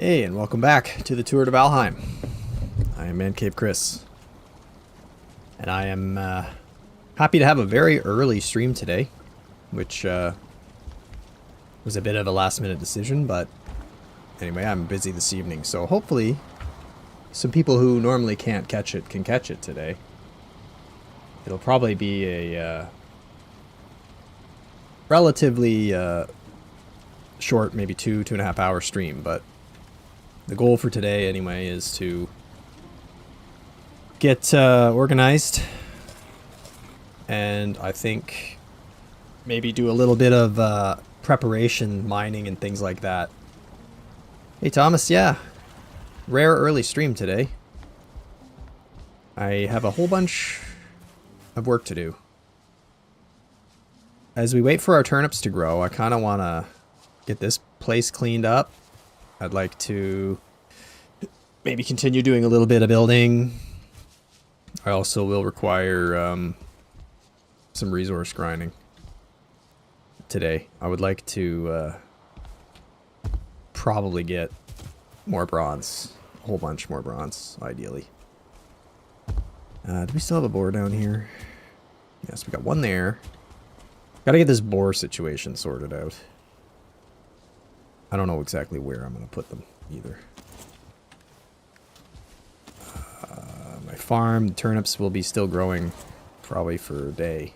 Hey, and welcome back to the tour to Valheim. I am ManCaveChris, and I am happy to have a very early stream today, which was a bit of a last-minute decision, but anyway, I'm busy this evening, so hopefully some people who normally can't catch it can catch it today. It'll probably be a relatively short, maybe 2.5 hour stream, but the goal for today, anyway, is to get organized, and I think maybe do a little bit of preparation, mining, and things like that. Hey, Thomas, yeah. Rare early stream today. I have a whole bunch of work to do. As we wait for our turnips to grow, I kind of want to get this place cleaned up. I'd like to maybe continue doing a little bit of building. I also will require some resource grinding today. I would like to probably get more bronze. A whole bunch more bronze, ideally. Do we still have a boar down here? Yes, we got one there. Gotta get this boar situation sorted out. I don't know exactly where I'm going to put them either. My farm, the turnips will be still growing probably for a day.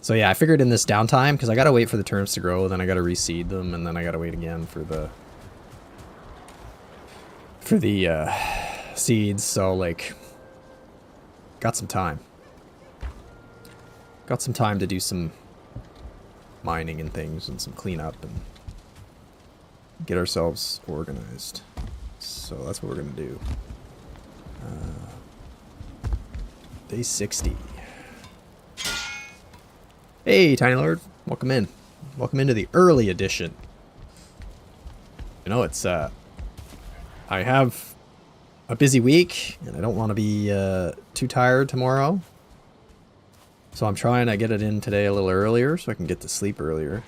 So yeah, I figured in this downtime, because I got to wait for the turnips to grow, then I got to reseed them, and then I got to wait again for the seeds. So like, got some time. Got some time to do some mining and things and some cleanup and get ourselves organized. So that's what we're gonna do. Day 60. Hey, Tiny Lord, welcome in. Welcome into the early edition. You know, it's I have a busy week, and I don't want to be too tired tomorrow. So I'm trying to get it in today a little earlier so I can get to sleep earlier.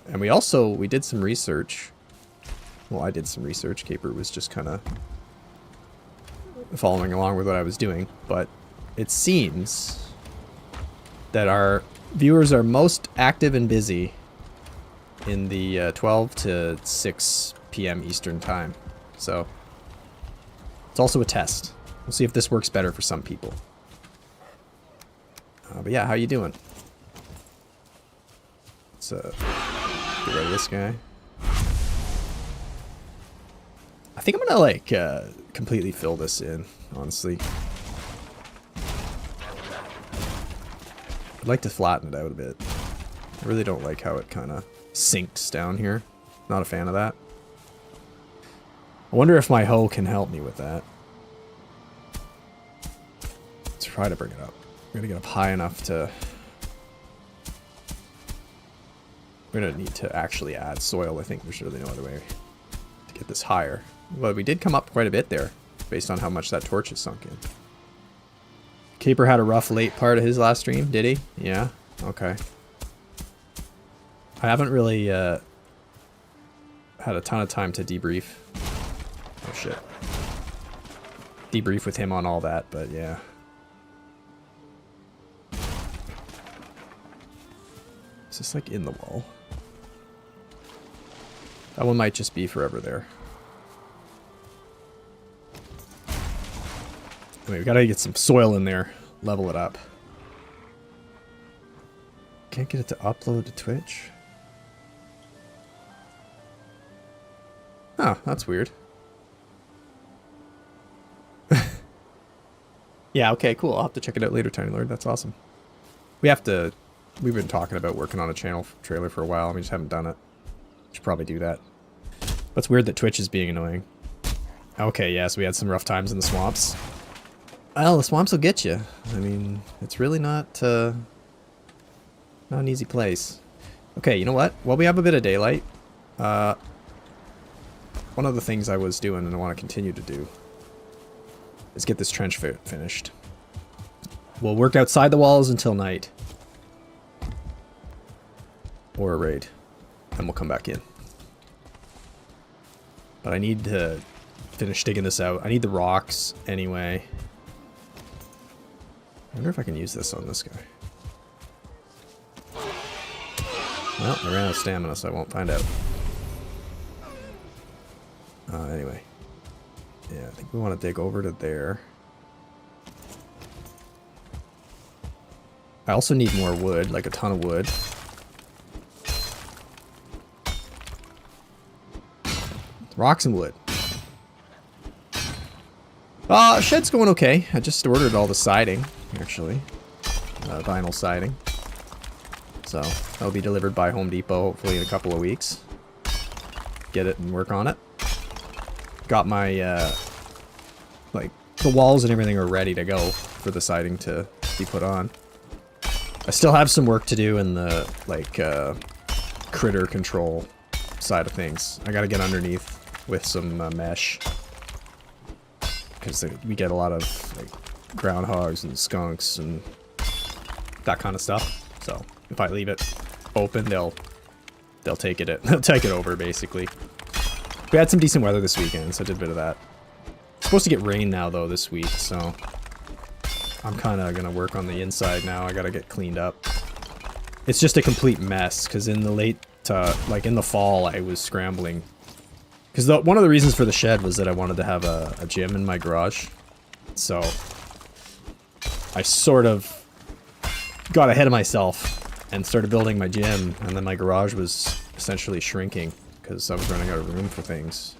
And we did some research. Well, I did some research. Caper was just kind of following along with what I was doing. But it seems that our viewers are most active and busy in the 12 to 6 p.m. Eastern time. So it's also a test. We'll see if this works better for some people. But yeah, how you doing? Let's get rid of this guy. I think I'm gonna like completely fill this in, honestly. I'd like to flatten it out a bit. I really don't like how it kind of sinks down here. Not a fan of that. I wonder if my hoe can help me with that. Let's try to bring it up. I'm gonna get up high enough to... We're gonna need to actually add soil. I think there's really no other way to get this higher. Well, we did come up quite a bit there, based on how much that torch is sunk in. Caper had a rough late part of his last stream, did he? Yeah? Okay. I haven't really had a ton of time to debrief. Oh shit. Debrief with him on all that, but yeah. Is this like in the wall? That one might just be forever there. I mean, we gotta get some soil in there, level it up. Can't get it to upload to Twitch. Oh, that's weird. Yeah, okay, cool. I'll have to check it out later, Tiny Lord. That's awesome. We've been talking about working on a channel trailer for a while, and we just haven't done it. Should probably do that. But it's weird that Twitch is being annoying. Okay, yeah, so we had some rough times in the swamps. Well, the swamps will get you. I mean, it's really not an easy place. Okay, you know what? While we have a bit of daylight, one of the things I was doing and I want to continue to do is get this trench finished. We'll work outside the walls until night. Or a raid. And we'll come back in. But I need to finish digging this out. I need the rocks anyway. I wonder if I can use this on this guy. Well, I ran out of stamina, so I won't find out. Anyway. Yeah, I think we want to dig over to there. I also need more wood, like a ton of wood. Rocks and wood. Shed's going okay. I just ordered all the siding, actually. Vinyl siding. So, that'll be delivered by Home Depot hopefully in a couple of weeks. Get it and work on it. Got my, like, the walls and everything are ready to go for the siding to be put on. I still have some work to do in the, like, critter control side of things. I gotta get underneath with some mesh. Because we get a lot of, like, groundhogs and skunks and that kind of stuff. So, if I leave it open, they'll take it, they'll take it over, basically. We had some decent weather this weekend, so I did a bit of that. It's supposed to get rain now, though, this week, so I'm kind of going to work on the inside now. I got to get cleaned up. It's just a complete mess, because in the late, like in the fall, I was scrambling. Because one of the reasons for the shed was that I wanted to have a gym in my garage. So I sort of got ahead of myself and started building my gym, and then my garage was essentially shrinking because I was running out of room for things.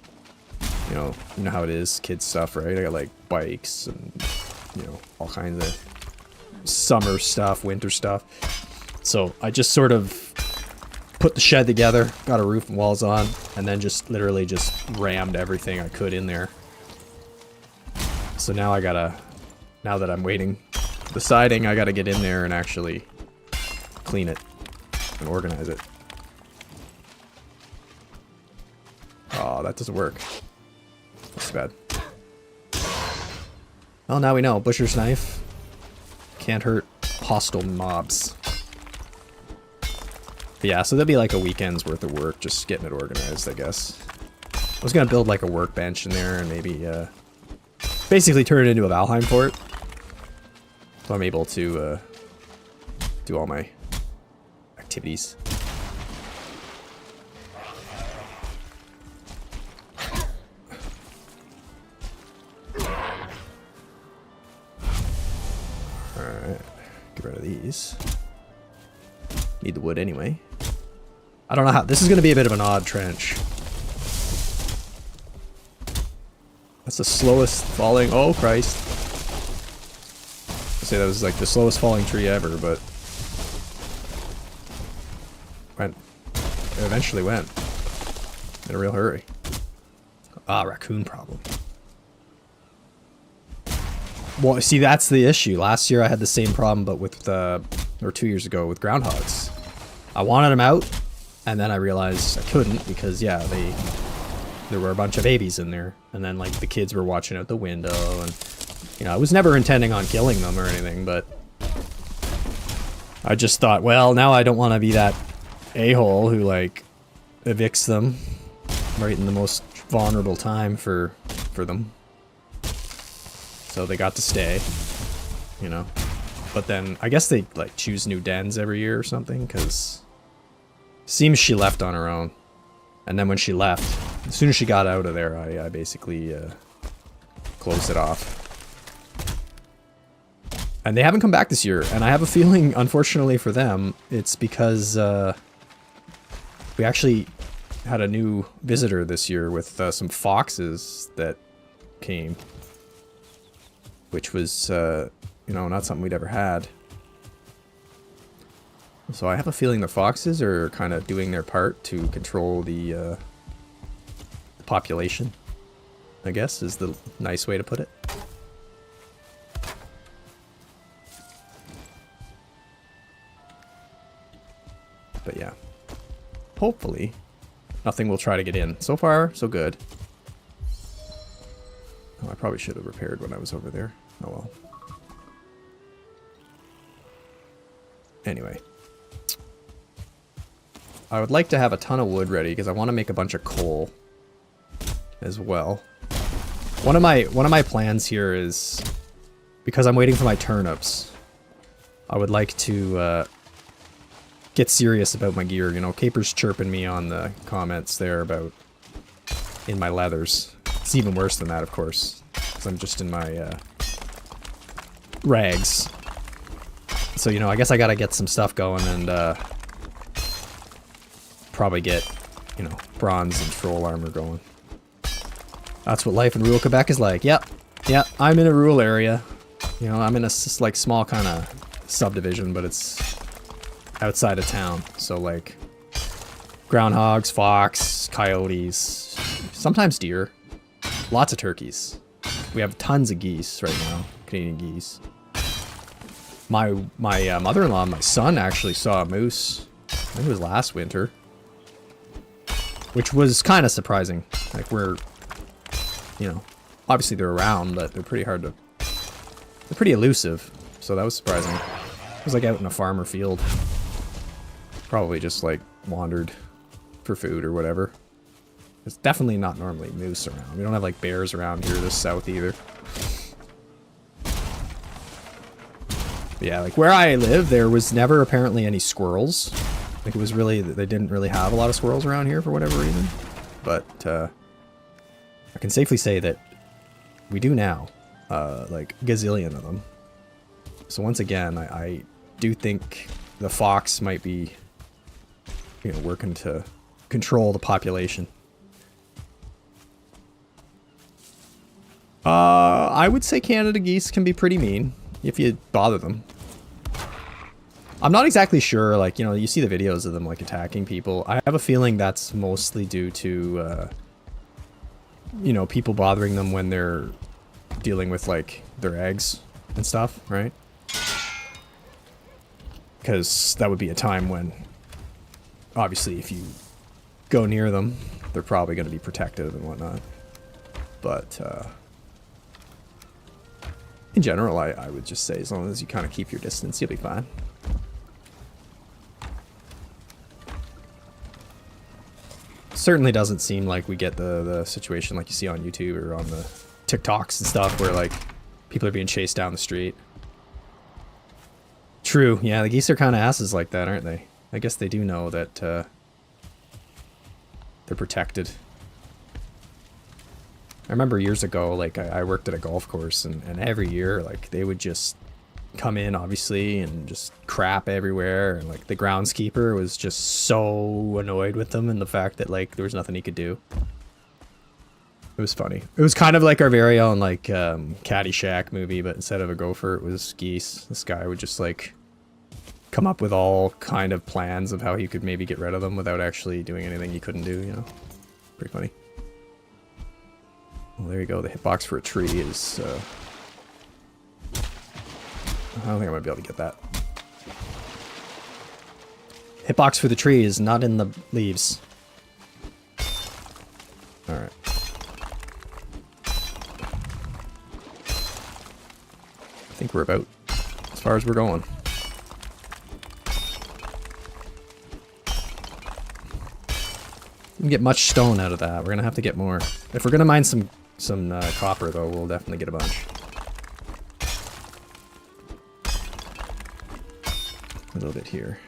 You know how it is, kids stuff, right? I got like bikes and, you know, all kinds of summer stuff, winter stuff. So I just sort of put the shed together, got a roof and walls on, and then just literally just rammed everything I could in there. So now now that I'm waiting for the siding, I gotta get in there and actually clean it and organize it. Oh, that doesn't work. That's bad. Well, now we know. Butcher's knife can't hurt hostile mobs. But yeah, so that'll be like a weekend's worth of work, just getting it organized, I guess. I was gonna build like a workbench in there and maybe basically turn it into a Valheim fort. So I'm able to do all my activities. Alright, get rid of these. Need the wood anyway. I don't know how. This is going to be a bit of an odd trench. That's the slowest falling. Oh, Christ. I'd say that was like the slowest falling tree ever, but it eventually went. In a real hurry. Ah, raccoon problem. Well, see, that's the issue. Last year I had the same problem, but with, or 2 years ago, with groundhogs. I wanted them out, and then I realized I couldn't because, yeah, there were a bunch of babies in there. And then, like, the kids were watching out the window, and, you know, I was never intending on killing them or anything, but I just thought, well, now I don't want to be that a-hole who, like, evicts them right in the most vulnerable time for them. So they got to stay, you know. But then, I guess they, like, choose new dens every year or something, because seems she left on her own. And then when she left, as soon as she got out of there, I basically closed it off. And they haven't come back this year, and I have a feeling, unfortunately for them, it's because we actually had a new visitor this year with some foxes that came. Which was, you know, not something we'd ever had. So I have a feeling the foxes are kind of doing their part to control the population, I guess, is the nice way to put it. But yeah, hopefully nothing will try to get in. So far, so good. Oh, I probably should have repaired when I was over there. Oh well. Anyway. I would like to have a ton of wood ready because I want to make a bunch of coal. as well. One of my plans here is, because I'm waiting for my turnips, I would like to get serious about my gear. You know, Caper's chirping me on the comments there about in my leathers. It's even worse than that, of course, because I'm just in my rags. So, you know, I guess I gotta get some stuff going and probably get, you know, bronze and troll armor going. That's what life in rural Quebec is like. Yep, I'm in a rural area. You know, I'm in a like small kind of subdivision, but it's outside of town. So like groundhogs, fox, coyotes, sometimes deer, lots of turkeys. We have tons of geese right now, Canadian geese. My mother-in-law and my son actually saw a moose. I think it was last winter, which was kind of surprising. Like, we're, you know, obviously they're around, but they're pretty hard to, they're pretty elusive. So that was surprising. It was like out in a farmer field. Probably just like wandered for food or whatever. It's definitely not normally moose around. We don't have like bears around here this south either. But yeah, like where I live, there was never apparently any squirrels. Like it was really, they didn't really have a lot of squirrels around here for whatever reason. But I can safely say that we do now, like a gazillion of them. So once again, I do think the fox might be, you know, working to control the population. I would say Canada geese can be pretty mean if you bother them. I'm not exactly sure, like, you know, you see the videos of them, like, attacking people. I have a feeling that's mostly due to, you know, people bothering them when they're dealing with, like, their eggs and stuff, right? Because that would be a time when, obviously, if you go near them, they're probably going to be protective and whatnot. But, in general, I would just say as long as you kind of keep your distance, you'll be fine. Certainly doesn't seem like we get the situation like you see on YouTube or on the TikToks and stuff where, like, people are being chased down the street. True, yeah, the geese are kind of asses like that, aren't they? I guess they do know that they're protected. I remember years ago, like, I worked at a golf course, and every year, like, they would just come in, obviously, and just crap everywhere, and, like, the groundskeeper was just so annoyed with them and the fact that, like, there was nothing he could do. It was funny. It was kind of like our very own, like, Caddyshack movie, but instead of a gopher, it was geese. This guy would just, like, come up with all kind of plans of how he could maybe get rid of them without actually doing anything he couldn't do, you know? Pretty funny. Well, there you go. The hitbox for a tree is, I don't think I'm going to be able to get that. Hitbox for the tree is not in the leaves. Alright. I think we're about as far as we're going. We can get much stone out of that. We're going to have to get more. If we're going to mine some copper, though, we'll definitely get a bunch. A little bit here.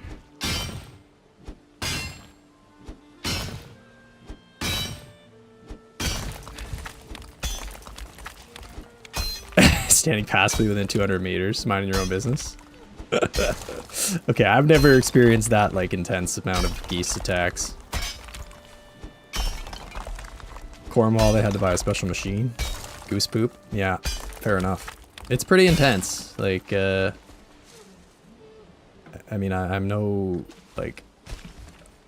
Standing passively within 200 meters, minding your own business. Okay, I've never experienced that, like, intense amount of geese attacks. Cornwall, they had to buy a special machine. Goose poop? Yeah, fair enough. It's pretty intense. Like, I mean, I'm no, like,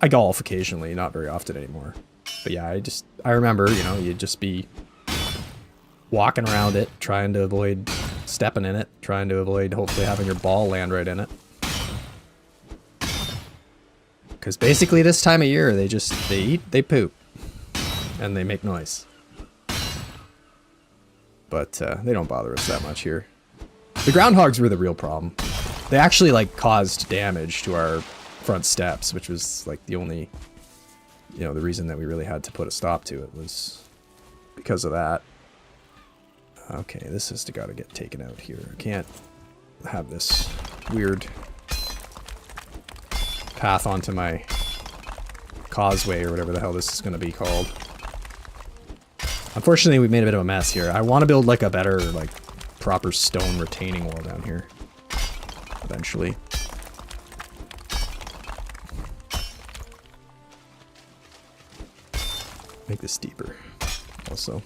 I golf occasionally, not very often anymore. But yeah, I remember, you know, you'd just be walking around it, trying to avoid stepping in it, trying to avoid hopefully having your ball land right in it. Because basically this time of year, they eat, they poop, and they make noise. But they don't bother us that much here. The groundhogs were the real problem. They actually, like, caused damage to our front steps, which was, like, the only, you know, the reason that we really had to put a stop to it was because of that. Okay, this has got to get taken out here. I can't have this weird path onto my causeway or whatever the hell this is going to be called. Unfortunately, we made a bit of a mess here. I want to build like a better, like, proper stone retaining wall down here eventually. Make this deeper also.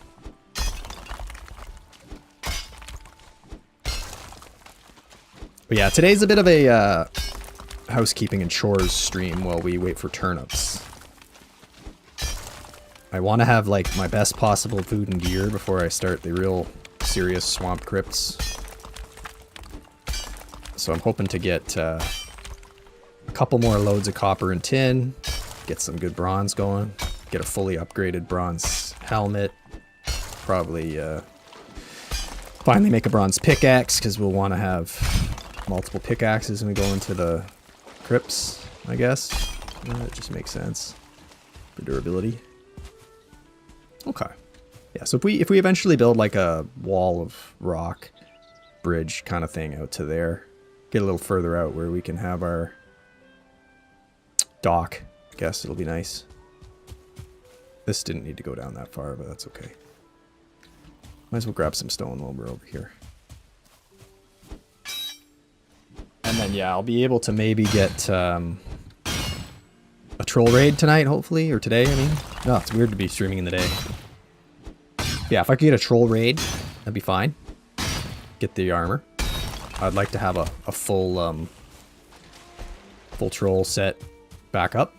But yeah, today's a bit of a housekeeping and chores stream while we wait for turnips. I want to have like my best possible food and gear before I start the real serious swamp crypts. So I'm hoping to get a couple more loads of copper and tin, get some good bronze going, get a fully upgraded bronze helmet, probably finally make a bronze pickaxe because we'll want to have multiple pickaxes when we go into the crypts, I guess. Yeah, it just makes sense for durability. Okay. Yeah, so if we eventually build like a wall of rock bridge kind of thing out to there, get a little further out where we can have our dock, I guess it'll be nice. This didn't need to go down that far, but that's okay. Might as well grab some stone while we're over here. And then, yeah, I'll be able to maybe get a troll raid tonight, hopefully, or today, I mean. No, it's weird to be streaming in the day. Yeah, if I could get a troll raid, that'd be fine. Get the armor. I'd like to have a full full troll set back up.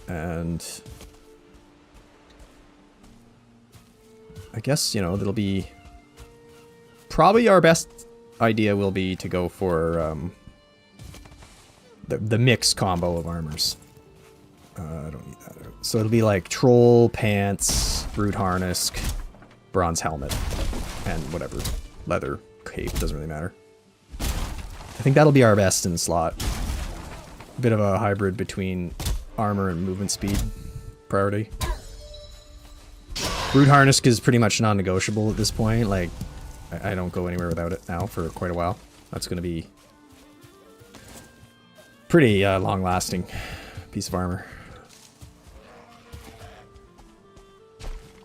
And I guess, you know, that'll be probably our best idea will be to go for the mixed combo of armors. I don't need that out. So it'll be like troll pants, brute harness, bronze helmet, and whatever leather cape, doesn't really matter. I think that'll be our best in the slot. A bit of a hybrid between armor and movement speed priority. Brute harness is pretty much non-negotiable at this point. Like, I don't go anywhere without it now for quite a while. That's going to be pretty long-lasting piece of armor.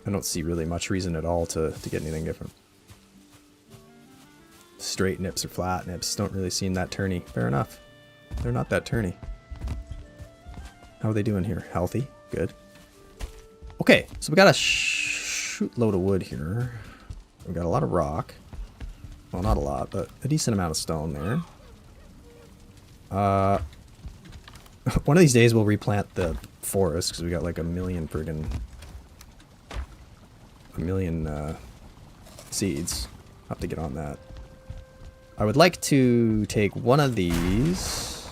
I don't see really much reason at all to get anything different. Straight nips or flat nips. Don't really seem that turny. Fair enough. They're not that turny. How are they doing here? Healthy. Good. Okay, so we got a shoot load of wood here. We got a lot of rock. Well, not a lot, but a decent amount of stone there. One of these days we'll replant the forest because we got like a million seeds. I'll have to get on that. I would like to take one of these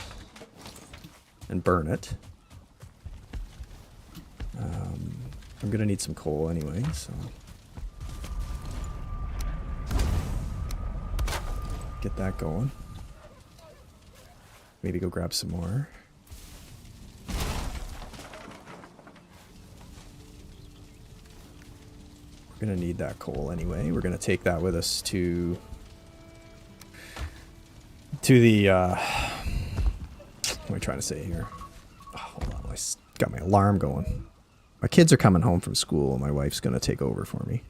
and burn it. I'm gonna need some coal anyway, so get that going. Maybe go grab some more. We're gonna need that coal anyway. We're gonna take that with us to the what am I trying to say here? Oh, hold on, I got my alarm going. My kids are coming home from school and my wife's gonna take over for me.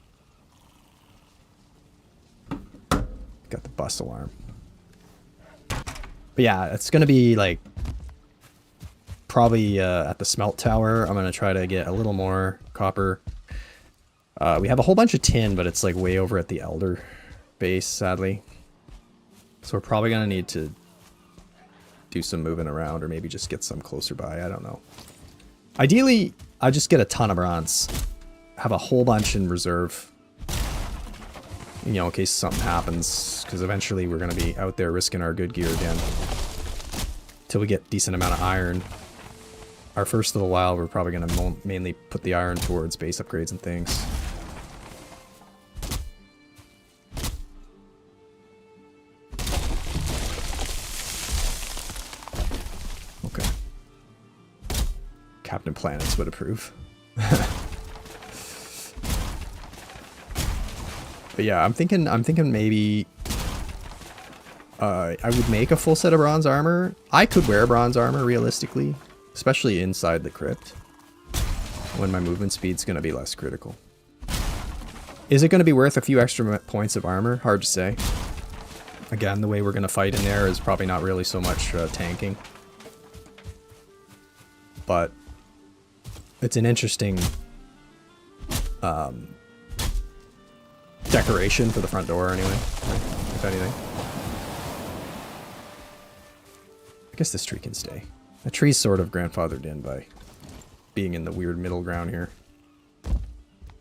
Got the bus alarm. But yeah, it's gonna be like probably at the smelt tower. I'm gonna try to get a little more copper. We have a whole bunch of tin, but it's like way over at the elder base, sadly. So we're probably gonna need to do some moving around, or maybe just get some closer by. I don't know. Ideally, I just get a ton of bronze. Have a whole bunch in reserve. You know, in case something happens, because eventually we're going to be out there risking our good gear again. Till we get a decent amount of iron. Our first little while, we're probably going to mainly put the iron towards base upgrades and things. Okay. Captain Planets would approve. But yeah, I'm thinking maybe I would make a full set of bronze armor. I could wear bronze armor realistically, especially inside the crypt, when my movement speed's going to be less critical. Is it going to be worth a few extra points of armor? Hard to say. Again, the way we're going to fight in there is probably not really so much tanking. But it's an interesting decoration for the front door anyway, if anything. I guess this tree can stay. The tree's sort of grandfathered in by being in the weird middle ground here.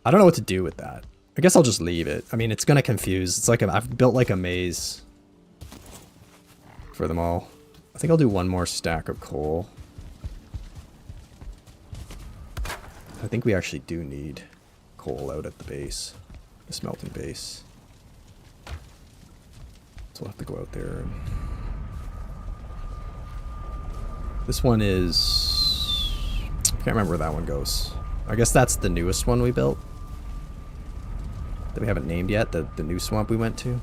I don't know what to do with that. I guess I'll just leave it. I mean, it's gonna confuse. It's like I've built like a maze for them all. I think I'll do one more stack of coal. I think we actually do need coal out at the base, the smelting base. So we'll have to go out there. And this one is... I can't remember where that one goes. I guess that's the newest one we built. That we haven't named yet, the new swamp we went to.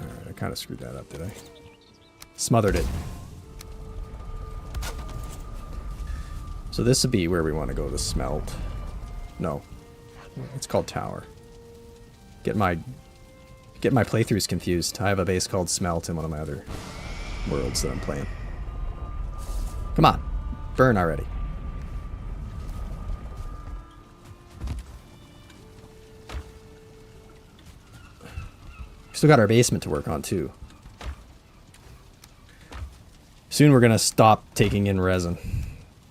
Alright, I kind of screwed that up, did I? Smothered it. So this would be where we want to go to smelt. No. It's called tower. Get my playthroughs confused. I have a base called smelt in one of my other worlds that I'm playing. Come on. Burn already. Still got our basement to work on too. Soon we're gonna stop taking in resin.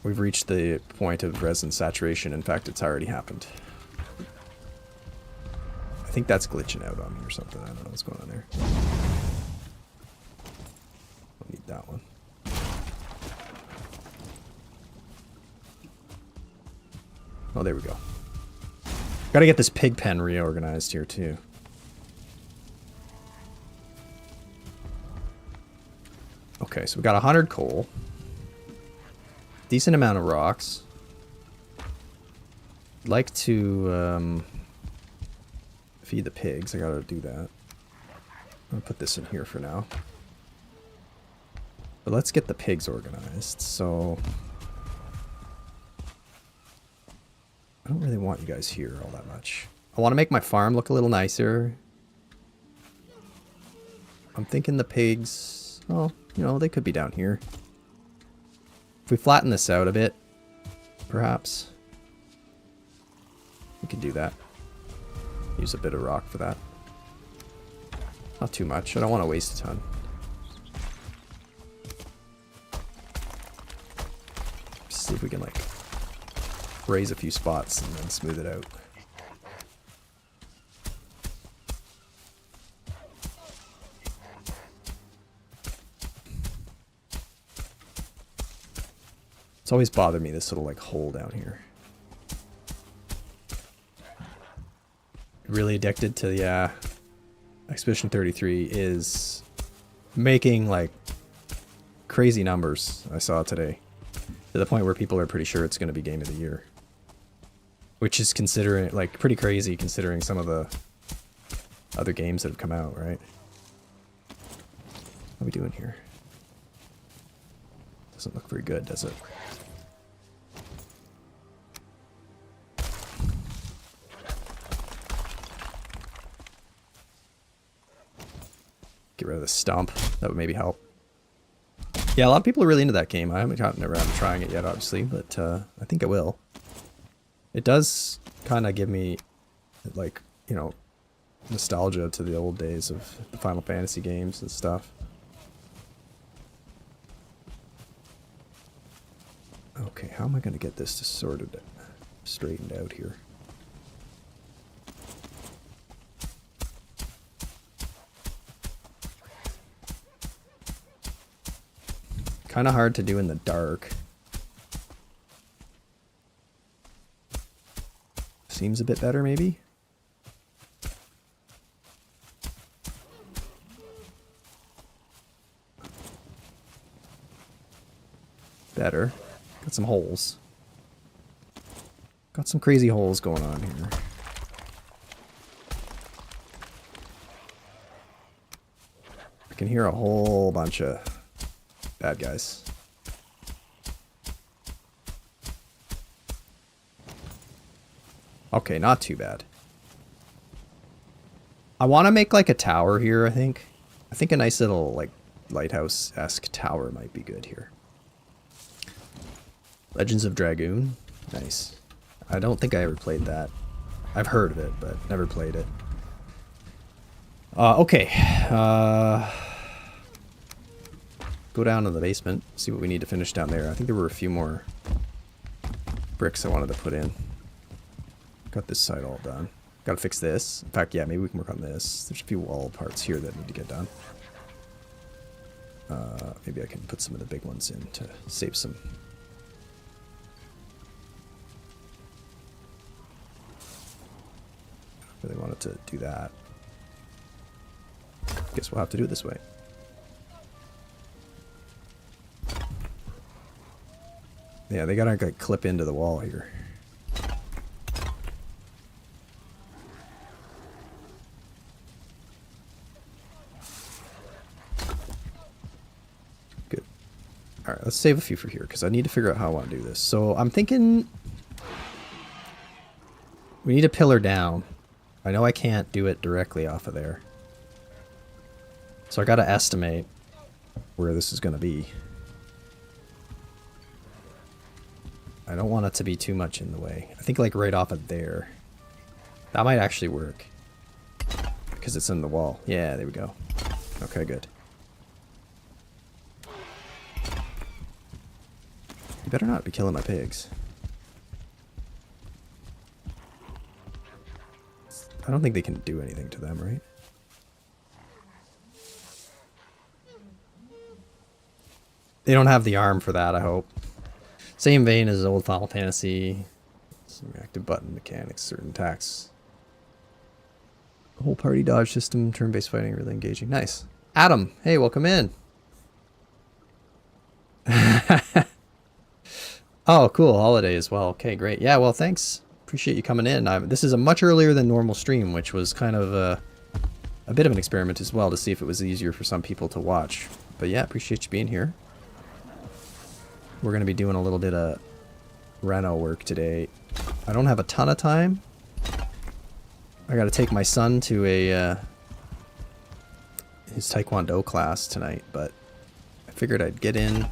We've reached the point of resin saturation. In fact, it's already happened. I think that's glitching out on me or something. I don't know what's going on there. I'll need that one. Oh, there we go. Gotta get this pig pen reorganized here too. Okay, so we got 100 coal. Decent amount of rocks. I'd like to feed the pigs. I gotta do that. I'm gonna put this in here for now. But let's get the pigs organized. So I don't really want you guys here all that much. I want to make my farm look a little nicer. I'm thinking the pigs, well, you know, they could be down here. If we flatten this out a bit, perhaps, we could do that. Use a bit of rock for that. Not too much. I don't want to waste a ton. See if we can, like, raise a few spots and then smooth it out. It's always bothered me, this little, like, hole down here. Really addicted to, yeah. Expedition 33 is making, like, crazy numbers I saw today. To the point where people are pretty sure it's going to be game of the year. Which is considering, like, pretty crazy considering some of the other games that have come out, right? What are we doing here? Doesn't look very good, does it? Get rid of the stump. That would maybe help. Yeah, a lot of people are really into that game. I haven't gotten around to trying it yet, obviously, but I think I will. It does kind of give me, like, you know, nostalgia to the old days of the Final Fantasy games and stuff. Okay, how am I going to get this sorted, straightened out here? Kind of hard to do in the dark. Seems a bit better, maybe? Better. Got some holes. Got some crazy holes going on here. I can hear a whole bunch of bad guys. Okay, not too bad. I want to make like a tower here, I think. I think a nice little like lighthouse-esque tower might be good here. Legends of Dragoon. Nice. I don't think I ever played that. I've heard of it, but never played it. Okay. Go down to the basement, see what we need to finish down there. I think there were a few more bricks I wanted to put in. Got this side all done. Gotta fix this. In fact, yeah, maybe we can work on this. There's a few wall parts here that need to get done. Maybe I can put some of the big ones in to save some. Really wanted to do that. Guess we'll have to do it this way. Yeah, they gotta like, clip into the wall here. Good. Alright, let's save a few for here, because I need to figure out how I want to do this. So I'm thinking we need a pillar down. I know I can't do it directly off of there. So I gotta estimate where this is gonna be. I don't want it to be too much in the way. I think like right off of there. That might actually work. Because it's in the wall. Yeah, there we go. Okay, good. You better not be killing my pigs. I don't think they can do anything to them, right? They don't have the arm for that, I hope. Same vein as old Final Fantasy. Some reactive button mechanics, certain attacks. The whole party dodge system, turn-based fighting, really engaging. Nice. Adam, hey, welcome in. Oh, cool. Holiday as well. Okay, great. Yeah, well, thanks. Appreciate you coming in. This is a much earlier than normal stream, which was kind of a bit of an experiment as well to see if it was easier for some people to watch. But yeah, appreciate you being here. We're going to be doing a little bit of reno work today. I don't have a ton of time. I got to take my son to his Taekwondo class tonight, but I figured I'd get in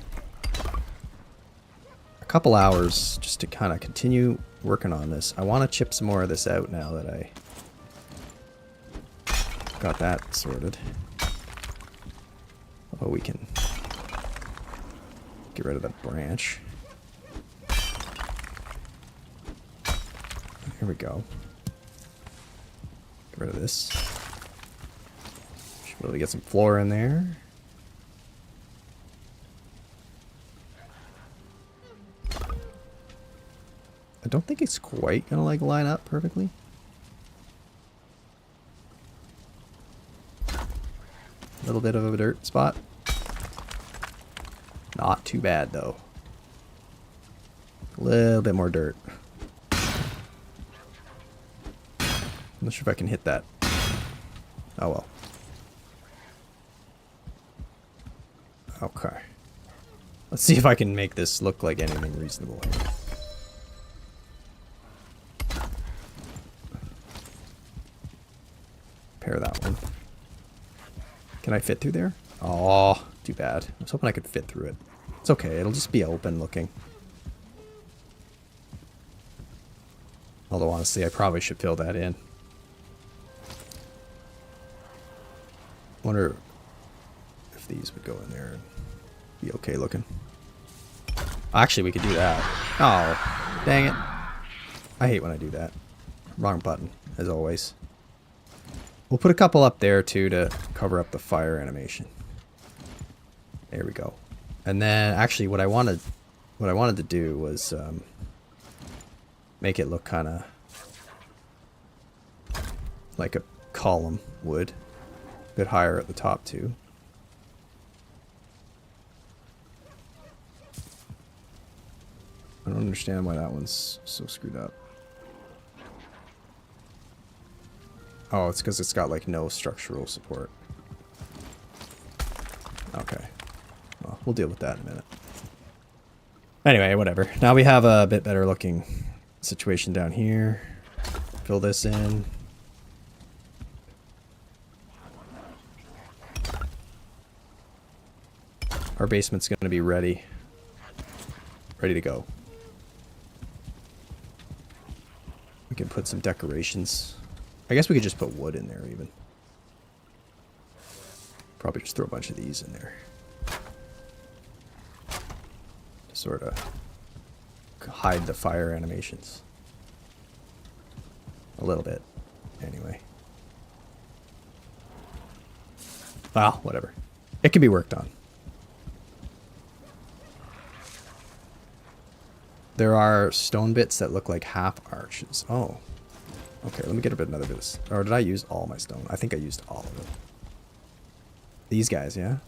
a couple hours just to kind of continue working on this. I want to chip some more of this out now that I got that sorted. Oh, we can get rid of that branch. Here we go. Get rid of this. Should be able to get some floor in there. I don't think it's quite gonna like line up perfectly. A little bit of a dirt spot. Not too bad though. A little bit more dirt. I'm not sure if I can hit that. Oh well. Okay. Let's see if I can make this look like anything reasonable here. Repair that one. Can I fit through there? Oh, too bad. I was hoping I could fit through it. It's okay, it'll just be open looking. Although honestly, I probably should fill that in. Wonder if these would go in there and be okay looking. Actually, we could do that. Oh, dang it. I hate when I do that. Wrong button, as always. We'll put a couple up there too to cover up the fire animation. There we go. And then actually what I wanted to do was make it look kind of like a column would. A bit higher at the top too. I don't understand why that one's so screwed up. Oh, it's because it's got like no structural support. Okay. Well, we'll deal with that in a minute. Anyway, whatever. Now we have a bit better looking situation down here. Fill this in. Our basement's going to be ready to go. We can put some decorations. I guess we could just put wood in there even. Probably just throw a bunch of these in there. To sort of hide the fire animations. A little bit, anyway. Well, whatever. It can be worked on. There are stone bits that look like half arches. Oh. Okay, let me get another bit of this. Or did I use all my stone? I think I used all of it. These guys, yeah?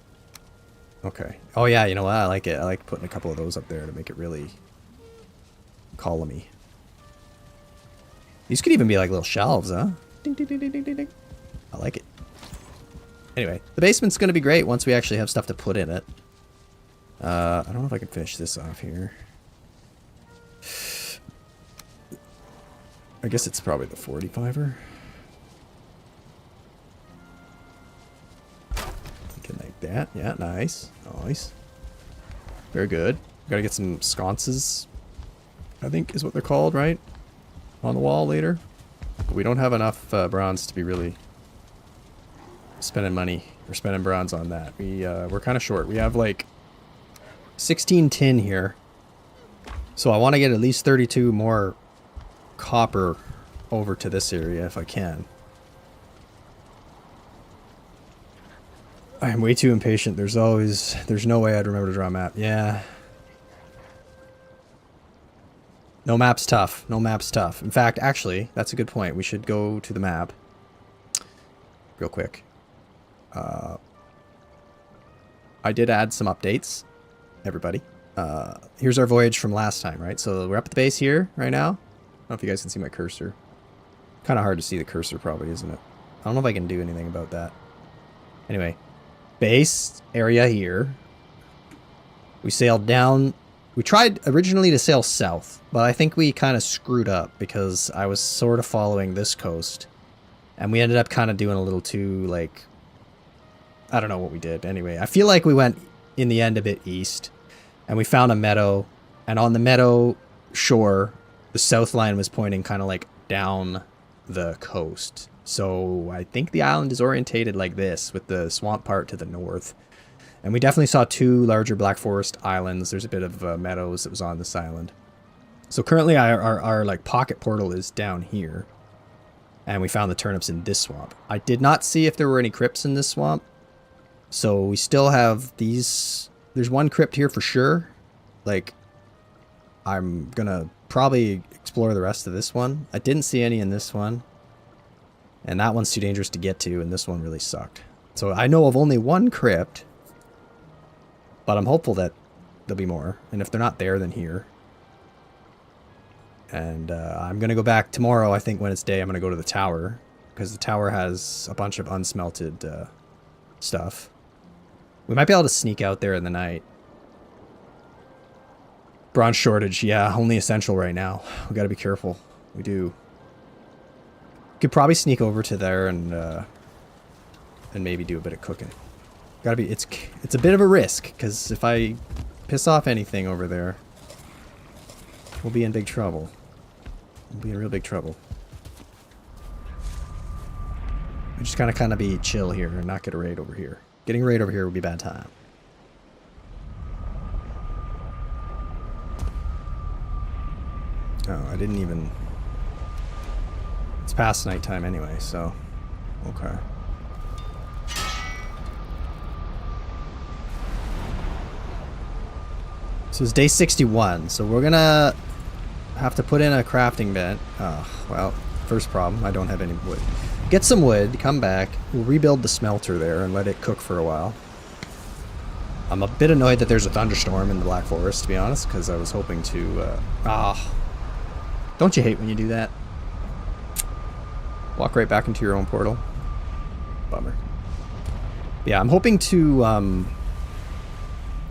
Okay. Oh yeah, you know what? I like it. I like putting a couple of those up there to make it really columny. These could even be like little shelves, huh? Ding, ding, ding, ding, ding, ding. I like it. Anyway, the basement's going to be great once we actually have stuff to put in it. I don't know if I can finish this off here. I guess it's probably the 45er. Looking like that. Yeah, nice. Nice. Very good. Gotta get some sconces, I think is what they're called, right? On the wall later. But we don't have enough bronze to be really spending money or spending bronze on that. We're kind of short. We have like 16 tin here. So I want to get at least 32 more copper over to this area if I can. I am way too impatient. There's no way I'd remember to draw a map. Yeah. No map's tough. No map's tough. In fact, actually, that's a good point. We should go to the map real quick. I did add some updates, everybody. Here's our voyage from last time, right? So we're up at the base here right now. I don't know if you guys can see my cursor. Kind of hard to see the cursor probably, isn't it? I don't know if I can do anything about that. Anyway, base area here. We sailed down. We tried originally to sail south, but I think we kind of screwed up because I was sort of following this coast. And we ended up kind of doing a little too, like, I don't know what we did. Anyway, I feel like we went in the end a bit east. And we found a meadow, and on the meadow shore, the south line was pointing kind of like down the coast. So I think the island is orientated like this, with the swamp part to the north. And we definitely saw two larger Black Forest islands. There's a bit of meadows that was on this island. So currently our like pocket portal is down here. And we found the turnips in this swamp. I did not see if there were any crypts in this swamp. So we still have these... There's one crypt here for sure. Like, I'm gonna probably explore the rest of this one. I didn't see any in this one. And that one's too dangerous to get to, and this one really sucked. So I know of only one crypt. But I'm hopeful that there'll be more. And if they're not there, then here. And I'm gonna go back tomorrow, I think when it's day, I'm gonna go to the tower. Because the tower has a bunch of unsmelted stuff. We might be able to sneak out there in the night. Bronze shortage, yeah, only essential right now. We gotta be careful. We do. Could probably sneak over to there and maybe do a bit of cooking. Gotta be. It's a bit of a risk because if I piss off anything over there, we'll be in big trouble. We'll be in real big trouble. We just gotta kind of be chill here and not get a raid over here. Getting a raid over here would be a bad time. Oh, I didn't even... It's past nighttime anyway, so... Okay. So it's day 61, so we're gonna have to put in a crafting bed. Oh, well, first problem, I don't have any wood. Get some wood, come back, we'll rebuild the smelter there and let it cook for a while. I'm a bit annoyed that there's a thunderstorm in the Black Forest, to be honest, because I was hoping to... Don't you hate when you do that? Walk right back into your own portal. Bummer. Yeah, I'm hoping to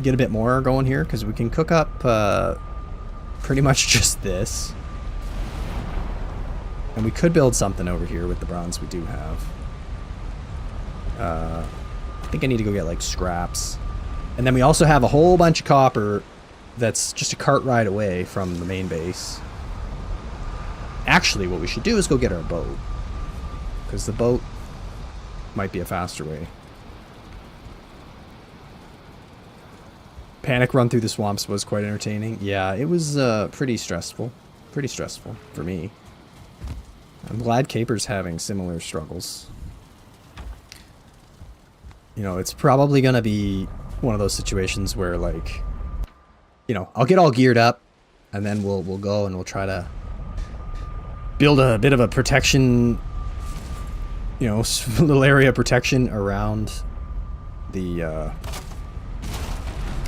get a bit more going here, because we can cook up pretty much just this. And we could build something over here with the bronze we do have. I think I need to go get like scraps. And then we also have a whole bunch of copper that's just a cart ride away from the main base. Actually, what we should do is go get our boat, because the boat might be a faster way. Panic run through the swamps was quite entertaining. Yeah, it was pretty stressful. Pretty stressful for me. I'm glad Caper's having similar struggles. You know, it's probably gonna be one of those situations where, like, you know, I'll get all geared up, and then we'll go and we'll try to build a bit of a protection, you know, little area of protection around the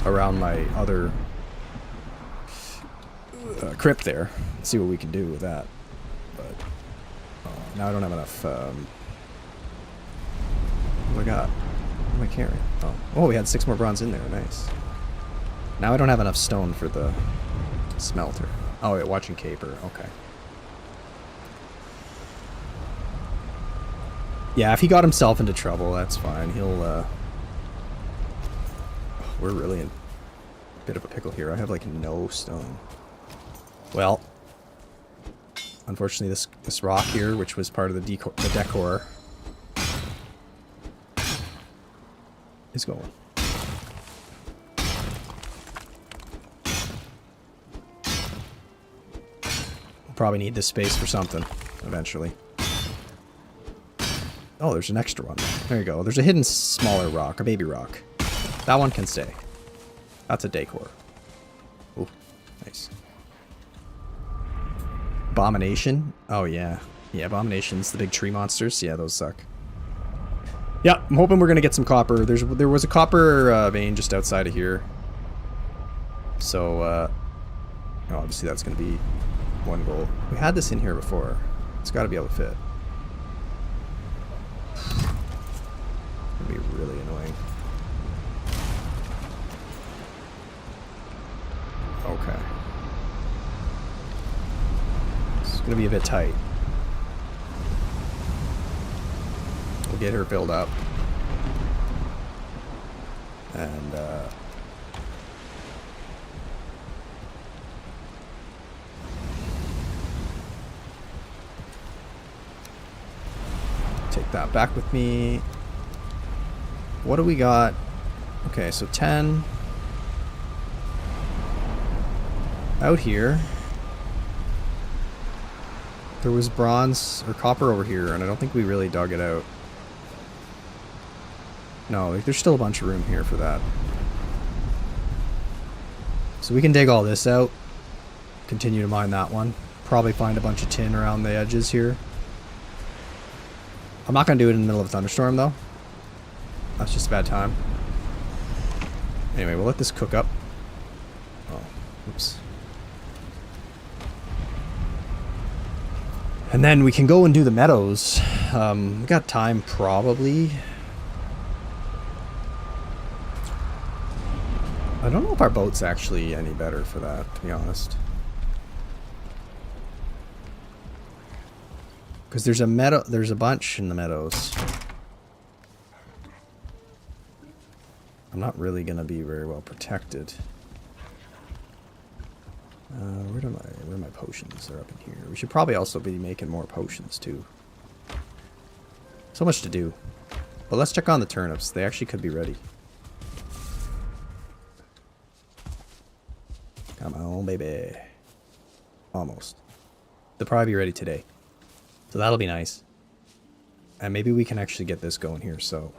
around my other crypt there. See what we can do with that. But now I don't have enough. What do I got? What am I carrying? Oh, we had 6 more bronze in there. Nice. Now I don't have enough stone for the smelter. Oh, wait, watching Caper. Okay. Yeah, if he got himself into trouble, that's fine. He'll, we're really in a bit of a pickle here. I have, like, no stone. Well, unfortunately, this rock here, which was part of the decor, is going. We'll probably need this space for something eventually. Oh, there's an extra one. There you go. There's a hidden smaller rock, a baby rock. That one can stay. That's a decor. Ooh, nice. Abomination? Oh, yeah. Yeah, abominations, the big tree monsters. Yeah, those suck. Yeah, I'm hoping we're going to get some copper. There was a copper vein just outside of here. So, obviously that's going to be one goal. We had this in here before. It's got to be able to fit. It's going to be really annoying. Okay. It's going to be a bit tight. We'll get her filled up. And, take that back with me. What do we got? Okay, so 10. Out here. There was bronze or copper over here, and I don't think we really dug it out. No, there's still a bunch of room here for that. So we can dig all this out. Continue to mine that one. Probably find a bunch of tin around the edges here. I'm not going to do it in the middle of a thunderstorm, though. That's just a bad time. Anyway, we'll let this cook up. Oh, oops. And then we can go and do the meadows. We got time, probably. I don't know if our boat's actually any better for that, to be honest. Because there's a meadow, there's a bunch in the meadows. I'm not really going to be very well protected. Where are my potions? They're up in here. We should probably also be making more potions too. So much to do. But let's check on the turnips. They actually could be ready. Come on, baby. Almost. They'll probably be ready today. So that'll be nice. And maybe we can actually get this going here, so.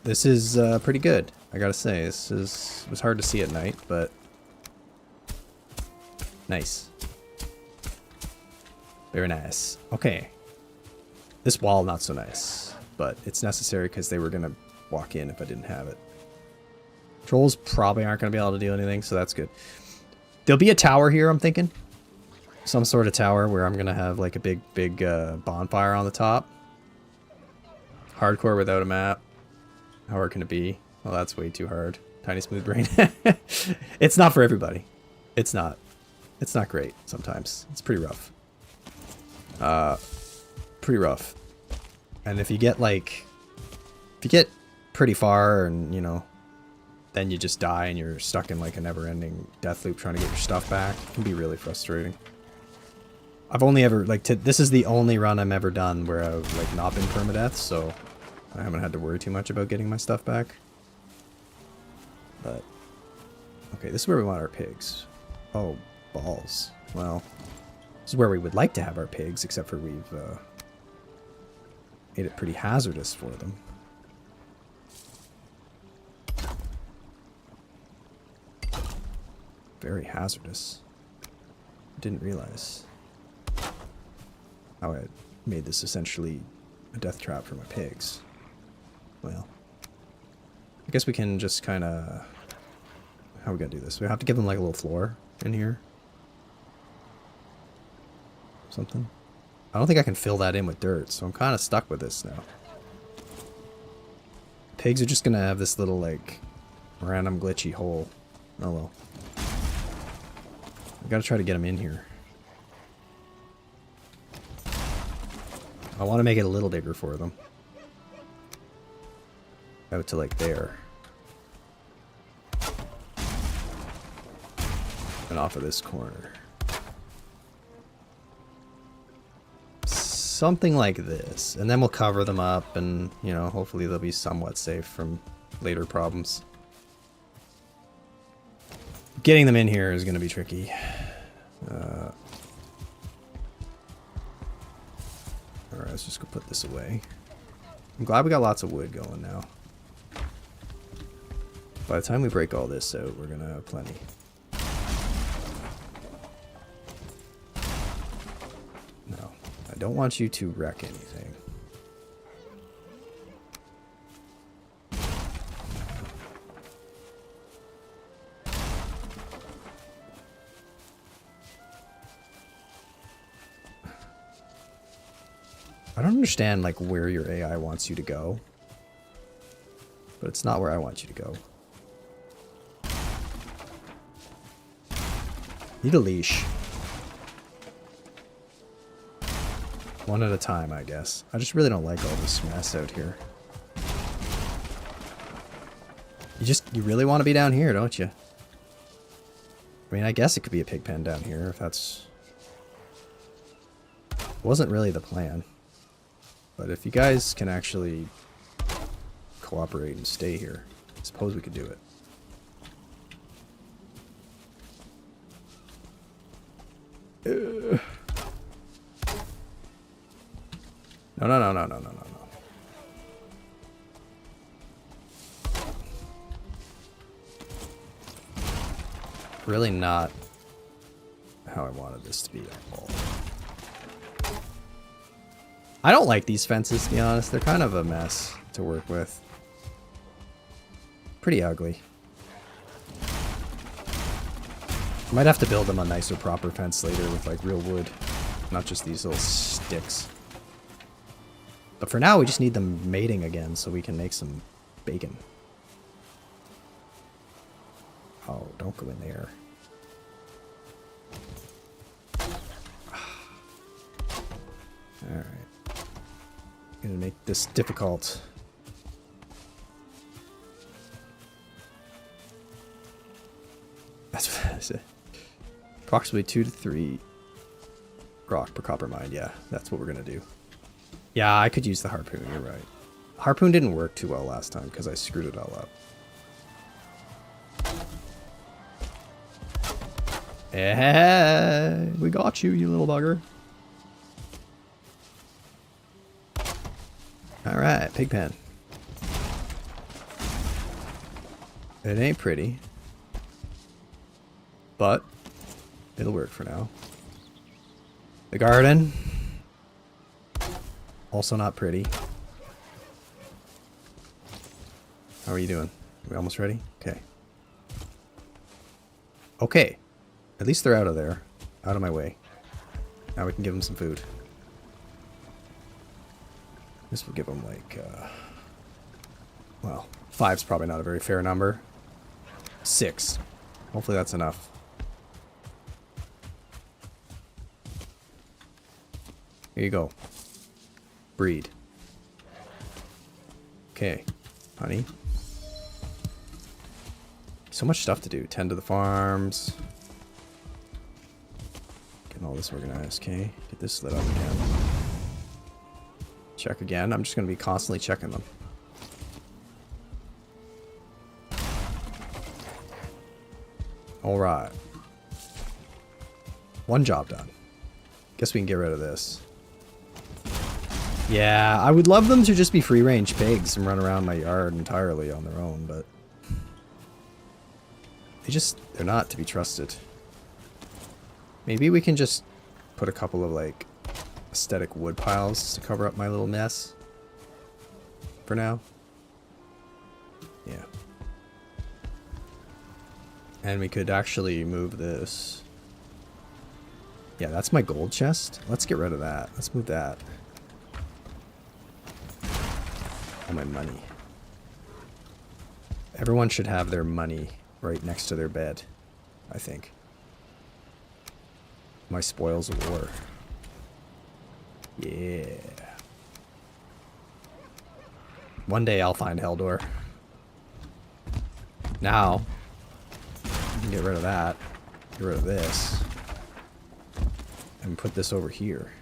This is pretty good, I gotta say. It was hard to see at night, but nice. Very nice. Okay. This wall, not so nice, but it's necessary because they were gonna walk in if I didn't have it. Trolls probably aren't gonna be able to do anything, so that's good. There'll be a tower here, I'm thinking. some sort of tower where I'm gonna have like a big bonfire on the top. Hardcore without a map. How hard can it be? Well, that's way too hard. Tiny smooth brain. It's not for everybody. It's not. It's not great sometimes. It's pretty rough. Pretty rough. And if you get like, if you get pretty far and, you know, then you just die and you're stuck in like a never-ending death loop trying to get your stuff back, it can be really frustrating. I've only ever, like, this is the only run I've ever done where I've, like, not been permadeath, so I haven't had to worry too much about getting my stuff back. But, okay, this is where we want our pigs. Oh, balls. Well, this is where we would like to have our pigs, except for we've made it pretty hazardous for them. Very hazardous. Didn't realize how I made this essentially a death trap for my pigs. Well, I guess we can just kind of... How are we going to do this? We have to give them like a little floor in here. Something. I don't think I can fill that in with dirt, so I'm kind of stuck with this now. Pigs are just going to have this little like random glitchy hole. Oh well. I gotta try to get them in here. I want to make it a little bigger for them. Out to like there. And off of this corner. Something like this. And then we'll cover them up and, you know, hopefully they'll be somewhat safe from later problems. Getting them in here is going to be tricky. Alright, let's just go put this away. I'm glad we got lots of wood going now. By the time we break all this out, we're going to have plenty. No, I don't want you to wreck anything. I don't understand like where your AI wants you to go, but it's not where I want you to go. Need a leash. One at a time, I guess. I just really don't like all this mess out here. You really want to be down here, don't you? I mean, I guess it could be a pig pen down here if that's... Wasn't really the plan. But if you guys can actually cooperate and stay here, I suppose we could do it. No. Really not how I wanted this to be at all. I don't like these fences, to be honest. They're kind of a mess to work with. Pretty ugly. Might have to build them a nicer, proper fence later with like real wood, not just these little sticks. But for now, we just need them mating again so we can make some bacon. Oh, don't go in there. Alright. Gonna make this difficult. That's what I said. Approximately 2 to 3 rock per copper mine. Yeah, that's what we're gonna do. Yeah, I could use the harpoon, you're right. Harpoon didn't work too well last time because I screwed it all up. Hey, we got you, you little bugger. Alright, pig pen. It ain't pretty. But it'll work for now. The garden. Also not pretty. How are you doing? Are we almost ready? Okay. Okay. At least they're out of there. Out of my way. Now we can give him some food. This will give him like, well, 5's probably not a very fair number. 6. Hopefully that's enough. Here you go. Breed. Okay, honey. So much stuff to do. Tend to the farms. Getting all this organized. Okay, get this lit up again. Check again. I'm just going to be constantly checking them. Alright. One job done. Guess we can get rid of this. Yeah, I would love them to just be free-range pigs and run around my yard entirely on their own, but... they're not to be trusted. Maybe we can just put a couple of, like, aesthetic wood piles to cover up my little mess. For now. Yeah. And we could actually move this. Yeah, that's my gold chest. Let's get rid of that. Let's move that. All my money. Everyone should have their money right next to their bed, I think. My spoils of war. Yeah. One day I'll find Heldor. Now, we can get rid of that. Get rid of this. And put this over here.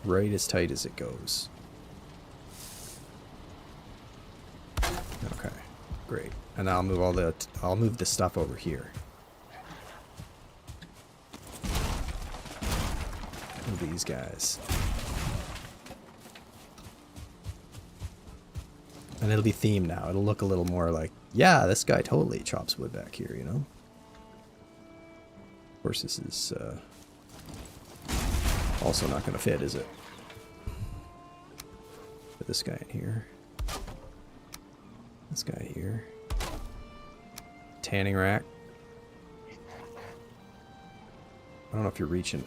Right as tight as it goes. Okay, great. And now I'll move the stuff over here. Move these guys. And it'll be themed now. It'll look a little more like, yeah, this guy totally chops wood back here, you know? Of course, this is also not going to fit, is it? Put this guy in here. This guy here. Tanning rack. I don't know if you're reaching.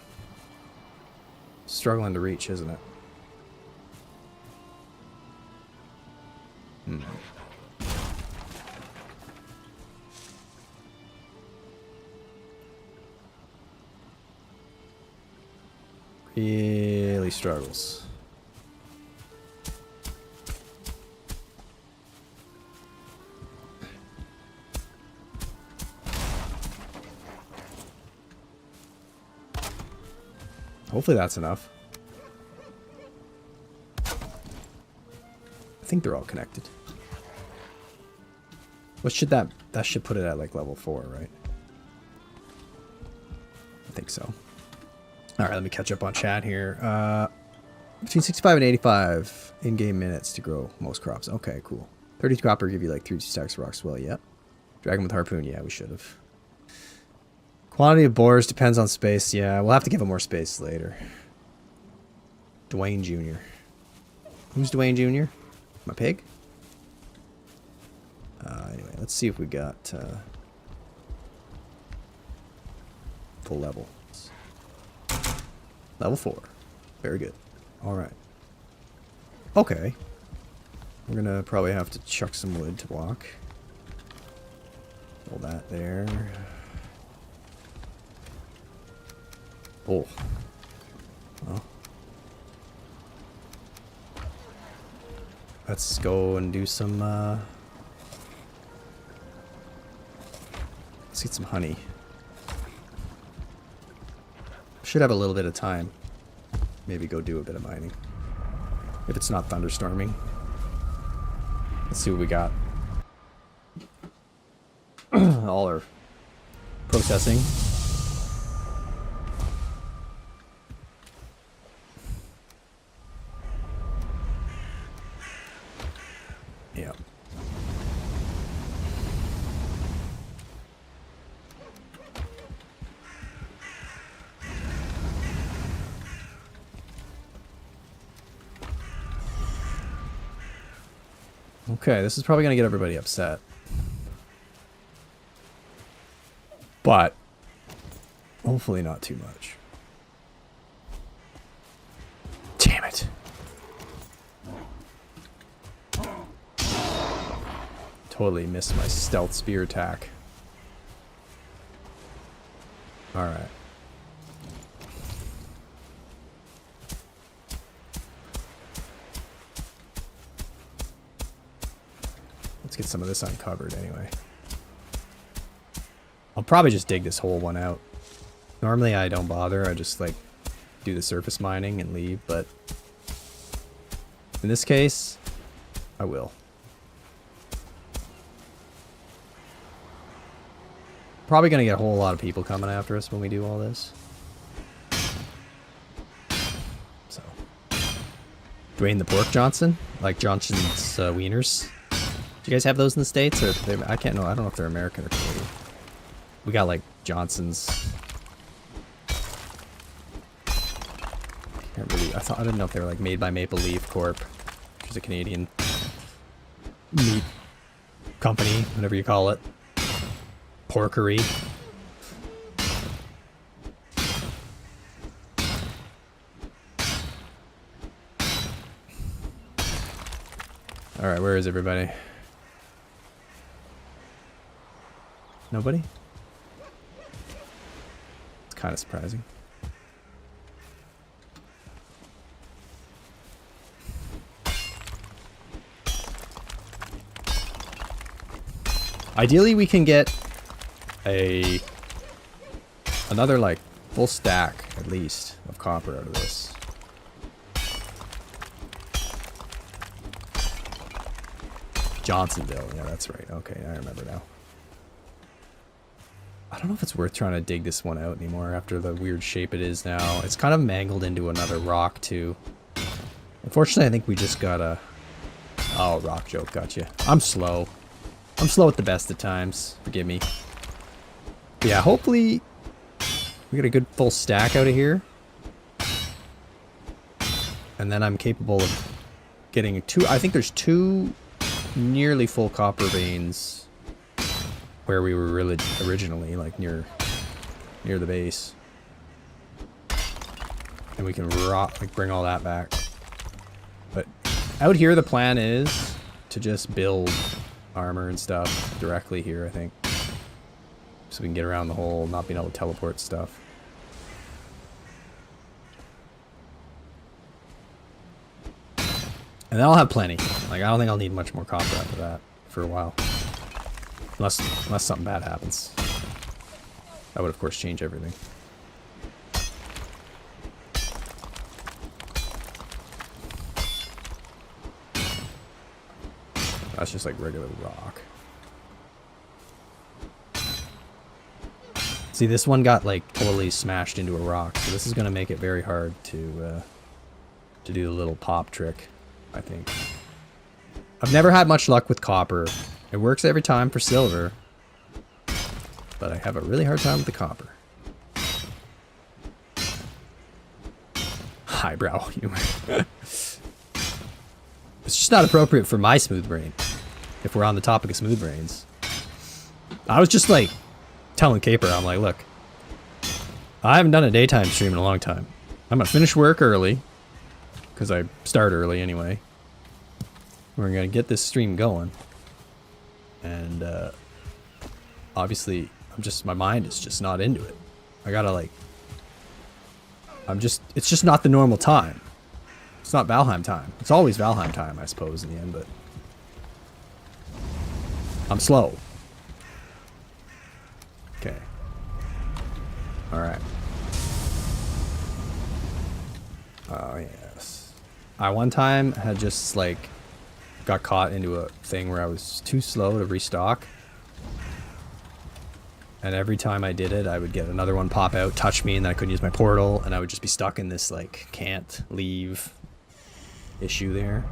Struggling to reach, isn't it? Hmm. Really struggles. Hopefully that's enough. I think they're all connected. What should that should put it at like level 4, right? I think so. All right, let me catch up on chat here. Between 65 and 85 in-game minutes to grow most crops. Okay, cool. 30 copper give you like 3 stacks of rocks. Well, yep. Dragon with harpoon. Yeah, we should have. Quantity of boars depends on space. Yeah, we'll have to give him more space later. Dwayne Jr. Who's Dwayne Jr.? My pig? Anyway, let's see if we got full level. Level 4. Very good. Alright. Okay. We're gonna probably have to chuck some wood to walk. Pull that there. Oh. Well. Let's go and do some, let's get some honey. Should have a little bit of time. Maybe go do a bit of mining. If it's not thunderstorming. Let's see what we got. All our processing. Yeah. Okay, this is probably going to get everybody upset. But Hopefully not too much. Damn it. Totally missed my stealth spear attack. Alright. Let's get some of this uncovered anyway. I'll probably just dig this whole one out. Normally I don't bother, I just like do the surface mining and leave, but in this case, I will. Probably gonna get a whole lot of people coming after us when we do all this. So, Dwayne the Pork Johnson, like Johnson's wieners. Do you guys have those in the States, or I can't know. I don't know if they're American or Canadian. We got like Johnson's. Can't really. I didn't know if they were like made by Maple Leaf Corp, which is a Canadian meat company, whatever you call it. Porkery. All right, where is everybody? Nobody? It's kind of surprising. Ideally, we can get another like full stack at least of copper out of this. Johnsonville, yeah, that's right. Okay, I remember now. I don't know if it's worth trying to dig this one out anymore after the weird shape it is now. It's kind of mangled into another rock too. Unfortunately, I think we just got a... Oh, rock joke, gotcha. I'm slow. I'm slow at the best of times. Forgive me. But yeah, hopefully we get a good full stack out of here. And then I'm capable of getting two... I think there's two nearly full copper veins where we were really originally, like near the base. And we can bring all that back. But out here the plan is to just build armor and stuff directly here, I think. So we can get around the whole not being able to teleport stuff. And then I'll have plenty. Like, I don't think I'll need much more copper after that for a while. Unless something bad happens. That would, of course, change everything. That's just like regular rock. See, this one got like totally smashed into a rock, so this is going to make it very hard to do the little pop trick, I think. I've never had much luck with copper. It works every time for silver, but I have a really hard time with the copper. Highbrow humor. It's just not appropriate for my smooth brain, if we're on the topic of smooth brains. I was just like telling Caper, I'm like, look, I haven't done a daytime stream in a long time. I'm gonna finish work early, because I start early anyway. We're gonna get this stream going. And obviously my mind is just not into it. I gotta like, it's just not the normal time. It's not Valheim time. It's always Valheim time, I suppose, in the end, but I'm slow. Okay. Alright. Oh, yes. I one time had just like got caught into a thing where I was too slow to restock. And every time I did it, I would get another one pop out, touch me, and then I couldn't use my portal, and I would just be stuck in this, like, can't leave issue there.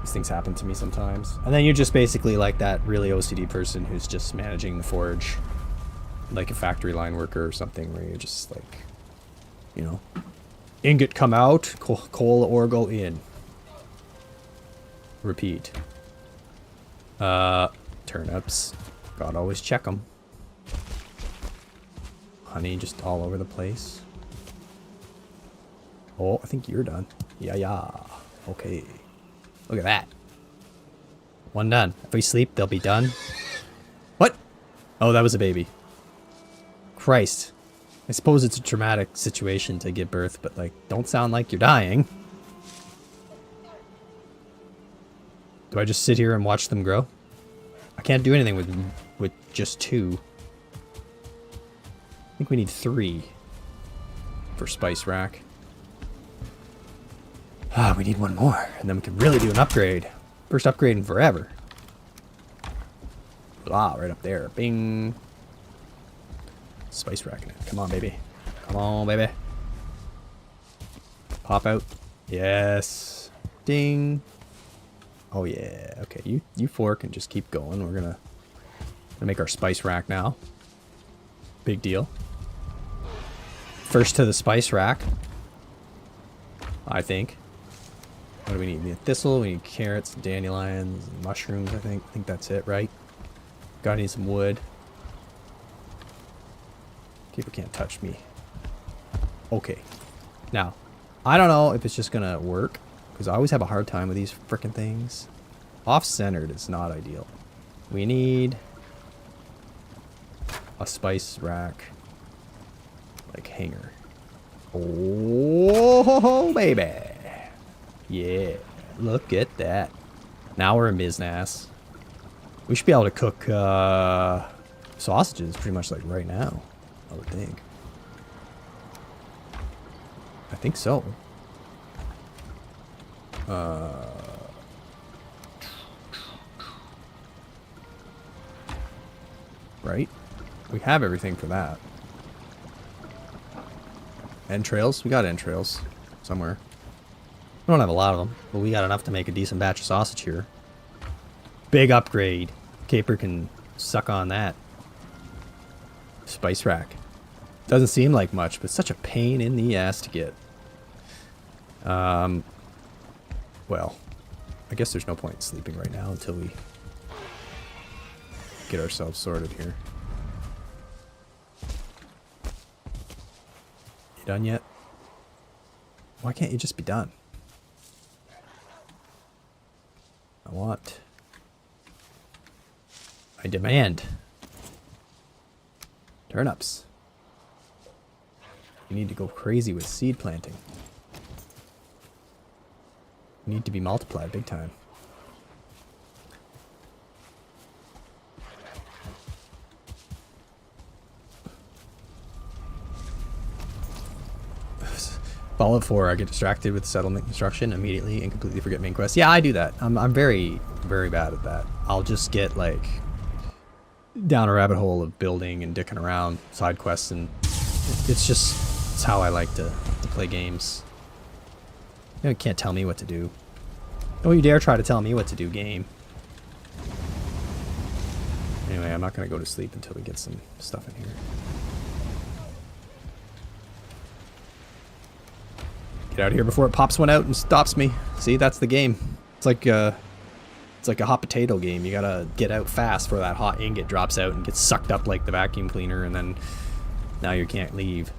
These things happen to me sometimes. And then you're just basically like that really OCD person who's just managing the forge. Like a factory line worker or something, where you're just like, you know, ingot come out, coal ore go in. Repeat. Turnips. Gotta always check them. Honey just all over the place. Oh, I think you're done. Yeah. Okay. Look at that. One done. If we sleep, they'll be done. What? Oh, that was a baby. Christ. I suppose it's a traumatic situation to give birth, but like, don't sound like you're dying. Do I just sit here and watch them grow? I can't do anything with just 2. I think we need 3 for spice rack. Ah, we need 1 more, and then we can really do an upgrade. First upgrade in forever. Blah, right up there. Bing. Spice racking it. Come on, baby. Come on, baby. Pop out. Yes. Ding. Oh yeah. Okay, you 4 can just keep going. We're gonna make our spice rack now. Big deal. First to the spice rack, I think. What do we need? We need thistle, we need carrots, dandelions, and mushrooms, I think. I think that's it, right? Gotta need some wood. Keeper can't touch me. Okay. Now, I don't know if it's just gonna work, because I always have a hard time with these frickin' things. Off-centered is not ideal. We need a spice rack, like hanger. Oh, baby. Yeah, look at that. Now we're in business. We should be able to cook sausages pretty much like right now, I would think. I think so. Right? We have everything for that. Entrails? We got entrails somewhere. We don't have a lot of them, but we got enough to make a decent batch of sausage here. Big upgrade. Caper can suck on that. Spice rack. Doesn't seem like much, but such a pain in the ass to get. Well, I guess there's no point in sleeping right now until we get ourselves sorted here. You done yet? Why can't you just be done? I demand turnips. You need to go crazy with seed planting. You need to be multiplied big time. Fallout 4, I get distracted with settlement construction immediately and completely forget main quests. Yeah, I do that. I'm very, very bad at that. I'll just get like down a rabbit hole of building and dicking around side quests, and it's how I like to play games. You can't tell me what to do. Don't you dare try to tell me what to do, game. Anyway, I'm not gonna go to sleep until we get some stuff in here. Get out of here before it pops one out and stops me. See, that's the game. It's like a hot potato game. You gotta get out fast before that hot ingot drops out and gets sucked up like the vacuum cleaner, and then now you can't leave.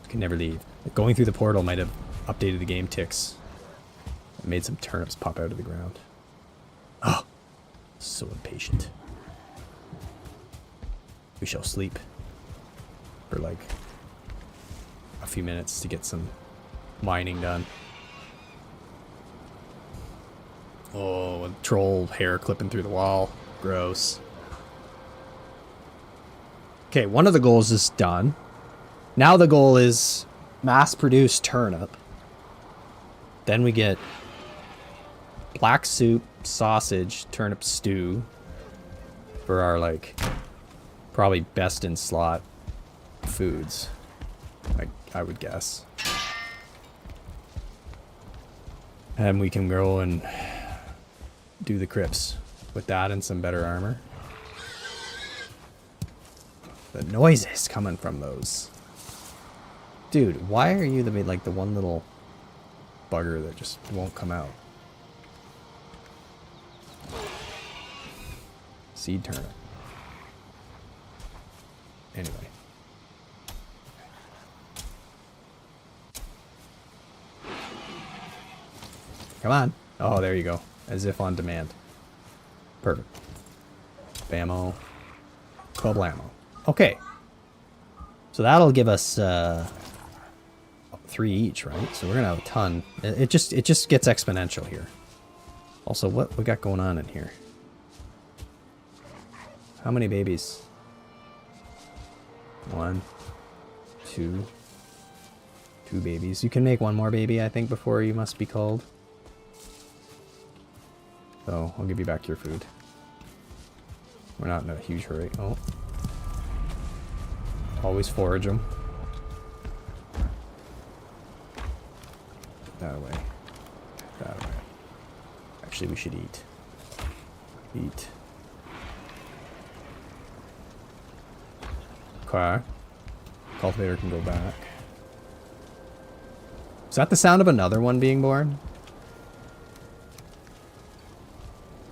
You can never leave. Going through the portal might have updated the game ticks. It made some turnips pop out of the ground. Oh, so impatient. We shall sleep for like a few minutes to get some mining done. Oh, a troll hair clipping through the wall. Gross. Okay, one of the goals is done. Now the goal is mass produce turnip. Then we get black soup, sausage, turnip stew for our like probably best in slot foods. I would guess. And we can go and do the crypts with that and some better armor. The noises coming from those. Dude, why are you the one little bugger that just won't come out? Seed turnip. Anyway. Come on. Oh, there you go. As if on demand. Perfect. Bammo. Kablamo. Okay. So that'll give us 3 each, right? So we're gonna have a ton. It just gets exponential here. Also, what we got going on in here? How many babies? 1, 2. 2 babies. You can make 1 more baby, I think, before you must be called. So I'll give you back your food. We're not in a huge hurry. Oh. Always forage them. That away. That away. Actually, we should eat. Eat. Okay. Cultivator can go back. Is that the sound of another one being born?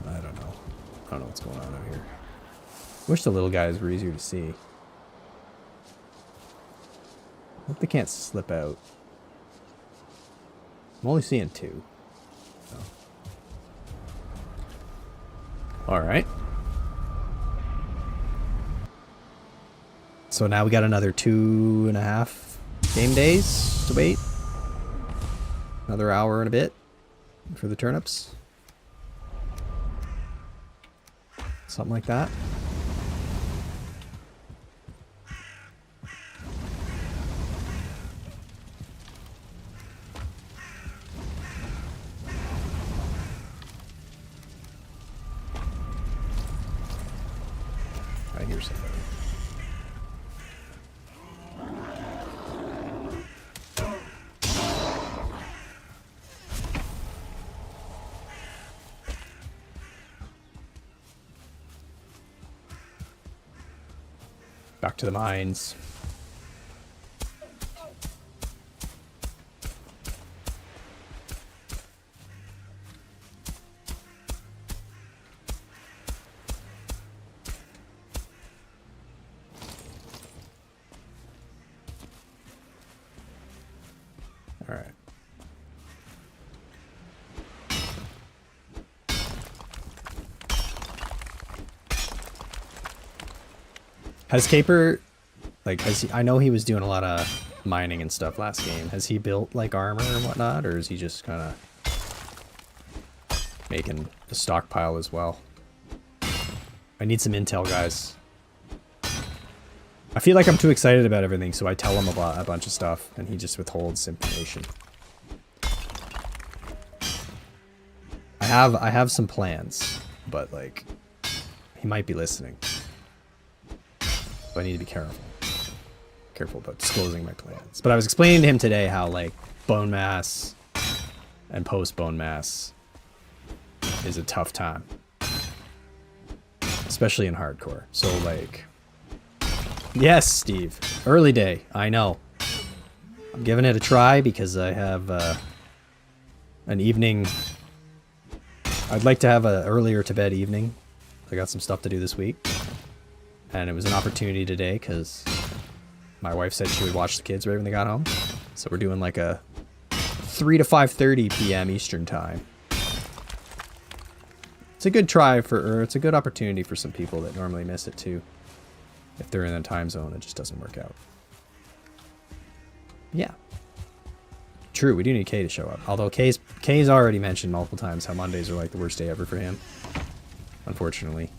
I don't know. I don't know what's going on out here. Wish the little guys were easier to see. Hope they can't slip out. I'm only seeing 2. So. Alright. So now we got another 2.5 game days to wait. Another hour and a bit for the turnips. Something like that. I hear somebody. Back to the mines. All right. Has Caper, like, I know he was doing a lot of mining and stuff last game. Has he built, like, armor and whatnot, or is he just kind of making a stockpile as well? I need some intel, guys. I feel like I'm too excited about everything, so I tell him about a bunch of stuff, and he just withholds information. I have some plans, but, like, he might be listening. I need to be careful about disclosing my plans. But I was explaining to him today how, like, bone mass and post bone mass is a tough time, especially in hardcore. So, like, yes, Steve, early day, I know. I'm giving it a try because I have an evening. I'd like to have a earlier to bed evening. I got some stuff to do this week. And it was an opportunity today because my wife said she would watch the kids right when they got home. So we're doing like a 3 to 5:30 p.m. Eastern time. It's a good try or it's a good opportunity for some people that normally miss it too. If they're in a time zone, it just doesn't work out. Yeah. True, we do need Kay to show up. Although Kay's already mentioned multiple times how Mondays are like the worst day ever for him. Unfortunately.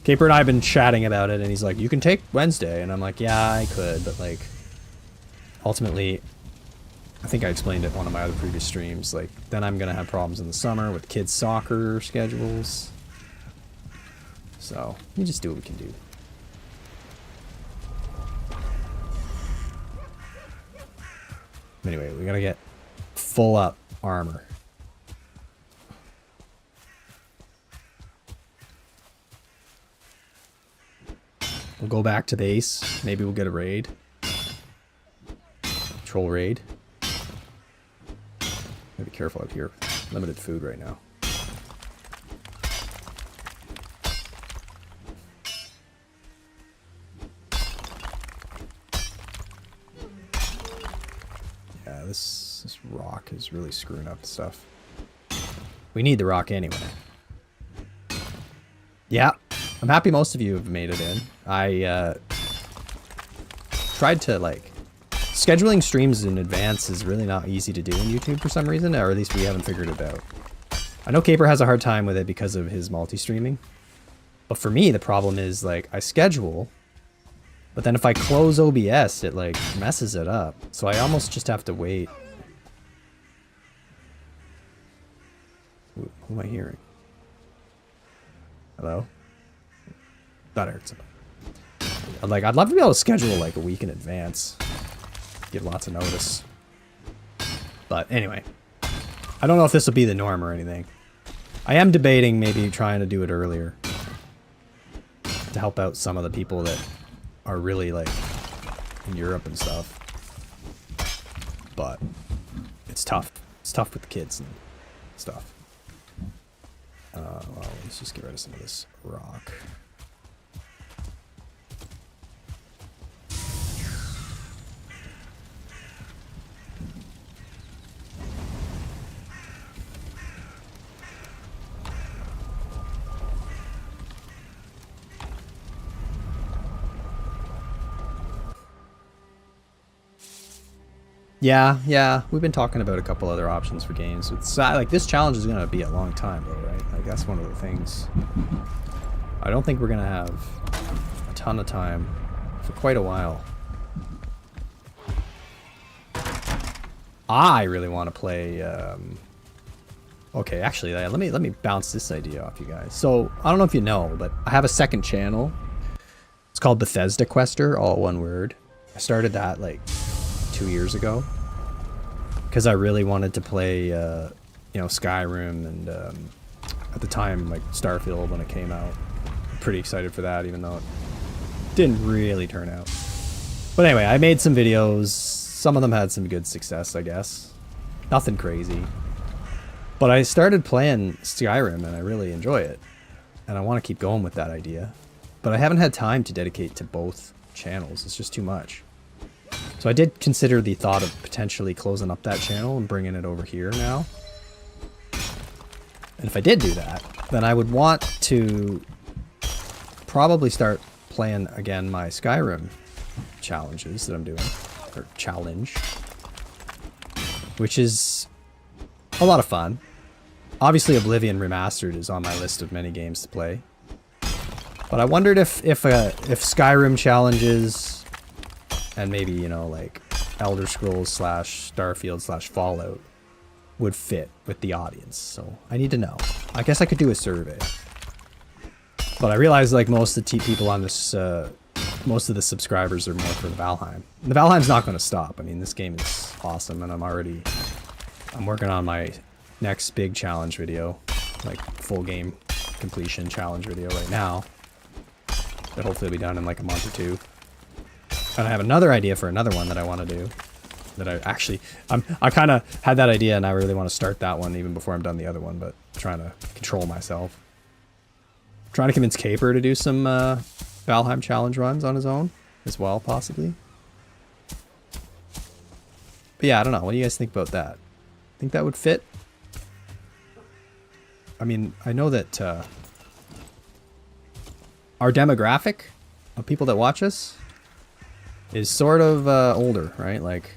Caper and I have been chatting about it, and he's like, you can take Wednesday. And I'm like, yeah, I could. But, like, ultimately, I think I explained it in one of my other previous streams. Like, then I'm going to have problems in the summer with kids' soccer schedules. So, you just do what we can do. Anyway, we got to get full up armor. We'll go back to base. Maybe we'll get a raid. Troll raid. Gotta be careful out here. Limited food right now. Yeah, this rock is really screwing up stuff. We need the rock anyway. Yeah, I'm happy most of you have made it in. I tried to, like... Scheduling streams in advance is really not easy to do in YouTube for some reason, or at least we haven't figured it out. I know Caper has a hard time with it because of his multi-streaming. But for me, the problem is, like, I schedule, but then if I close OBS, it, like, messes it up. So I almost just have to wait. Who am I hearing? Hello? Thought I heard something. Like, I'd love to be able to schedule, like, a week in advance. Give lots of notice. But anyway, I don't know if this will be the norm or anything. I am debating maybe trying to do it earlier to help out some of the people that are really like in Europe and stuff. But it's tough. It's tough with the kids and stuff. Well, let's just get rid of some of this rock. Yeah, we've been talking about a couple other options for games. It's like this challenge is gonna be a long time though, right? Like that's one of the things. I don't think we're gonna have a ton of time for quite a while. I really want to play. Okay, actually, let me bounce this idea off you guys. So I don't know if you know, but I have a second channel. It's called Bethesda Quester, all one word. I started that like 2 years ago because I really wanted to play you know, Skyrim and at the time like Starfield when it came out. I'm pretty excited for that, even though it didn't really turn out. But anyway, I made some videos. Some of them had some good success, I guess. Nothing crazy, but I started playing Skyrim and I really enjoy it and I want to keep going with that idea, but I haven't had time to dedicate to both channels. It's just too much. So I did consider the thought of potentially closing up that channel and bringing it over here now. And if I did do that, then I would want to probably start playing again my Skyrim challenges that I'm doing, or challenge, which is a lot of fun. Obviously Oblivion Remastered is on my list of many games to play. But I wondered if Skyrim challenges and maybe, you know, like Elder Scrolls / Starfield / Fallout would fit with the audience. So I need to know. I guess I could do a survey. But I realize like most of the people on this, most of the subscribers are more for the Valheim. The Valheim's not going to stop. I mean, this game is awesome and I'm working on my next big challenge video, like full game completion challenge video right now. That hopefully will be done in like a month or two. And I have another idea for another one that I want to do. That I kind of had that idea and I really want to start that one even before I'm done the other one, but I'm trying to control myself. I'm trying to convince Caper to do some Valheim challenge runs on his own as well, possibly. But yeah, I don't know. What do you guys think about that? Think that would fit? I mean, I know that our demographic of people that watch us is sort of older, right? Like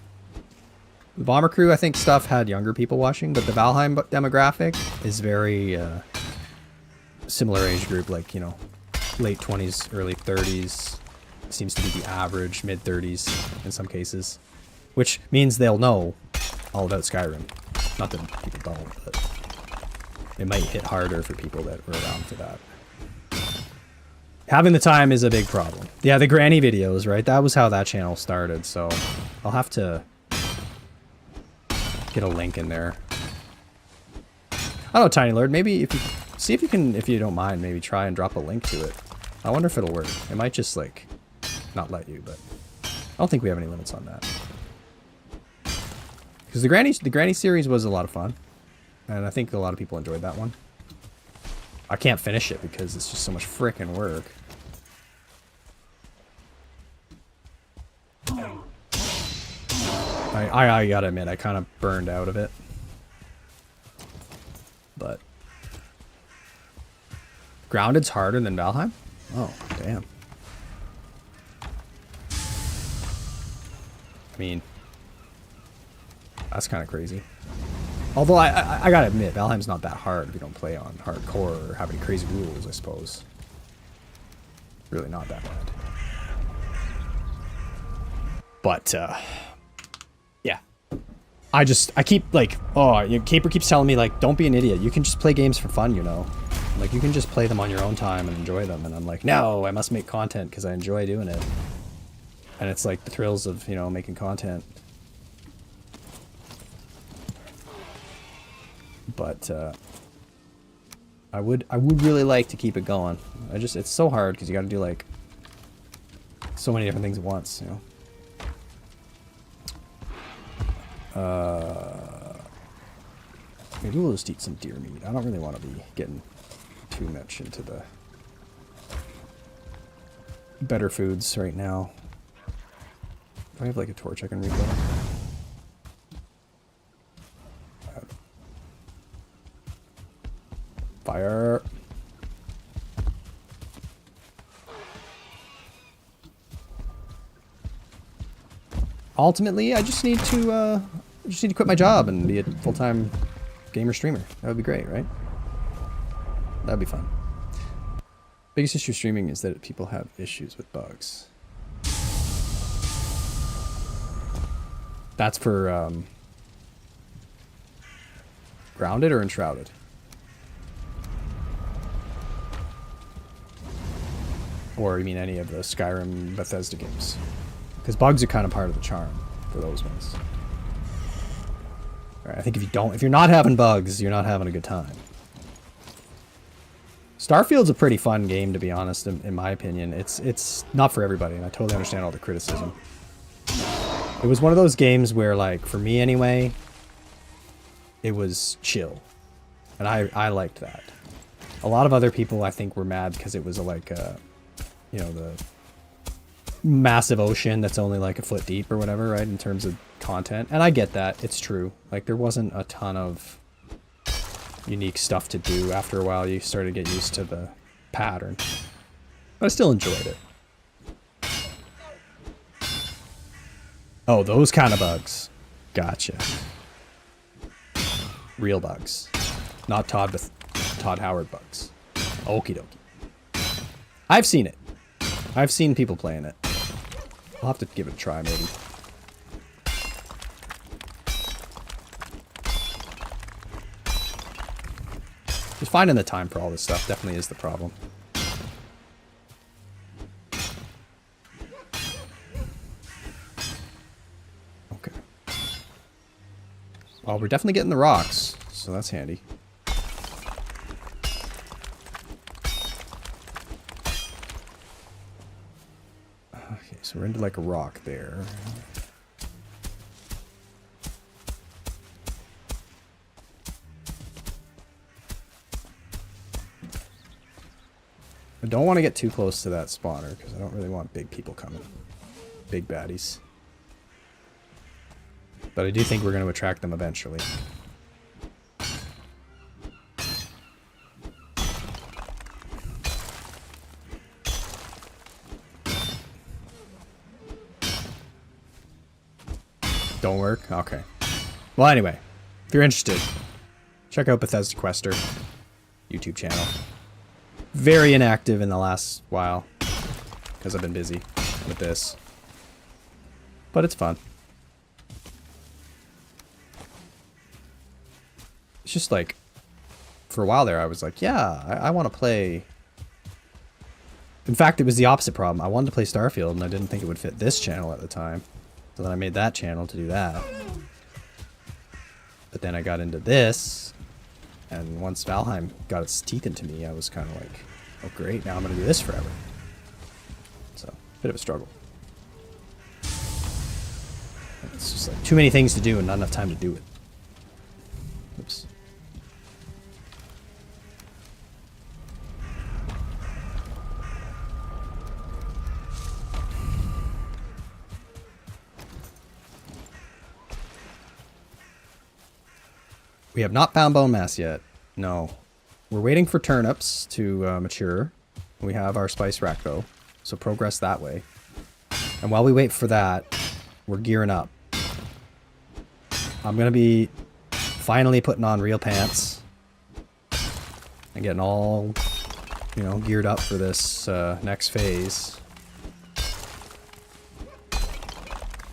the Bomber Crew, I think stuff had younger people watching, but the Valheim demographic is very similar age group, like, you know, late 20s, early 30s seems to be the average, mid 30s in some cases, which means they'll know all about Skyrim. Not that people don't, but it might hit harder for people that were around for that. Having the time is a big problem. Yeah, the granny videos, right? That was how that channel started, so I'll have to get a link in there. I don't know, Tiny Lord, maybe if you see if you can, if you don't mind, maybe try and drop a link to it. I wonder if it'll work. It might just like not let you, but I don't think we have any limits on that. Because the granny series was a lot of fun, and I think a lot of people enjoyed that one. I can't finish it because it's just so much frickin' work. I gotta admit, I kind of burned out of it. But Grounded's harder than Valheim? Oh, damn. I mean, that's kind of crazy. Although I gotta admit, Valheim's not that hard if you don't play on hardcore or have any crazy rules, I suppose. Really not that bad. But, yeah. I keep, like, Caper keeps telling me, like, don't be an idiot. You can just play games for fun, you know? Like, you can just play them on your own time and enjoy them. And I'm like, no, I must make content because I enjoy doing it. And it's like the thrills of, you know, making content. But, I would really like to keep it going. It's so hard because you got to do, like, so many different things at once, you know? Maybe we'll just eat some deer meat. I don't really want to be getting too much into the better foods right now. Do I have like a torch I can refill? Fire. Ultimately, I just need to quit my job and be a full-time gamer streamer. That would be great, right? That'd be fun. Biggest issue of streaming is that people have issues with bugs. That's for Grounded or Enshrouded? Or you mean any of the Skyrim Bethesda games? Because bugs are kind of part of the charm for those ones. Alright, I think if you're not having bugs, you're not having a good time. Starfield's a pretty fun game, to be honest, in my opinion. It's not for everybody, and I totally understand all the criticism. It was one of those games where, like, for me anyway, it was chill. And I liked that. A lot of other people, I think, were mad because it was like you know, the massive ocean that's only like a foot deep or whatever, right, in terms of content. And I get that. It's true. Like, there wasn't a ton of unique stuff to do. After a while, you started to get used to the pattern. But I still enjoyed it. Oh, those kind of bugs. Gotcha. Real bugs. Not Todd Howard bugs. Okie dokie. I've seen it. I've seen people playing it. I'll have to give it a try, maybe. Just finding the time for all this stuff definitely is the problem. Okay. Well, we're definitely getting the rocks, so that's handy. Okay, so we're into like a rock there. I don't want to get too close to that spawner because I don't really want big people coming. Big baddies. But I do think we're going to attract them eventually. Don't work? Okay. Well, anyway, if you're interested, check out Bethesda Quester YouTube channel. Very inactive in the last while because I've been busy with this. But it's fun. It's just like, for a while there, I was like, yeah, I want to play. In fact, it was the opposite problem. I wanted to play Starfield, and I didn't think it would fit this channel at the time. So then I made that channel to do that. But then I got into this, and once Valheim got its teeth into me, I was kind of like, oh great, now I'm going to do this forever. So, bit of a struggle. It's just like too many things to do and not enough time to do it. Oops. We have not found bone mass yet. No. we're waiting for turnips to mature. We have our spice rack though, so progress that way. And while we wait for that, we're gearing up. I'm gonna be finally putting on real pants and getting all, you know, geared up for this next phase.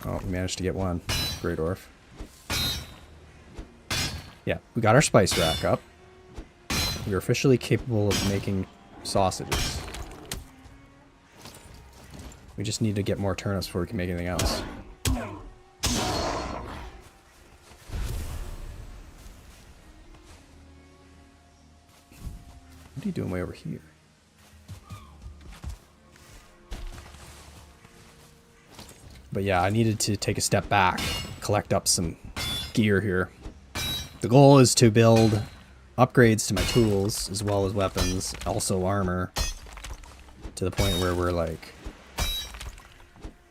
Oh, we managed to get one. Great Orf. Yeah, we got our spice rack up. We are officially capable of making sausages. We just need to get more turnips before we can make anything else. What are you doing way over here? But yeah, I needed to take a step back, collect up some gear here. The goal is to build upgrades to my tools as well as weapons, also armor, to the point where we're like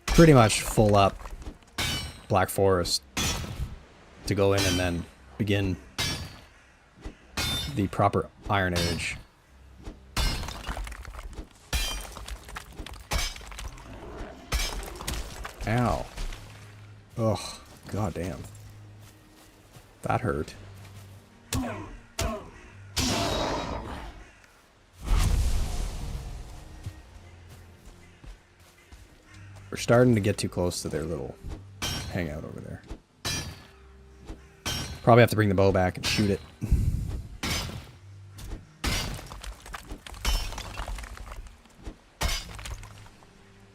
pretty much full up Black Forest to go in and then begin the proper Iron Age. Ow. Ugh, goddamn. That hurt. We're starting to get too close to their little hangout over there. Probably have to bring the bow back and shoot it.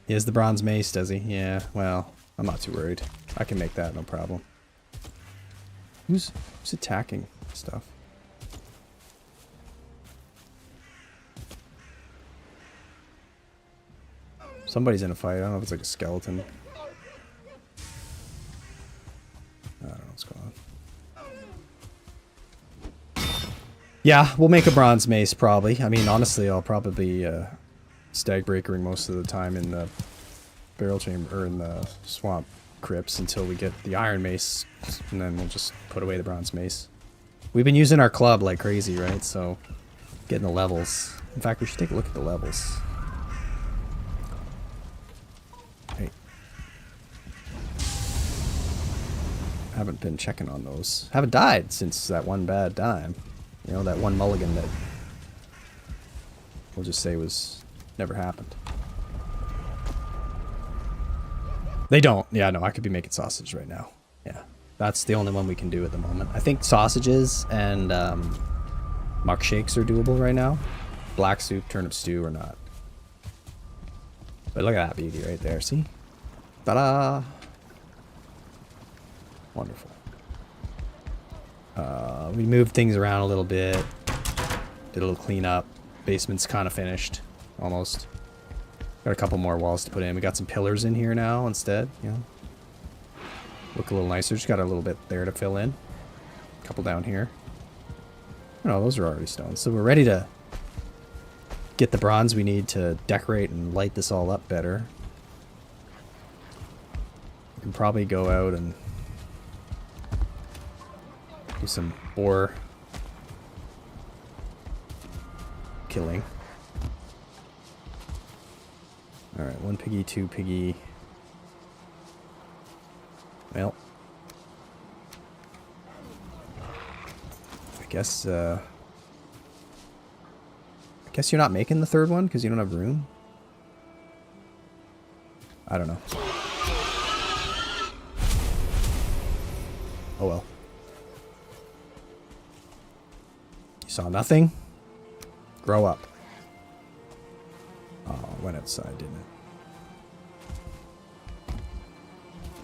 He has the bronze mace, does he? Yeah, well, I'm not too worried. I can make that, no problem. Who's attacking stuff? Somebody's in a fight. I don't know if it's like a skeleton. I don't know what's going on. Yeah, we'll make a bronze mace probably. I mean, honestly, I'll probably stag breakering most of the time in the barrel chamber or in the swamp crypts until we get the iron mace, and then we'll just put away the bronze mace. We've been using our club like crazy, right? So getting the levels. In fact, we should take a look at the levels. Hey, haven't been checking on those. Haven't died since that one bad time. You know, that one mulligan that we'll just say was never happened. They don't. Yeah, no, I could be making sausage right now. Yeah, that's the only one we can do at the moment. I think sausages and muck shakes are doable right now. Black soup, turnip stew are not. But look at that beauty right there. See? Ta-da! Wonderful. We moved things around a little bit. Did a little cleanup. Basement's kind of finished. Almost. Got a couple more walls to put in. We got some pillars in here now instead, you know. Look a little nicer. Just got a little bit there to fill in. A couple down here. No, those are already stone. So we're ready to get the bronze we need to decorate and light this all up better. We can probably go out and do some boar killing. Alright, 1 piggy, 2 piggy. Well, I guess you're not making the third one because you don't have room? I don't know. Oh well. You saw nothing? Grow up. Oh, it went outside, didn't it?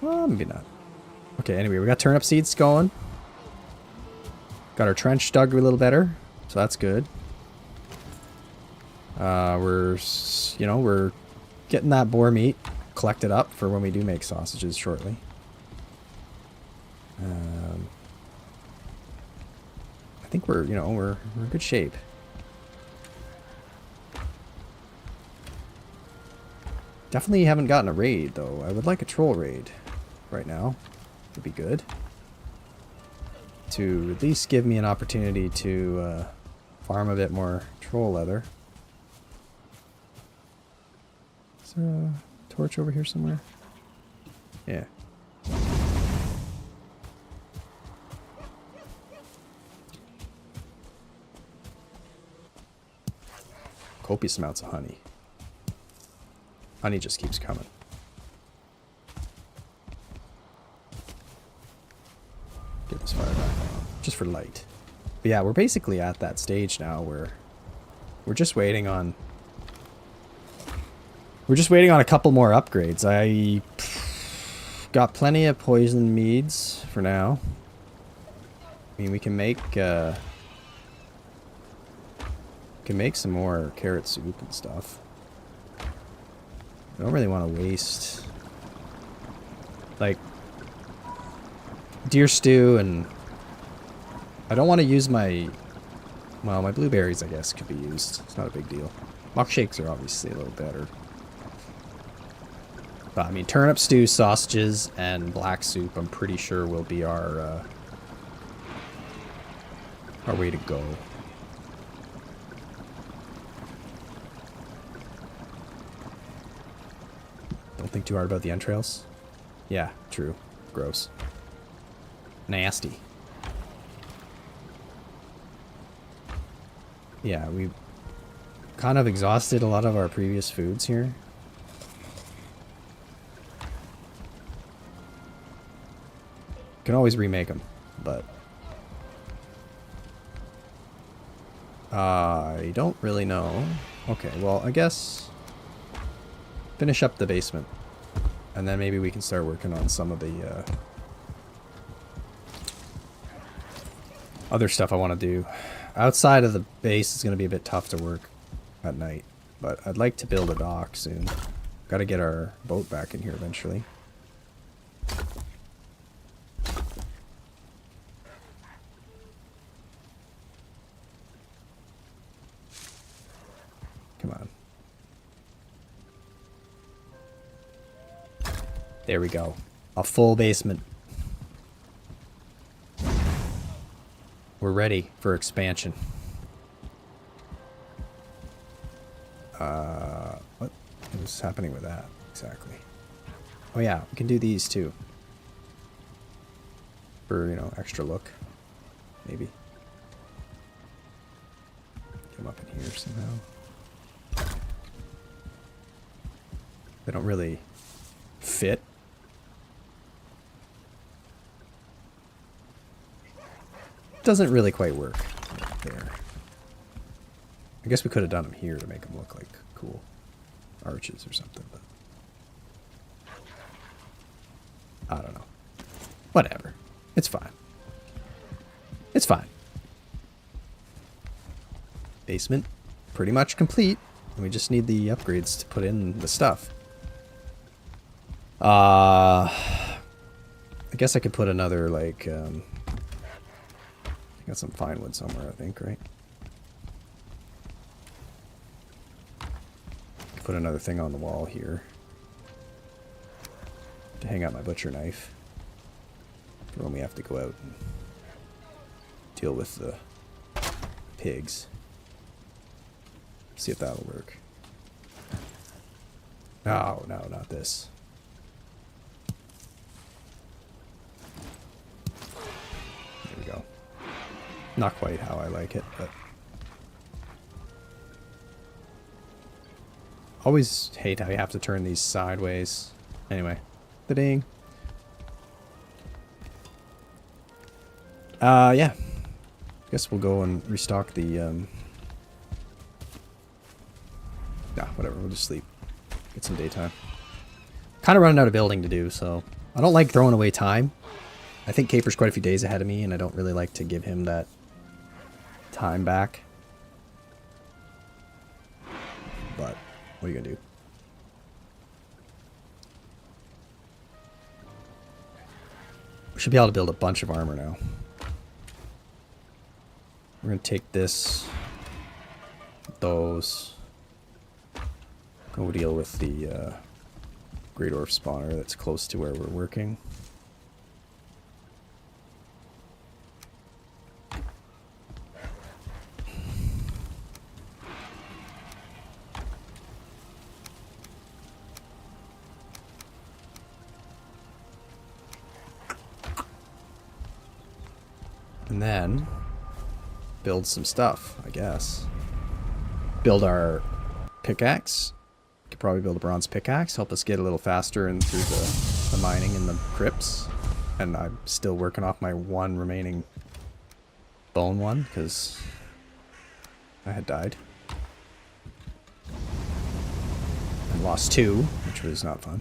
Well, maybe not. Okay, anyway, we got turnip seeds going. Got our trench dug a little better, so that's good. We're getting that boar meat collected up for when we do make sausages shortly. I think we're in good shape. Definitely haven't gotten a raid though. I would like a troll raid right now. Would be good to at least give me an opportunity to farm a bit more troll leather. Is there a torch over here somewhere? Yeah. Copious amounts of honey. Honey just keeps coming. Get this fire back on, just for light. But yeah, we're basically at that stage now where we're just waiting on... We're just waiting on a couple more upgrades. I got plenty of poison meads for now. I mean, we can make some more carrot soup and stuff. I don't really want to waste, like, deer stew, and I don't want to use my, well, my blueberries, I guess, could be used. It's not a big deal. Mock shakes are obviously a little better. But, I mean, turnip stew, sausages, and black soup, I'm pretty sure will be our way to go. Don't think too hard about the entrails. Yeah, true. Gross. Nasty. Yeah, we kind of exhausted a lot of our previous foods here. Can always remake them, but I don't really know. Okay, well, I guess finish up the basement, and then maybe we can start working on some of the other stuff I want to do. Outside of the base is going to be a bit tough to work at night, but I'd like to build a dock soon. Got to get our boat back in here eventually. Come on. There we go. A full basement. We're ready for expansion. What is happening with that exactly? Oh yeah, we can do these too. For, you know, extra look. Maybe. Get them up in here somehow. They don't really fit. Doesn't really quite work right there. I guess we could have done them here to make them look like cool arches or something, but I don't know. Whatever. It's fine. It's fine. Basement pretty much complete. We just need the upgrades to put in the stuff. I guess I could put another, like, got some fine wood somewhere, I think, right? Could put another thing on the wall here to hang out my butcher knife for when we have to go out and deal with the pigs. See if that'll work. No, no, not this. There we go. Not quite how I like it, but always hate how you have to turn these sideways. Anyway, the ding. Yeah. Guess we'll go and restock the nah, whatever, we'll just sleep. Get some daytime. Kind of running out of building to do, so I don't like throwing away time. I think Caper's quite a few days ahead of me, and I don't really like to give him that time back. But what are you gonna do? We should be able to build a bunch of armor now. We're gonna take this, those, go deal with the Great Orf spawner that's close to where we're working. And then build some stuff, I guess. Build our pickaxe. Could probably build a bronze pickaxe, help us get a little faster and through the mining in the crypts. And I'm still working off my one remaining bone one because I had died. And lost 2, which was not fun.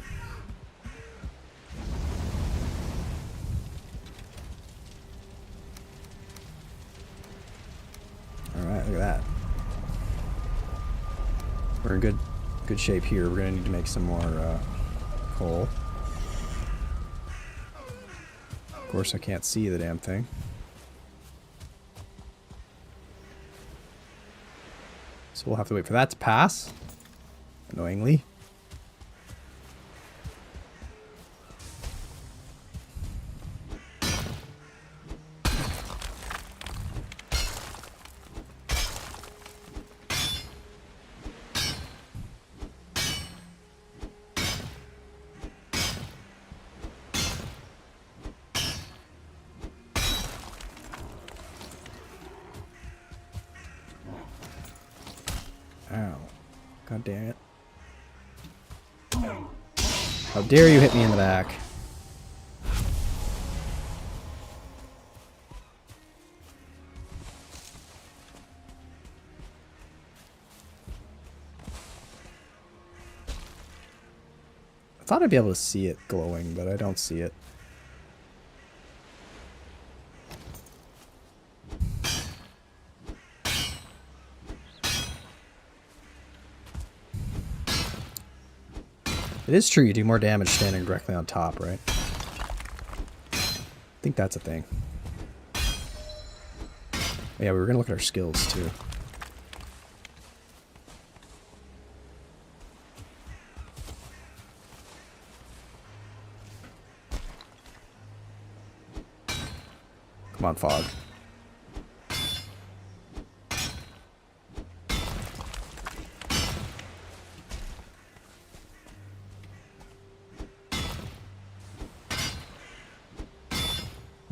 Alright, look at that. We're in good shape here. We're gonna need to make some more coal. Of course I can't see the damn thing. So we'll have to wait for that to pass. Annoyingly. Ow. God damn it. How dare you hit me in the back. I thought I'd be able to see it glowing, but I don't see it. It is true you do more damage standing directly on top, right? I think that's a thing. Yeah, we were gonna look at our skills too. Come on, fog.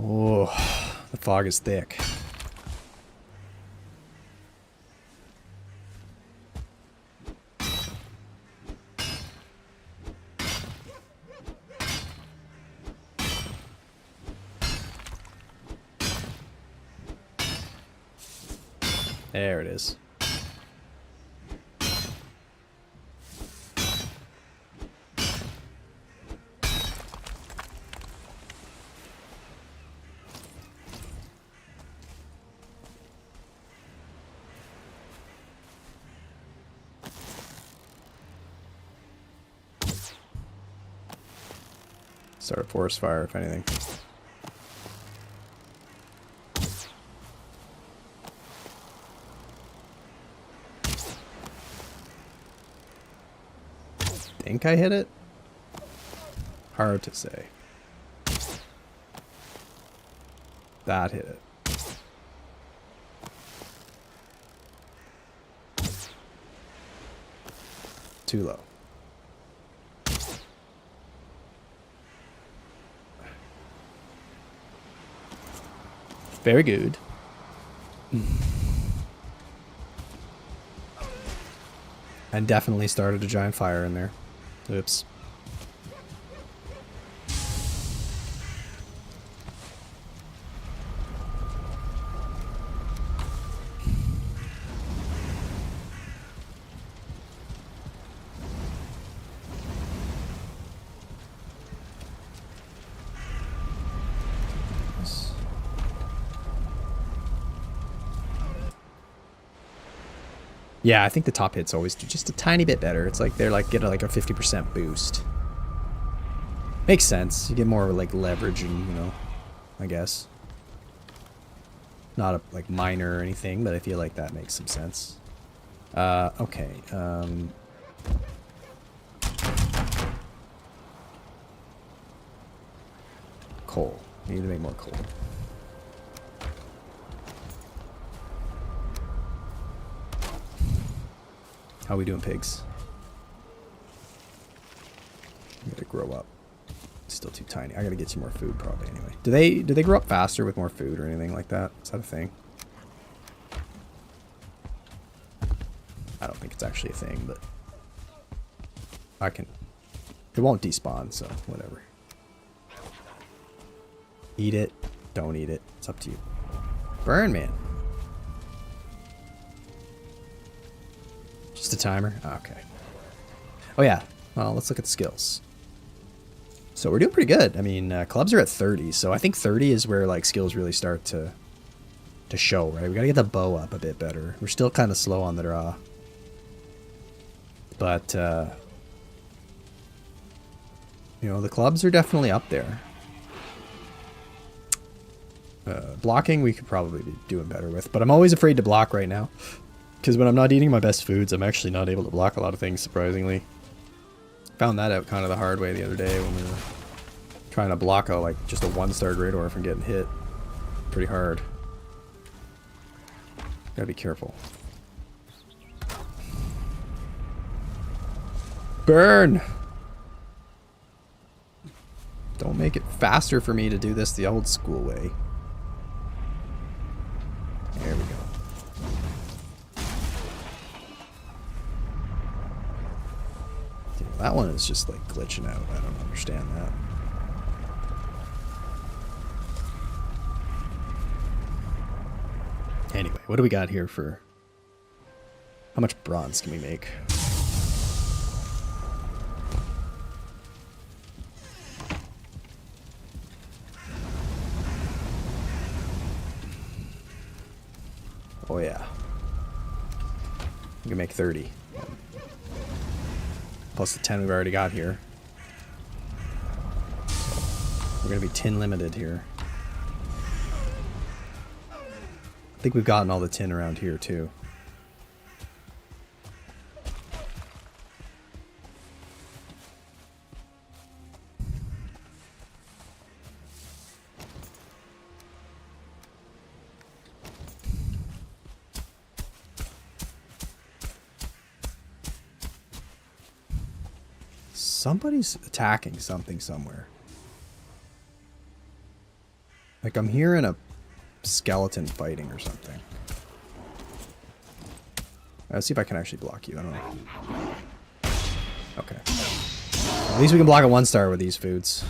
Oh, the fog is thick. There it is. Start a forest fire, if anything. Think I hit it? Hard to say. That hit it. Too low. Very good. And definitely started a giant fire in there. Oops. Yeah, I think the top hits always do just a tiny bit better. It's like they're like get like a 50% boost. Makes sense. You get more like leverage and, you know, I guess. Not a like minor or anything, but I feel like that makes some sense. Okay. Coal. We need to make more coal. How are we doing, pigs? I'm gonna grow up. It's still too tiny. I gotta get you more food probably anyway. Do they grow up faster with more food or anything like that? Is that a thing? I don't think it's actually a thing, but I can. It won't despawn, so whatever. Eat it. Don't eat it. It's up to you. Burn, man. Just a timer? Okay. Oh, yeah. Well, let's look at the skills. So we're doing pretty good. I mean, clubs are at 30, so I think 30 is where like skills really start to show, right? We gotta get the bow up a bit better. We're still kind of slow on the draw. But, you know, the clubs are definitely up there. Blocking we could probably be doing better with, but I'm always afraid to block right now. Because when I'm not eating my best foods, I'm actually not able to block a lot of things, surprisingly. Found that out kind of the hard way the other day when we were trying to block just a 1-star Great Ore from getting hit. Pretty hard. Gotta be careful. Burn! Don't make it faster for me to do this the old school way. There we go. That one is just like glitching out. I don't understand that. Anyway, what do we got here for... How much bronze can we make? Oh yeah. We can make 30. Plus the 10 we've already got here. We're going to be tin limited here. I think we've gotten all the tin around here too. Somebody's attacking something somewhere. Like I'm hearing a skeleton fighting or something. Let's see if I can actually block you. I don't know. Okay. At least we can block a 1-star with these foods.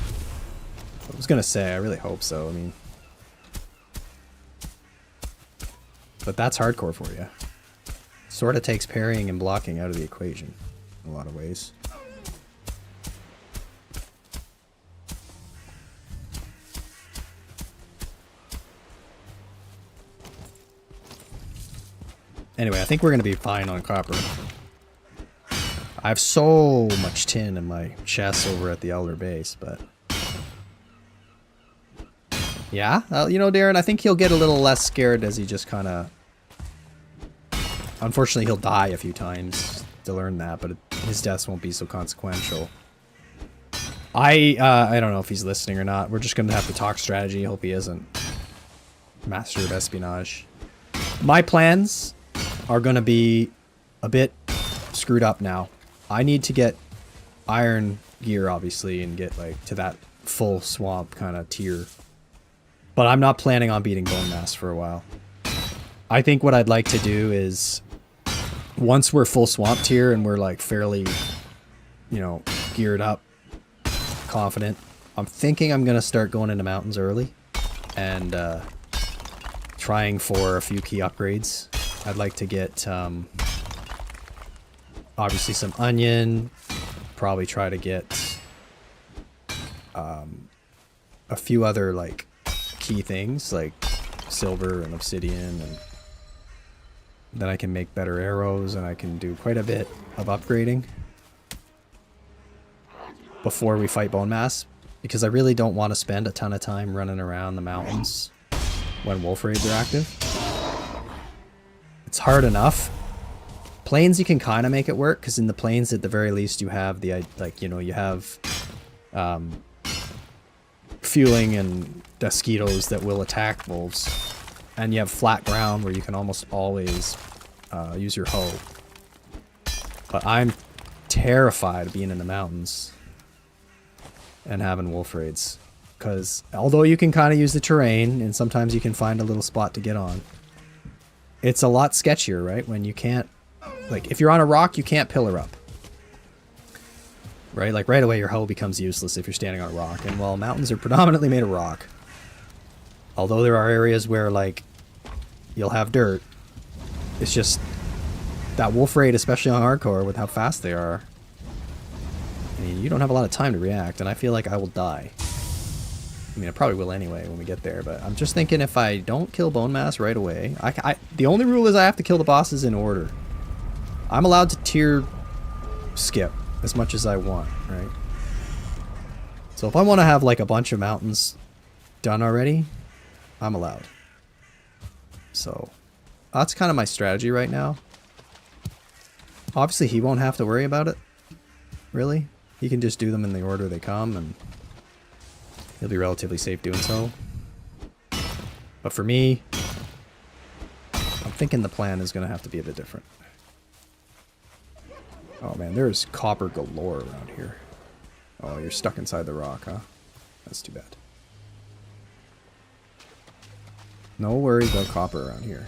I was gonna say, I really hope so. I mean, but that's hardcore for you. Sort of takes parrying and blocking out of the equation in a lot of ways. Anyway, I think we're going to be fine on copper. I have so much tin in my chest over at the Elder Base, but... Yeah, you know, Darren, I think he'll get a little less scared as he just kind of... Unfortunately, he'll die a few times to learn that, but his deaths won't be so consequential. I don't know if he's listening or not. We're just going to have to talk strategy. Hope he isn't. Master of espionage. My plans are going to be a bit screwed up now. I need to get iron gear, obviously, and get like to that full swamp kind of tier. But I'm not planning on beating bone mass for a while. I think what I'd like to do is once we're full swamp tier and we're like fairly, you know, geared up, confident, I'm thinking I'm going to start going into mountains early and trying for a few key upgrades. I'd like to get, obviously some onion, probably try to get a few other, like, key things, like silver and obsidian, and then I can make better arrows, and I can do quite a bit of upgrading before we fight bone mass, because I really don't want to spend a ton of time running around the mountains when wolf raids are active. It's hard enough. Plains you can kind of make it work, because in the plains at the very least you have the, like, you know, you have fueling and mosquitoes that will attack wolves, and you have flat ground where you can almost always use your hoe. But I'm terrified of being in the mountains. and having wolf raids. Because although you can kind of use the terrain, and sometimes you can find a little spot to get on, it's a lot sketchier, right? When you can't, like, if you're on a rock, you can't pillar up. Right? Like, right away your hoe becomes useless if you're standing on a rock. And, well, mountains are predominantly made of rock. Although there are areas where, like, you'll have dirt. It's just that wolf raid, especially on hardcore, with how fast they are. I mean, you don't have a lot of time to react, and I feel like I will die. I mean, I probably will anyway when we get there, but I'm just thinking if I don't kill Bone Mass right away... the only rule is I have to kill the bosses in order. I'm allowed to tier skip as much as I want, right? So if I want to have, like, a bunch of mountains done already, I'm allowed. So that's kind of my strategy right now. Obviously, he won't have to worry about it, really. He can just do them in the order they come, and he'll be relatively safe doing so. But for me, I'm thinking the plan is going to have to be a bit different. Oh man, there's copper galore around here. Oh, you're stuck inside the rock, huh? That's too bad. No worries about copper around here.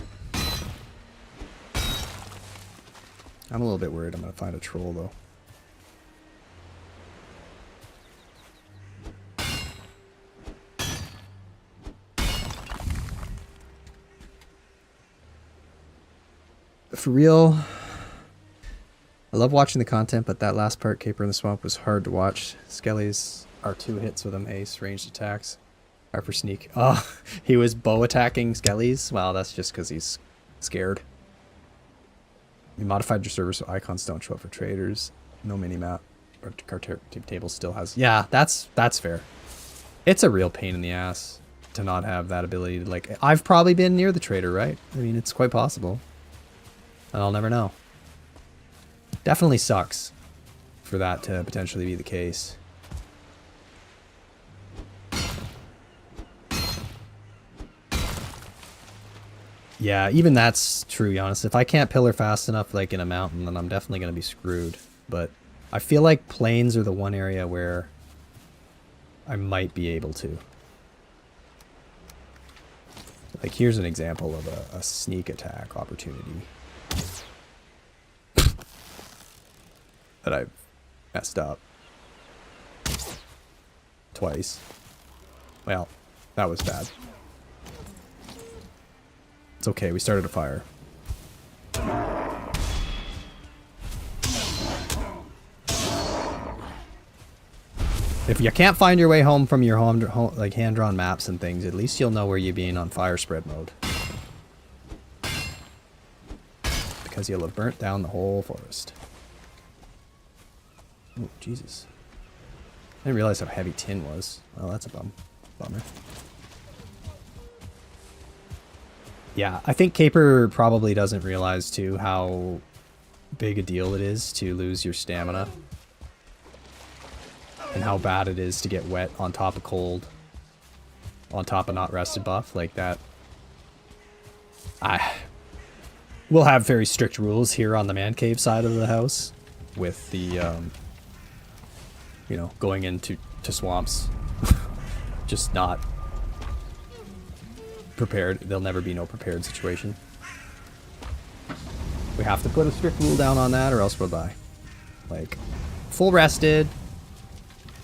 I'm a little bit worried I'm going to find a troll, though. For real, I love watching the content, but that last part, Caper in the Swamp, was hard to watch. Skellies are 2 hits with him, ace, ranged attacks. Harper sneak. Oh, he was bow attacking Skellies? Well, that's just because he's scared. You modified your server so icons don't show up for traders. No mini-map. Or card table still has... Yeah, that's fair. It's a real pain in the ass to not have that ability to, like... I've probably been near the trader, right? I mean, it's quite possible. And I'll never know. Definitely sucks for that to potentially be the case. Yeah, even that's true, Giannis. If I can't pillar fast enough, like in a mountain, then I'm definitely going to be screwed. But I feel like plains are the one area where I might be able to. Like, here's an example of a sneak attack opportunity that I've messed up twice. Well, that was bad. It's okay, we started a fire. If you can't find your way home from your home like hand-drawn maps and things, at least you'll know where you're being on fire spread mode. Because you'll have burnt down the whole forest. Oh, Jesus. I didn't realize how heavy tin was. Well, that's a bummer. Yeah, I think Caper probably doesn't realize, too, how big a deal it is to lose your stamina. And how bad it is to get wet on top of cold. On top of not rested buff, like that. We'll have very strict rules here on the man cave side of the house. With the, you know, going into swamps. Just not prepared. There'll never be no prepared situation. We have to put a strict rule down on that or else we'll die. Like, full rested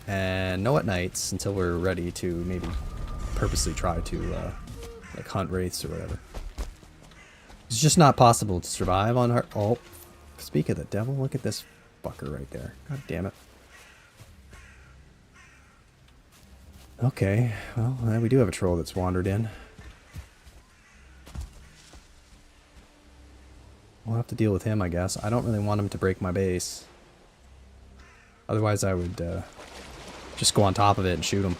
and no at nights until we're ready to maybe purposely try to like hunt wraiths or whatever. It's just not possible to survive on hard... Oh, speak of the devil, look at this fucker right there. God damn it. Okay, well, we do have a troll that's wandered in. We'll have to deal with him, I guess. I don't really want him to break my base. Otherwise, I would just go on top of it and shoot him.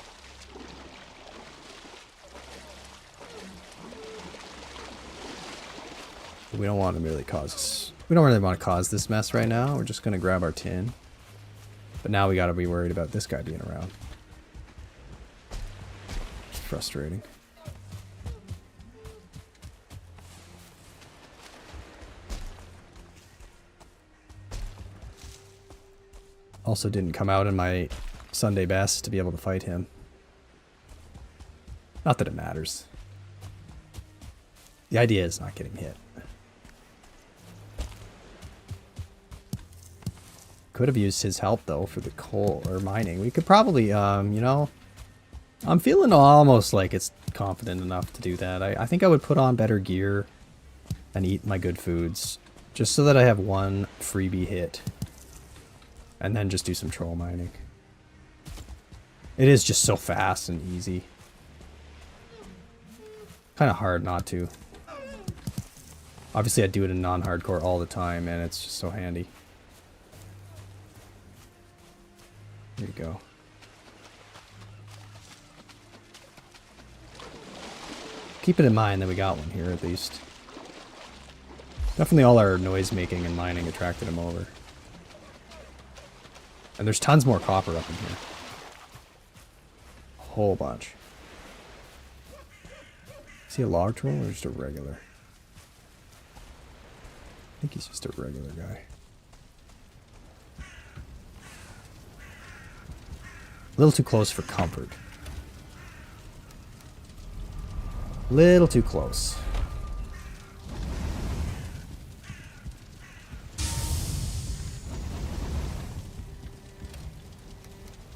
We don't want to really cause... We don't really want to cause this mess right now. We're just going to grab our tin. But now we got to be worried about this guy being around. It's frustrating. Also didn't come out in my Sunday best to be able to fight him. Not that it matters. The idea is not getting hit. Could have used his help though for the coal or mining. We could probably, you know, I'm feeling almost like it's confident enough to do that. I think I would put on better gear and eat my good foods just so that I have one freebie hit and then just do some troll mining. It is just so fast and easy. Kind of hard not to. Obviously I do it in non-hardcore all the time and it's just so handy. There you go. Keep it in mind that we got one here at least. Definitely all our noise making and mining attracted him over. And there's tons more copper up in here. A whole bunch. Is he a log troll or just a regular? I think he's just a regular guy. A little too close for comfort. Little too close.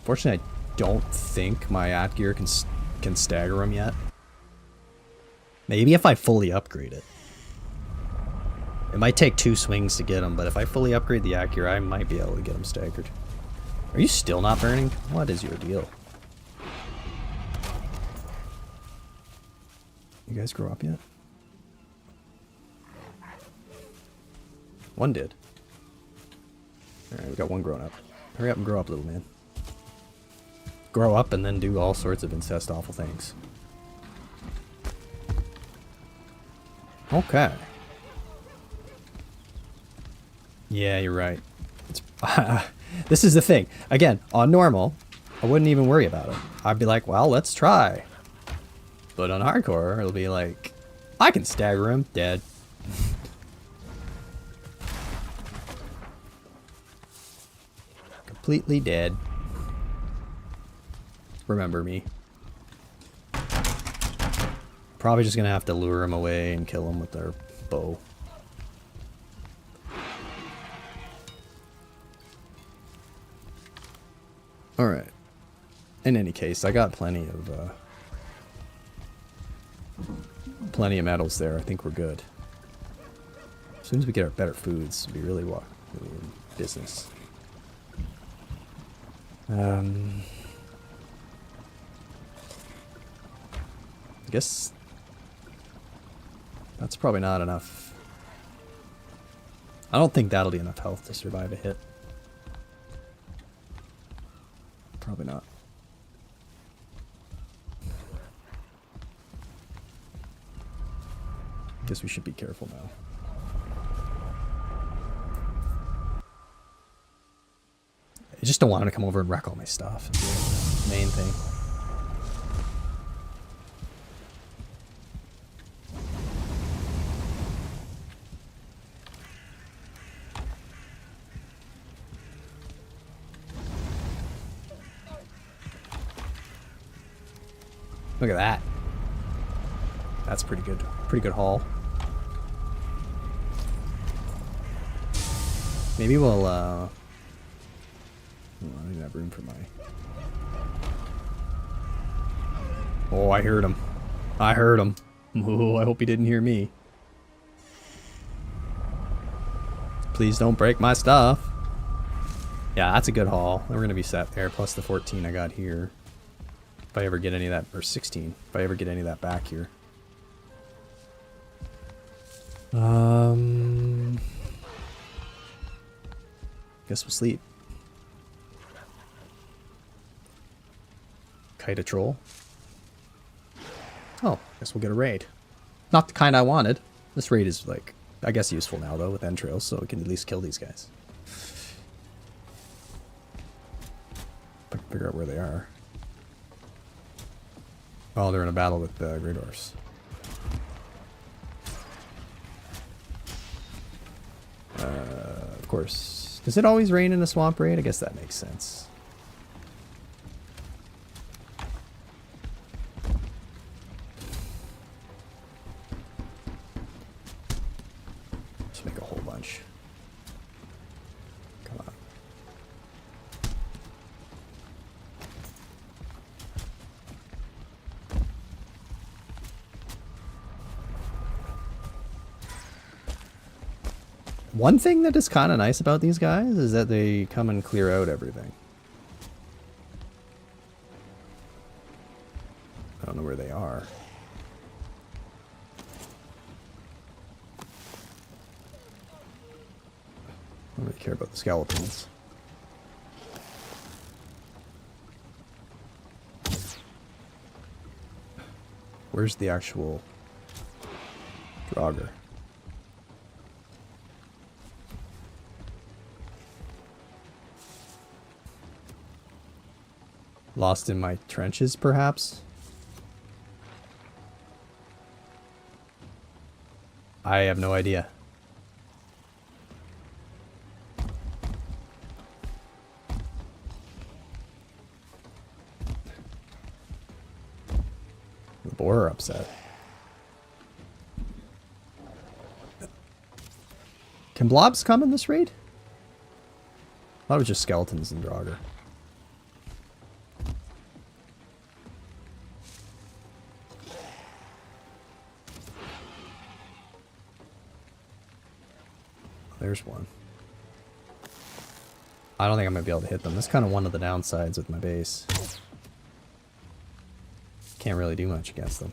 Fortunately, I don't think my at gear can stagger him yet. Maybe if I fully upgrade it. It might take 2 swings to get him, but if I fully upgrade the at gear, I might be able to get him staggered. Are you still not burning? What is your deal? You guys grow up yet? One did. Alright, we got one grown up. Hurry up and grow up, little man. Grow up and then do all sorts of incest awful things. Okay. Yeah, you're right. It's this is the thing. Again, on normal, I wouldn't even worry about it. I'd be like, well, let's try. But on hardcore, it'll be like, I can stagger him. Dead. Completely dead. Remember me. Probably just gonna have to lure him away and kill him with our bow. Alright. In any case, I got plenty of metals there. I think we're good. As soon as we get our better foods, we really walk in business. I guess that's probably not enough. I don't think that'll be enough health to survive a hit. Probably not. Guess we should be careful now. I just don't want him to come over and wreck all my stuff. It's the main thing. Look at that. That's pretty good. Pretty good haul. Maybe we'll, oh, I don't even have room for my... Oh, I heard him. I heard him. Oh, I hope he didn't hear me. Please don't break my stuff. Yeah, that's a good haul. We're going to be set there, plus the 14 I got here. If I ever get any of that, or 16, if I ever get any of that back here. Guess we'll sleep. Kite a troll. Oh, guess we'll get a raid. Not the kind I wanted. This raid is, like, I guess useful now, though, with entrails, so we can at least kill these guys. If I can figure out where they are. Oh, they're in a battle with the Grey Dwarfs. Of course. Does it always rain in a swamp raid? I guess that makes sense. Just make a whole bunch. Come on. One thing that is kind of nice about these guys is that they come and clear out everything. I don't know where they are. I don't really care about the skeletons. Where's the actual Draugr? Lost in my trenches, perhaps? I have no idea. The boar are upset. Can blobs come in this raid? I thought it was just skeletons and Draugr. There's one. I don't think I'm going to be able to hit them. That's kind of one of the downsides with my base. Can't really do much against them.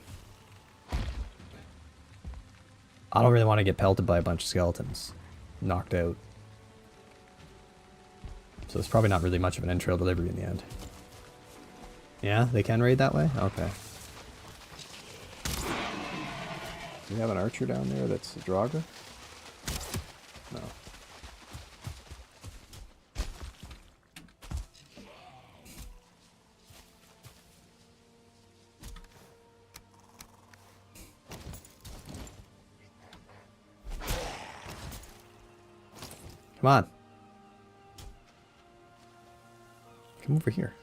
I don't really want to get pelted by a bunch of skeletons. Knocked out. So it's probably not really much of an entrail delivery in the end. Yeah, they can raid that way? Okay. Do we have an archer down there that's a Draugr? No. Come on. Come over here.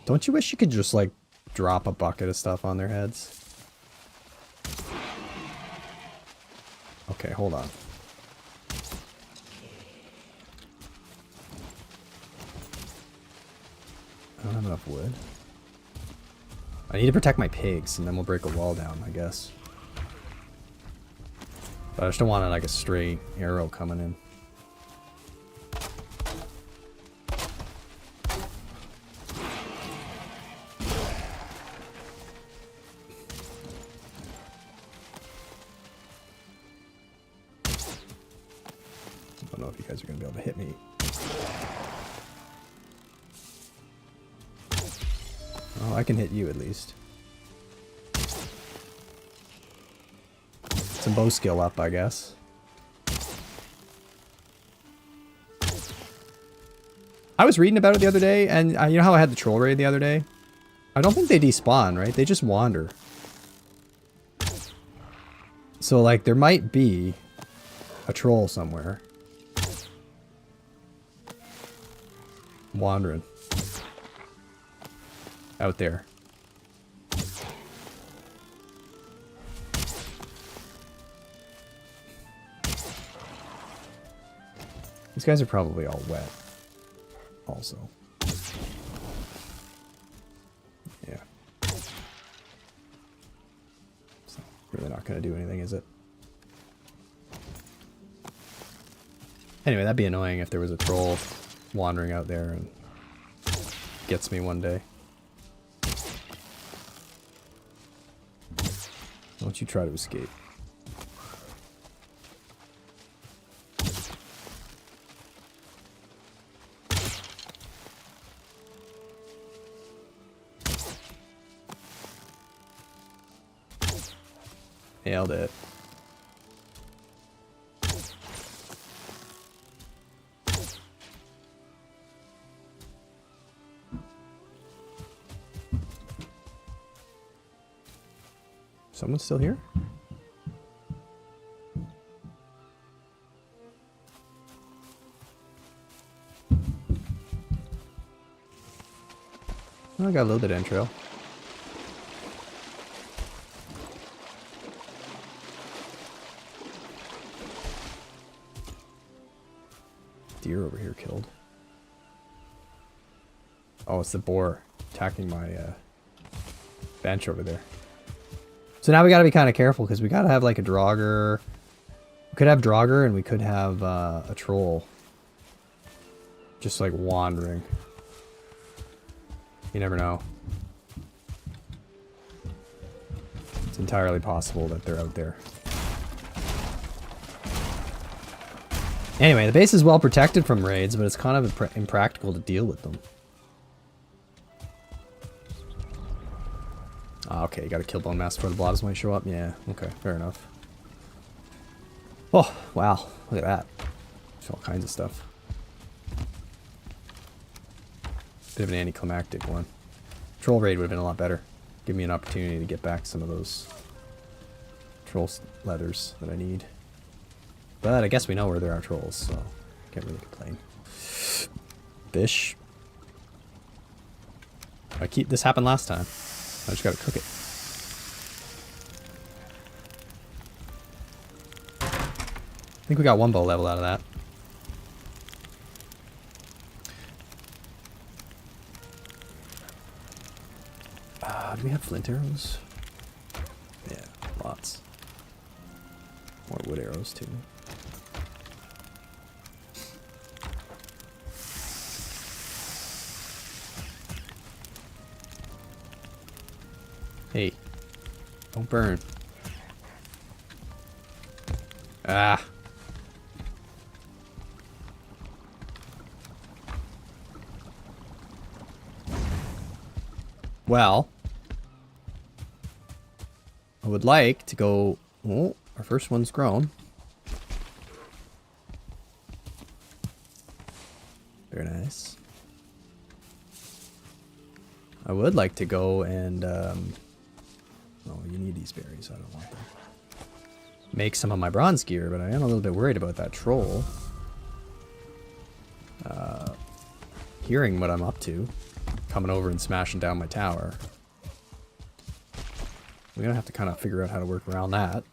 Don't you wish you could just, like, drop a bucket of stuff on their heads? Okay, hold on. I don't have enough wood. I need to protect my pigs, and then we'll break a wall down, I guess. But I just don't want, like, a stray arrow coming in. I don't know if you guys are going to be able to hit me. Oh, I can hit you at least. Some bow skill up, I guess. I was reading about it the other day, and you know how I had the troll raid the other day? I don't think they despawn, right? They just wander. So, like, there might be a troll somewhere. Wandering. Out there. These guys are probably all wet. Also. Yeah. It's really not going to do anything, is it? Anyway, that'd be annoying if there was a troll wandering out there and gets me one day. Don't you try to escape. Nailed it. Someone's still here? Oh, I got a little bit of entrail. deer over here killed? Oh, it's the boar attacking my bench over there. So now we got to be kind of careful because we got to have like a Draugr. We could have Draugr and we could have a troll. Just like wandering. You never know. It's entirely possible that they're out there. Anyway, the base is well protected from raids, but it's kind of impractical to deal with them. Ah, okay, you gotta kill Bone Mass before the Blobs might show up? Yeah, okay, fair enough. Oh, wow, look at that. There's all kinds of stuff. Bit of an anticlimactic one. Troll raid would have been a lot better. Give me an opportunity to get back some of those troll leathers that I need. But I guess we know where there are trolls, so can't really complain. Fish. This happened last time. I just gotta cook it. I think we got one bow level out of that. Do we have flint arrows? Yeah, lots. More wood arrows too. Hey, don't burn. Ah. Well, I would like to go... Oh, our first one's grown. Very nice. I would like to go and... Oh, you need these berries. I don't want them. Make some of my bronze gear, but I am a little bit worried about that troll. Hearing what I'm up to. Coming over and smashing down my tower. We're gonna have to kind of figure out how to work around that.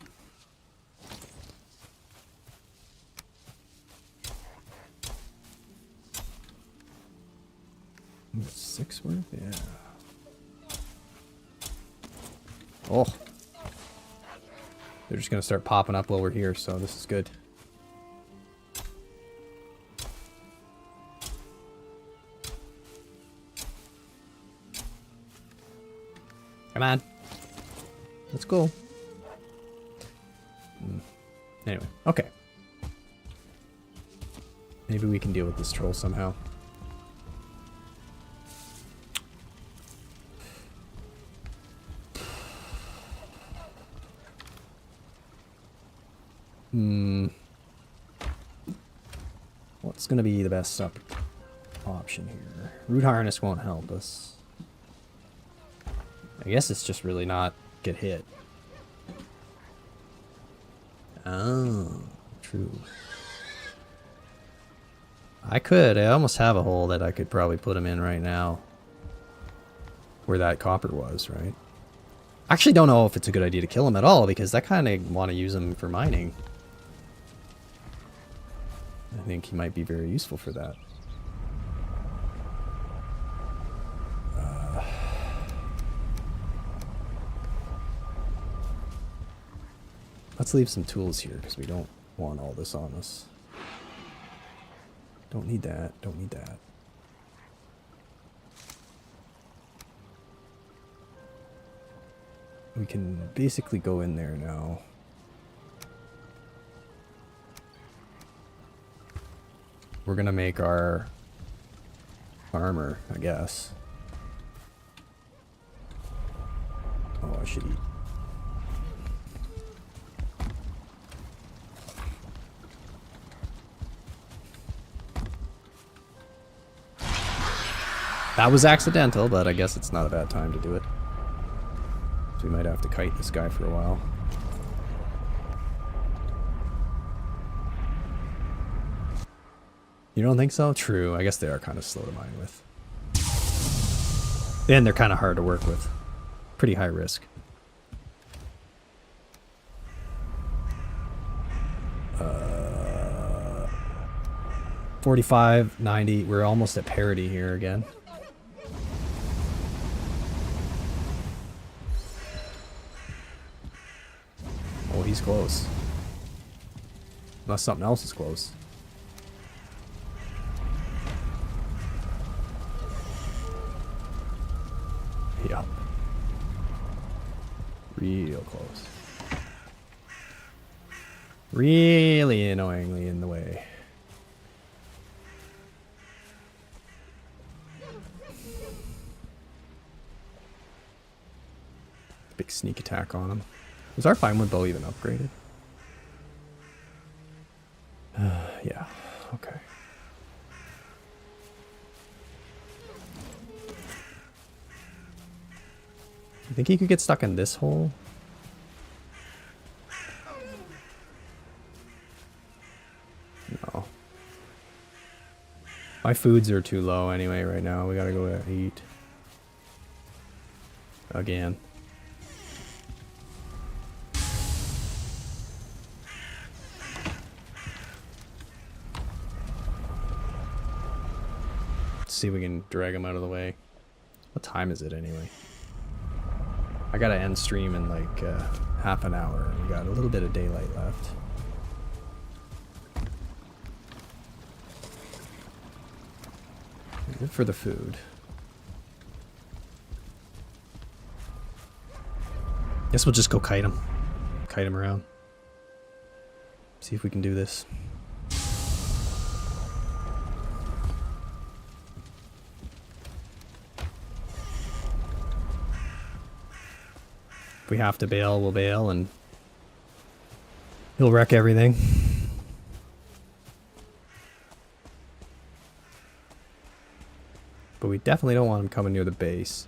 Ooh, 6 worth? Yeah. Oh. They're just gonna start popping up while we're here, so this is good. Come on. Let's go. Anyway, okay. Maybe we can deal with this troll somehow. What's going to be the best option here? Root harness won't help us. I guess it's just really not get hit. Oh, true. I almost have a hole that I could probably put him in right now. Where that copper was, right? I actually don't know if it's a good idea to kill him at all, because I kind of want to use him for mining. I think he might be very useful for that. Let's leave some tools here, because we don't want all this on us. Don't need that. Don't need that. We can basically go in there now. We're going to make our armor, I guess. Oh, I should eat. That was accidental, but I guess it's not a bad time to do it. So we might have to kite this guy for a while. You don't think so? True. I guess they are kind of slow to mine with. And they're kind of hard to work with. Pretty high risk. 45, 90. We're almost at parity here again. Oh, he's close. Unless something else is close. Yup. Real close. Really annoyingly in the way. Big sneak attack on him. Was our Vinewood bow even upgraded? Yeah, okay. You think he could get stuck in this hole? No. My foods are too low anyway right now. We gotta go eat. Again. See if we can drag him out of the way. What time is it anyway? I gotta end stream in like half an hour. We got a little bit of daylight left. Good for the food. Guess we'll just go kite him. Kite him around. See if we can do this. If we have to bail, we'll bail, and he'll wreck everything. But we definitely don't want him coming near the base.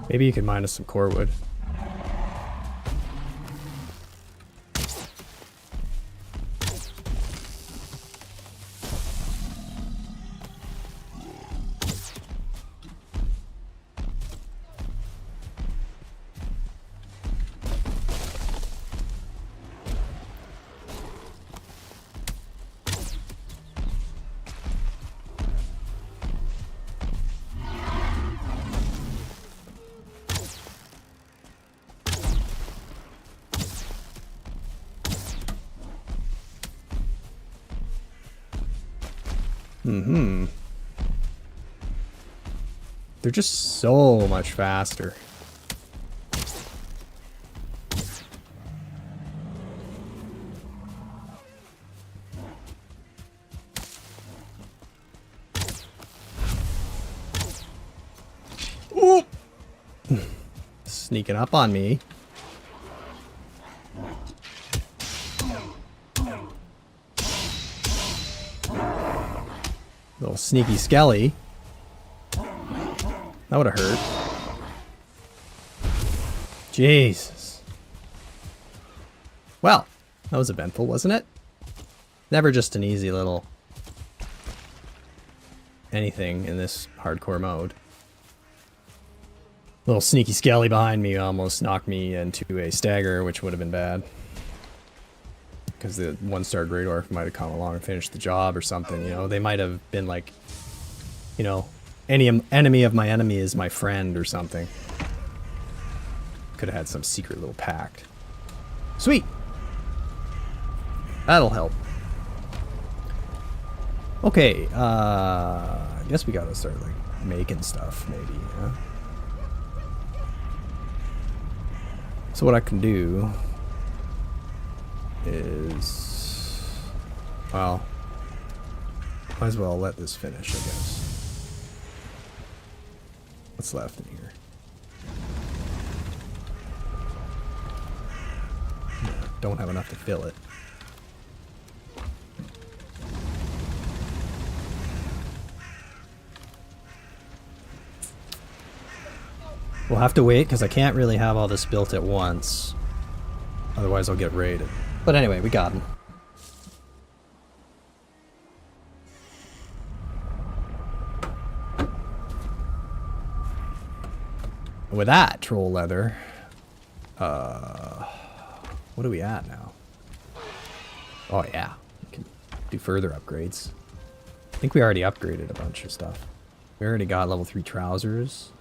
Maybe you can mine us some core wood. Mm-hmm. They're just so much faster. Ooh! Sneaking up on me. Little sneaky skelly. That would have hurt. Jesus. Well, that was eventful, wasn't it? Never just an easy little anything in this hardcore mode. Little sneaky skelly behind me almost knocked me into a stagger, which would have been bad. Because the one-star Great Orc might have come along and finished the job or something, you know. They might have been like, you know, any enemy of my enemy is my friend or something. Could have had some secret little pact. Sweet! That'll help. Okay, I guess we gotta start, like, making stuff, maybe, yeah? So what I can do is, well, might as well let this finish, I guess. What's left in here? Don't have enough to fill it. We'll have to wait because I can't really have all this built at once. Otherwise I'll get raided. But anyway, we got him. With that troll leather, what are we at now? Oh yeah, we can do further upgrades. I think we already upgraded a bunch of stuff. We already got level 3 trousers.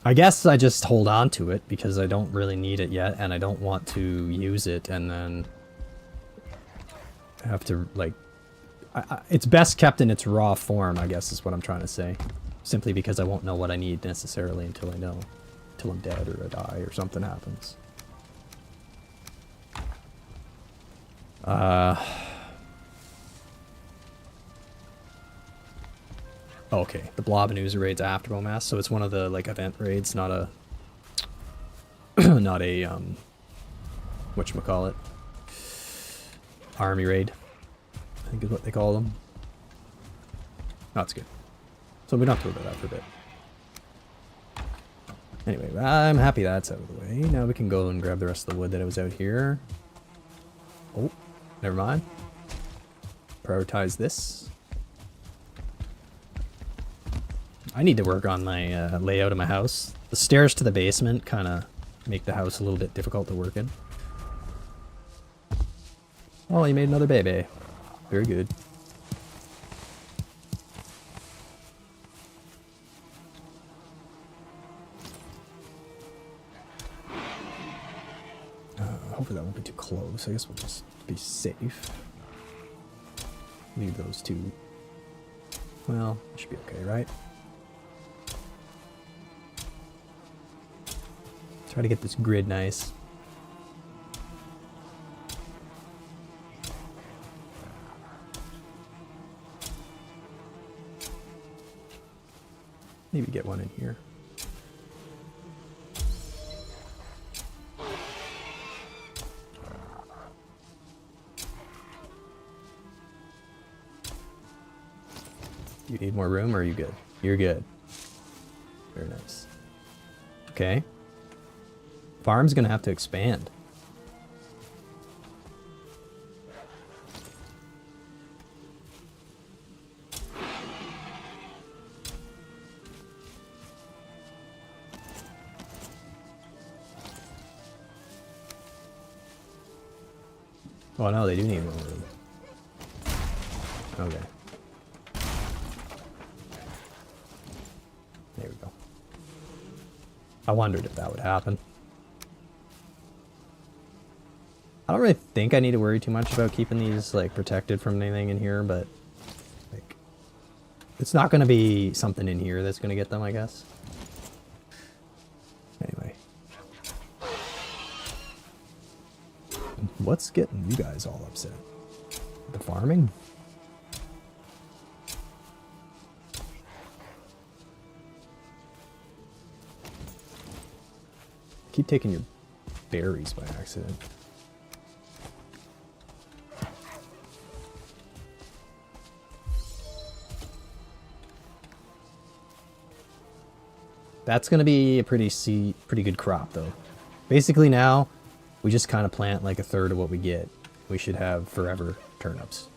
I guess I just hold on to it because I don't really need it yet, and I don't want to use it and then have to, like... it's best kept in its raw form, I guess is what I'm trying to say. Simply because I won't know what I need necessarily until I know. Until I'm dead or I die or something happens. Okay, the Blob and Oozer raid's after Bowmass, so it's one of the, like, event raids, not a... not a, whatchamacallit? Army raid, I think is what they call them. Oh, that's good. So we don't have to worry about that for a bit. Anyway, I'm happy that's out of the way. Now we can go and grab the rest of the wood that was out here. Oh, never mind. Prioritize this. I need to work on my layout of my house. The stairs to the basement kind of make the house a little bit difficult to work in. Oh, you made another baby. Very good. Hopefully that won't be too close. I guess we'll just be safe. Leave those two. Well, it should be okay, right? Try to get this grid nice. Maybe get one in here. You need more room or are you good? You're good. Very nice. Okay. Farm's gonna have to expand. Oh no, they do need more room. Okay. There we go. I wondered if that would happen. I don't really think I need to worry too much about keeping these, like, protected from anything in here, but, like, it's not going to be something in here that's going to get them, I guess. Anyway. What's getting you guys all upset? The farming? Keep taking your berries by accident. That's going to be a pretty good crop, though. Basically now, we just kind of plant like a third of what we get. We should have forever turnips.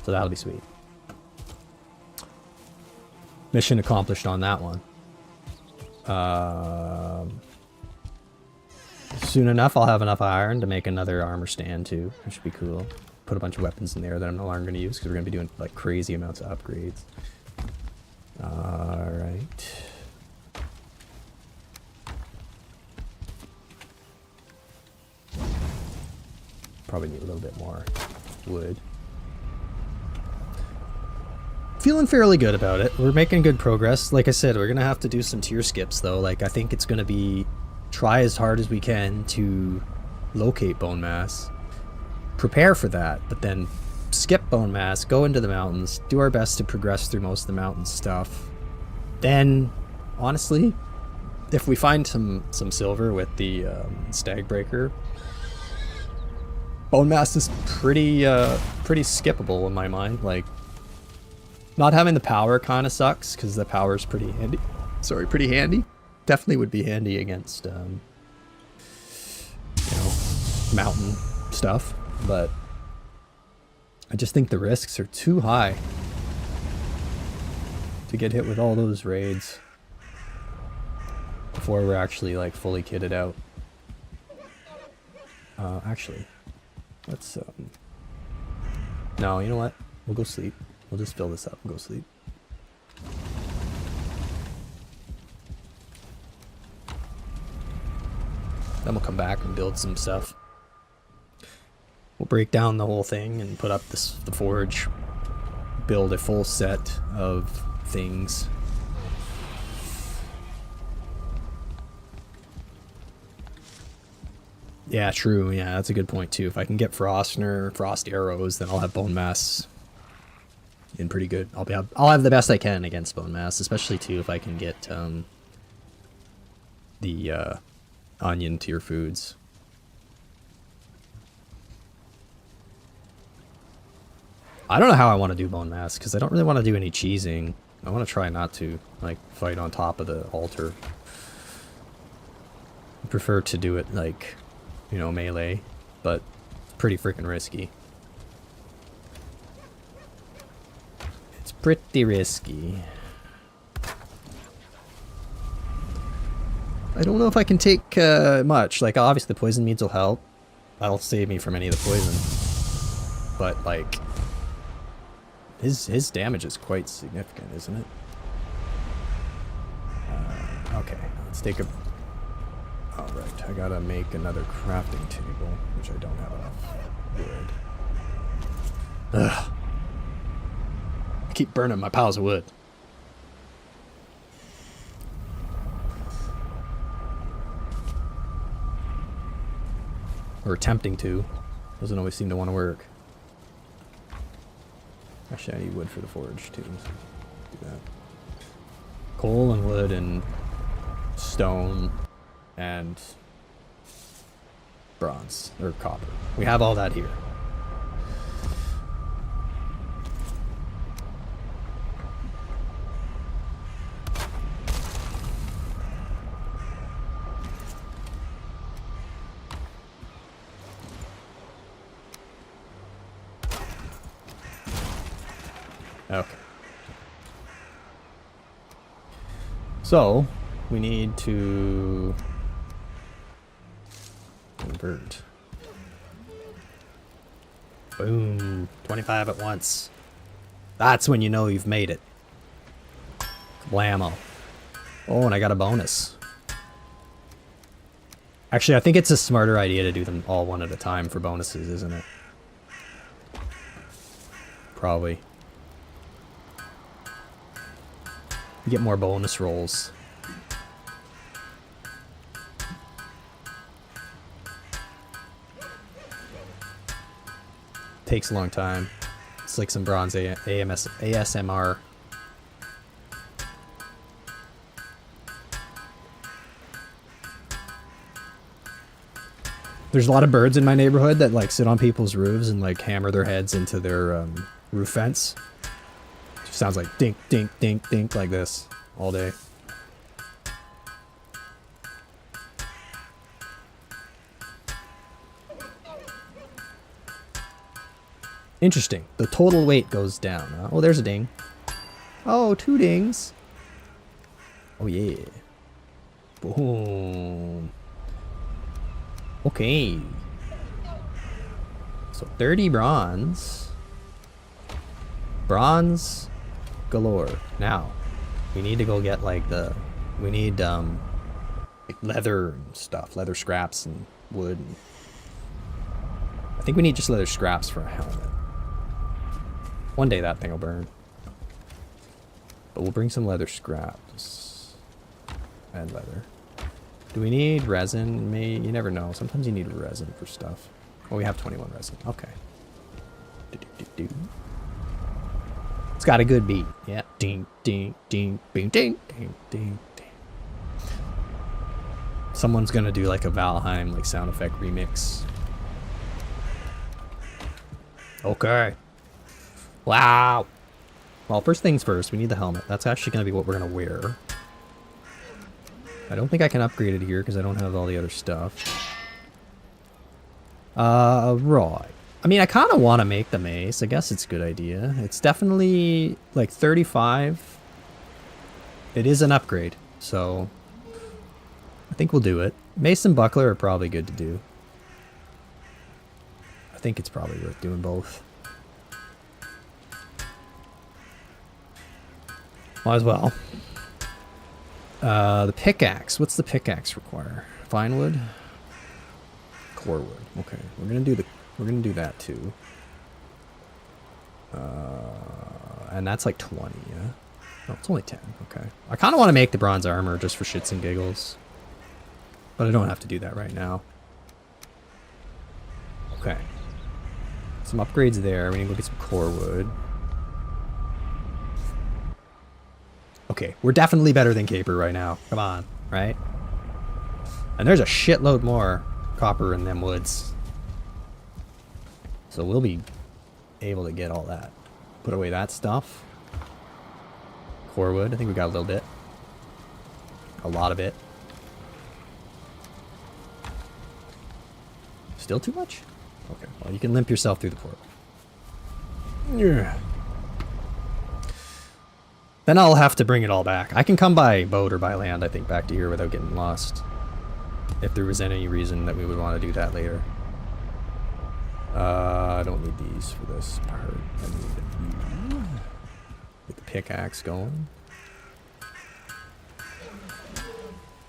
So that'll be sweet. Mission accomplished on that one. Soon enough, I'll have enough iron to make another armor stand, too. Which should be cool. Put a bunch of weapons in there that I'm no longer going to use, because we're going to be doing like crazy amounts of upgrades. Alright. Probably need a little bit more wood. Feeling fairly good about it. We're making good progress. Like I said, we're going to have to do some tier skips, though. Like, I think it's going to be try as hard as we can to locate bone mass. Prepare for that, but then skip bone mass, go into the mountains, do our best to progress through most of the mountain stuff. Then, honestly, if we find some silver with the stag breaker, bone mass is pretty skippable in my mind. Like, Not having the power kind of sucks because the power is pretty handy. Sorry, pretty handy. Definitely would be handy against, you know, mountain stuff. But I just think the risks are too high to get hit with all those raids before we're actually like fully kitted out. Actually, let's no, you know what? We'll go sleep. We'll just fill this up and go sleep. Then we'll come back and build some stuff. We'll break down the whole thing and put up the forge. Build a full set of things. Yeah, true. Yeah, that's a good point too. If I can get frost arrows, then I'll have bone mass in pretty good. I'll have the best I can against bone mass, especially too if I can get the onion tier foods. I don't know how I want to do bone mass because I don't really want to do any cheesing. I want to try not to like fight on top of the altar. I prefer to do it like, you know, melee, but it's pretty freaking risky. It's pretty risky. I don't know if I can take much. Like, obviously the poison meads will help. That'll save me from any of the poison. But, like, his damage is quite significant, isn't it? Okay, let's take a... Alright, I gotta make another crafting table, which I don't have enough wood. Ugh. I keep burning my piles of wood. Or attempting to. Doesn't always seem to want to work. Actually, I need wood for the forge, too. So do that. Coal and wood and stone and bronze or copper. We have all that here. Okay. So we need to convert. Boom. 25 at once. That's when you know you've made it. Blammo. Oh, and I got a bonus. Actually, I think it's a smarter idea to do them all one at a time for bonuses, isn't it? Probably. You get more bonus rolls. Takes a long time. It's like some bronze ASMR. There's a lot of birds in my neighborhood that like sit on people's roofs and like hammer their heads into their roof fence. Just sounds like dink, dink, dink, dink like this all day. Interesting. The total weight goes down. Huh? Oh, there's a ding. Oh, 2 dings. Oh, yeah. Boom. Okay. So 30 bronze. Bronze galore. Now, we need to go get like we need like leather and stuff, leather scraps and wood. I think we need just leather scraps for a helmet. One day that thing will burn. But we'll bring some leather scraps. And leather. Do we need resin? You never know. Sometimes you need resin for stuff. Oh, we have 21 resin. Okay. It's got a good beat. Yeah. Ding, ding, ding, ding, ding, ding, ding, ding. Someone's gonna do like a Valheim like sound effect remix. Okay. Wow. Well, first things first, we need the helmet. That's actually going to be what we're going to wear. I don't think I can upgrade it here because I don't have all the other stuff. Right. I mean, I kind of want to make the mace. I guess it's a good idea. It's definitely like 35. It is an upgrade, so I think we'll do it. Mace and buckler are probably good to do. I think it's probably worth doing both. Might as well. The pickaxe. What's the pickaxe require? Fine wood? Core wood. Okay, we're gonna do that too. And that's like 20, yeah? No, it's only 10, okay. I kind of want to make the bronze armor just for shits and giggles. But I don't have to do that right now. Okay. Some upgrades there. We need to go get some core wood. Okay, we're definitely better than Caper right now. Come on, right? And there's a shitload more copper in them woods. So we'll be able to get all that. Put away that stuff. Core wood, I think we got a little bit. A lot of it. Still too much? Okay, well you can limp yourself through the portal. Yeah. Then I'll have to bring it all back. I can come by boat or by land, I think, back to here without getting lost. If there was any reason that we would want to do that later. I don't need these for this part. I need a few. Get the pickaxe going.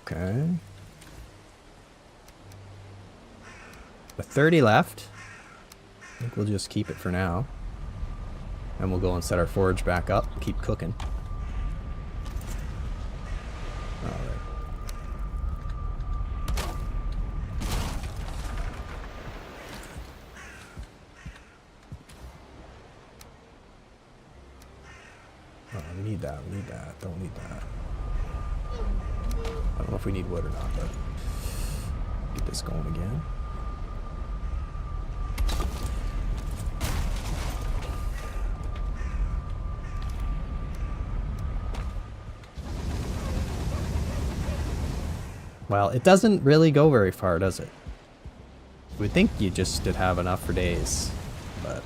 Okay. With 30 left. I think we'll just keep it for now. And we'll go and set our forge back up and keep cooking. Alright. Oh, we need that, we need that, don't need that. I don't know if we need wood or not, but get this going again. Well, it doesn't really go very far, does it? You would think you just did have enough for days, but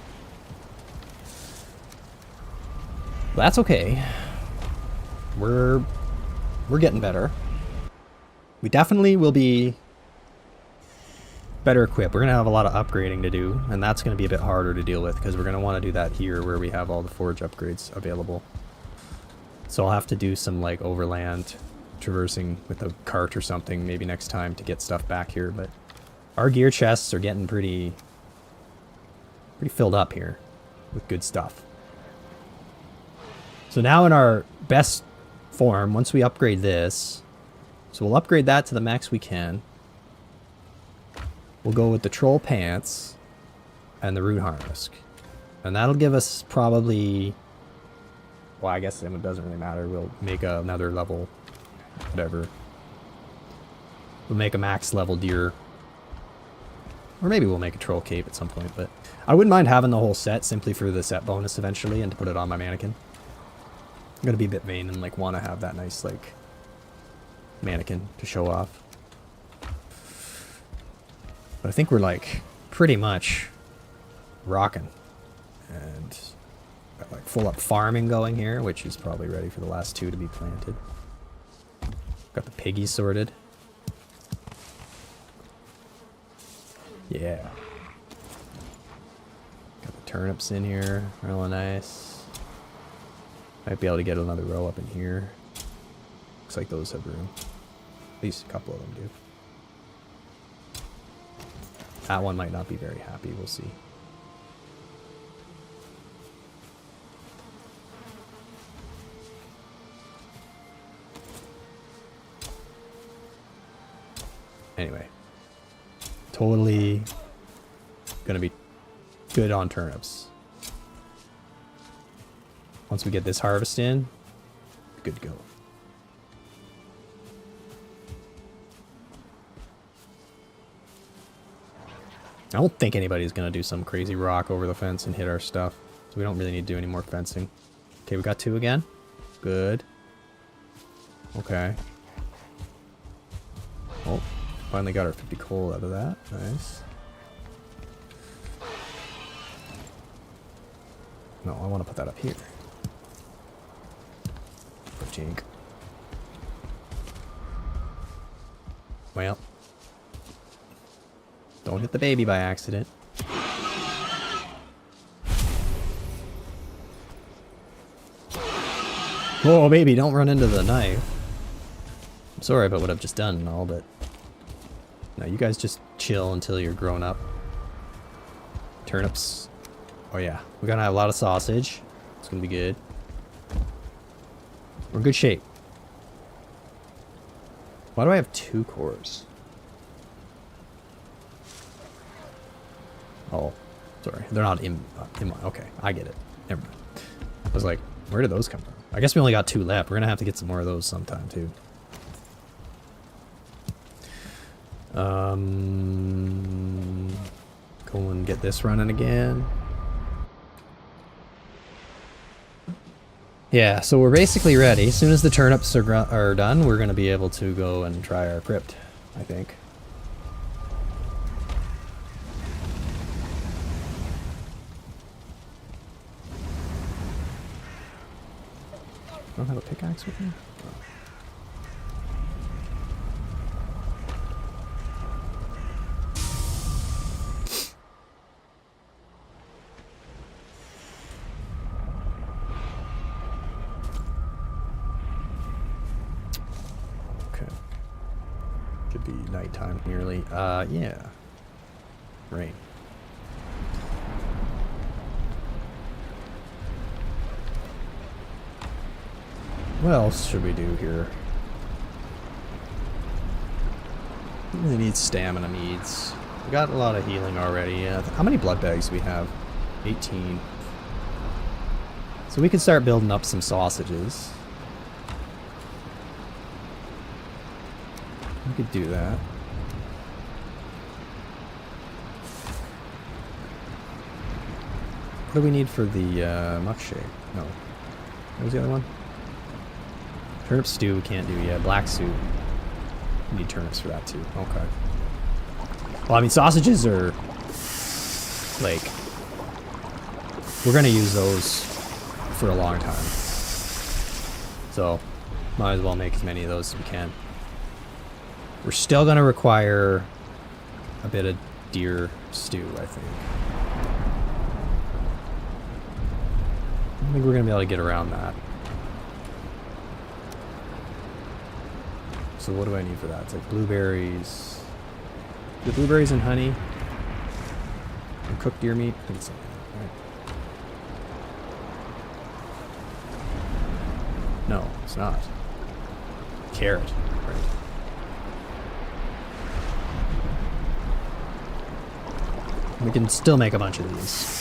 that's okay. We're getting better. We definitely will be better equipped. We're gonna have a lot of upgrading to do, and that's gonna be a bit harder to deal with because we're gonna want to do that here where we have all the forge upgrades available. So I'll have to do some like overland traversing with a cart or something maybe next time to get stuff back here, but our gear chests are getting pretty filled up here with good stuff. So now in our best form, once we upgrade this, so we'll upgrade that to the max we can. We'll go with the troll pants and the root harness, and that'll give us probably, well, I guess it doesn't really matter. We'll make another level, whatever. We'll make a max level deer. Or maybe we'll make a troll cape at some point, but I wouldn't mind having the whole set simply for the set bonus eventually and to put it on my mannequin. I'm gonna be a bit vain and like want to have that nice like mannequin to show off. But I think we're like pretty much rocking and got like full up farming going here, which is probably ready for the last two to be planted. Got the piggies sorted. Yeah. Got the turnips in here, really nice. Might be able to get another row up in here. Looks like those have room. At least a couple of them do. That one might not be very happy, we'll see. Anyway. Totally gonna be good on turnips. Once we get this harvest in, good to go. I don't think anybody's gonna do some crazy rock over the fence and hit our stuff, so we don't really need to do any more fencing. Okay, we got 2 again. Good. Okay. Oh, finally got our 50 coal out of that. Nice. No, I want to put that up here. Jink. Well. Don't hit the baby by accident. Whoa, baby, don't run into the knife. I'm sorry about what I've just done and all, but... No, you guys just chill until you're grown up. Turnips. Oh yeah, we're gonna have a lot of sausage. It's gonna be good. We're in good shape. Why do I have 2 cores? Oh, sorry. They're not in my... Okay, I get it. Never mind. I was like, where did those come from? I guess we only got 2 left. We're gonna have to get some more of those sometime, too. Go and get this running again. Yeah, so we're basically ready. As soon as the turnips are done, we're going to be able to go and try our crypt, I think. I don't have a pickaxe with me? Oh. Be nighttime nearly. Yeah. Rain. What else should we do here? We really need stamina needs. We got a lot of healing already. How many blood bags do we have? 18. So we could start building up some sausages. We could do that. What do we need for the muck shake? No. What was the other one? Turnip stew we can't do yet. Black soup. We need turnips for that too. Okay. Well, I mean, sausages are like... We're going to use those for a long time. So, might as well make as many of those as we can. We're still going to require a bit of deer stew, I think. I think we're going to be able to get around that. So what do I need for that? It's like blueberries. The blueberries and honey. And cooked deer meat. I think it's something like that, right? No, it's not. Carrot. Right. We can still make a bunch of these.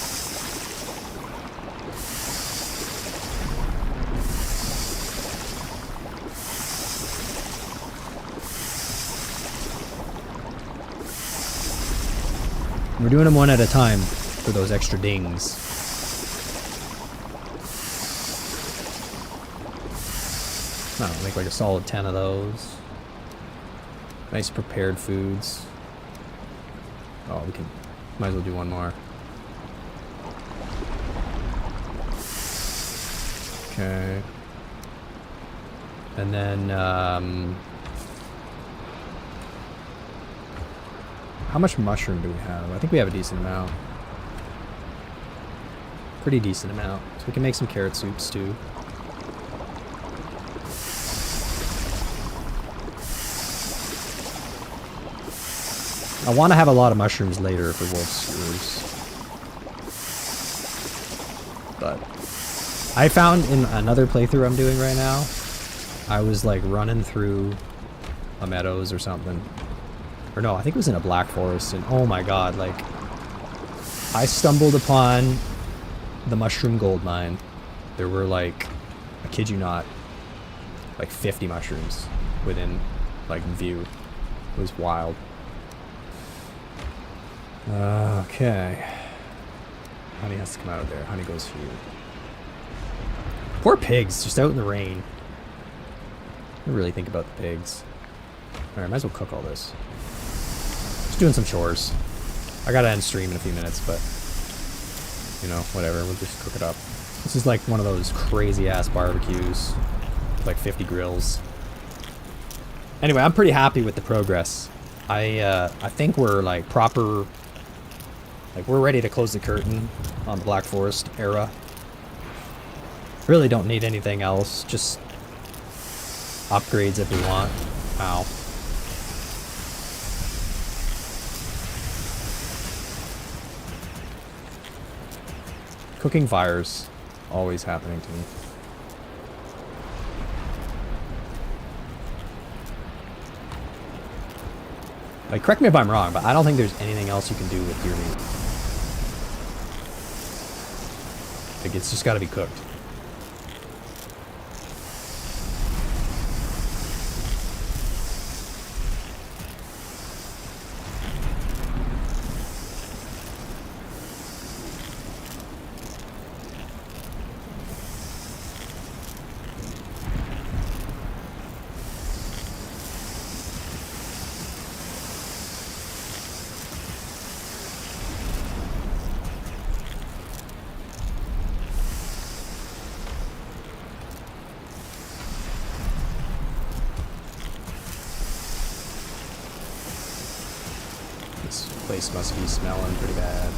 We're doing them one at a time for those extra dings. I don't know, make like a solid 10 of those. Nice prepared foods. Oh, we can... Might as well do one more. Okay. And then, how much mushroom do we have? I think we have a decent amount. Pretty decent amount. So we can make some carrot soups too. I want to have a lot of mushrooms later for wolf skewers. But I found in another playthrough I'm doing right now, I was like running through a meadows or something. Or no, I think it was in a black forest, and oh my god, like, I stumbled upon the mushroom gold mine. There were like, I kid you not, like 50 mushrooms within like view. It was wild. Okay. Honey has to come out of there. Honey goes here. Poor pigs, just out in the rain. I really think about the pigs. Alright, might as well cook all this. Just doing some chores. I gotta end stream in a few minutes, but... You know, whatever, we'll just cook it up. This is like one of those crazy-ass barbecues. Like 50 grills. Anyway, I'm pretty happy with the progress. I think we're like proper... Like, we're ready to close the curtain on the Black Forest era. Really don't need anything else, just upgrades if we want. Ow. Cooking fires, always happening to me. Like, correct me if I'm wrong, but I don't think there's anything else you can do with deer meat. Like, it's just gotta be cooked. Place must be smelling pretty bad.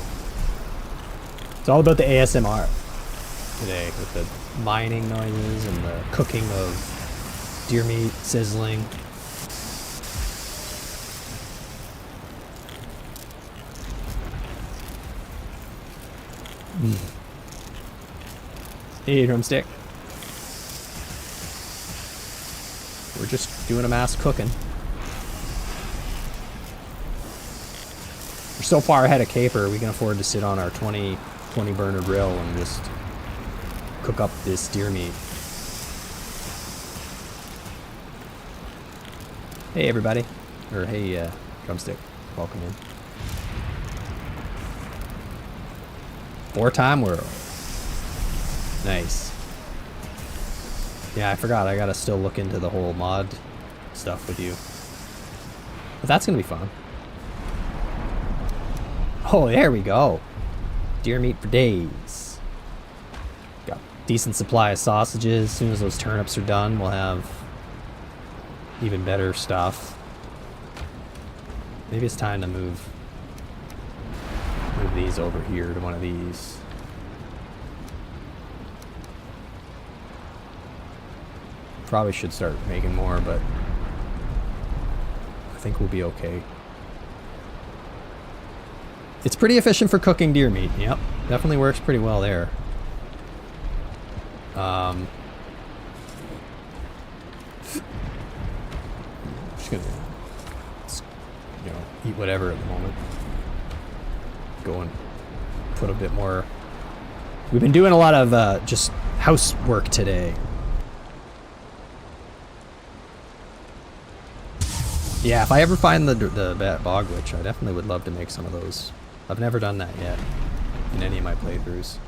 It's all about the ASMR today, with the mining noises and the cooking of deer meat sizzling. Hey, drumstick. We're just doing a mass cooking. We're so far ahead of Caper, we can afford to sit on our 20 burner grill and just cook up this deer meat. Hey everybody, or hey drumstick, welcome in. 4-time world. Nice. Yeah, I forgot, I gotta still look into the whole mod stuff with you. But that's gonna be fun. Oh, there we go. Deer meat for days. Got decent supply of sausages. As soon as those turnips are done, we'll have even better stuff. Maybe it's time to move these over here to one of these. Probably should start making more, but I think we'll be okay. It's pretty efficient for cooking deer meat. Yep, definitely works pretty well there. Just gonna, you know, eat whatever at the moment. Go and put a bit more. We've been doing a lot of just housework today. Yeah, if I ever find the bog witch, I definitely would love to make some of those. I've never done that yet in any of my playthroughs.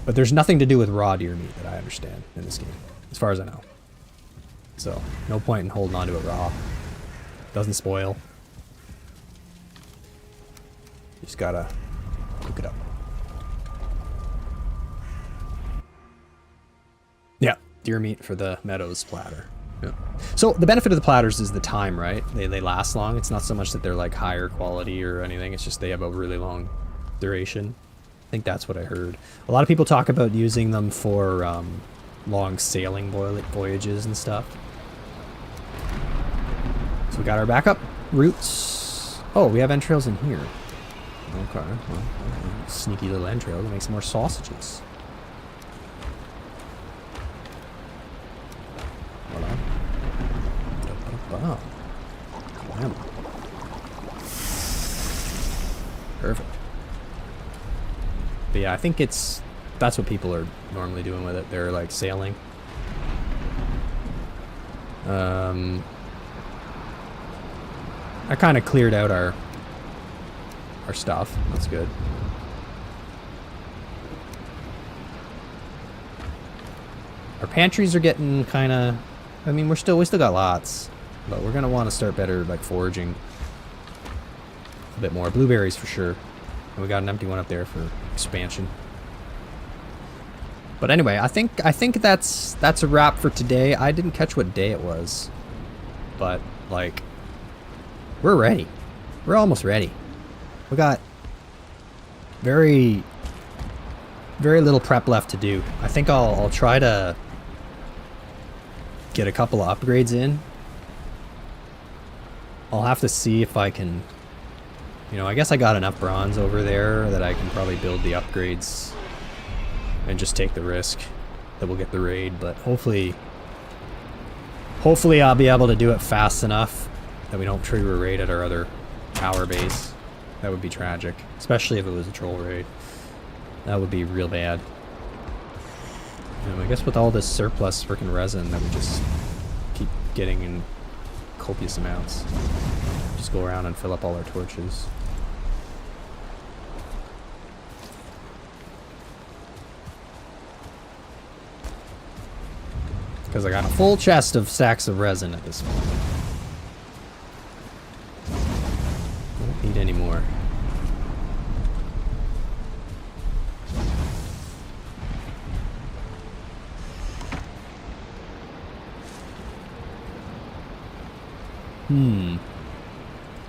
But there's nothing to do with raw deer meat that I understand in this game, as far as I know. So, no point in holding on to it raw. Doesn't spoil. You just gotta cook it up. Yeah, deer meat for the Meadows platter. Yeah. So the benefit of the platters is the time, right? They last long. It's not so much that they're like higher quality or anything. It's just they have a really long duration. I think that's what I heard. A lot of people talk about using them for long sailing voyages and stuff. So we got our backup routes. Oh, we have entrails in here. Okay. Well, sneaky little entrail to make some more sausages. Voila. Wow. Perfect. But yeah, I think that's what people are normally doing with it. They're like sailing. I kind of cleared out our stuff. That's good. Our pantries are getting kind of... I mean, we still got lots. But we're going to want to start better, like, foraging a bit more. Blueberries for sure. And we got an empty one up there for expansion. But anyway, I think that's a wrap for today. I didn't catch what day it was. But, like, we're ready. We're almost ready. We got very little prep left to do. I think I'll try to get a couple of upgrades in. I'll have to see if I can, you know, I guess I got enough bronze over there that I can probably build the upgrades and just take the risk that we'll get the raid, but hopefully I'll be able to do it fast enough that we don't trigger a raid at our other tower base. That would be tragic, especially if it was a troll raid. That would be real bad. I guess with all this surplus freaking resin that we just keep getting in copious amounts, just go around and fill up all our torches. Because I got a full chest of stacks of resin at this point. Don't need any more.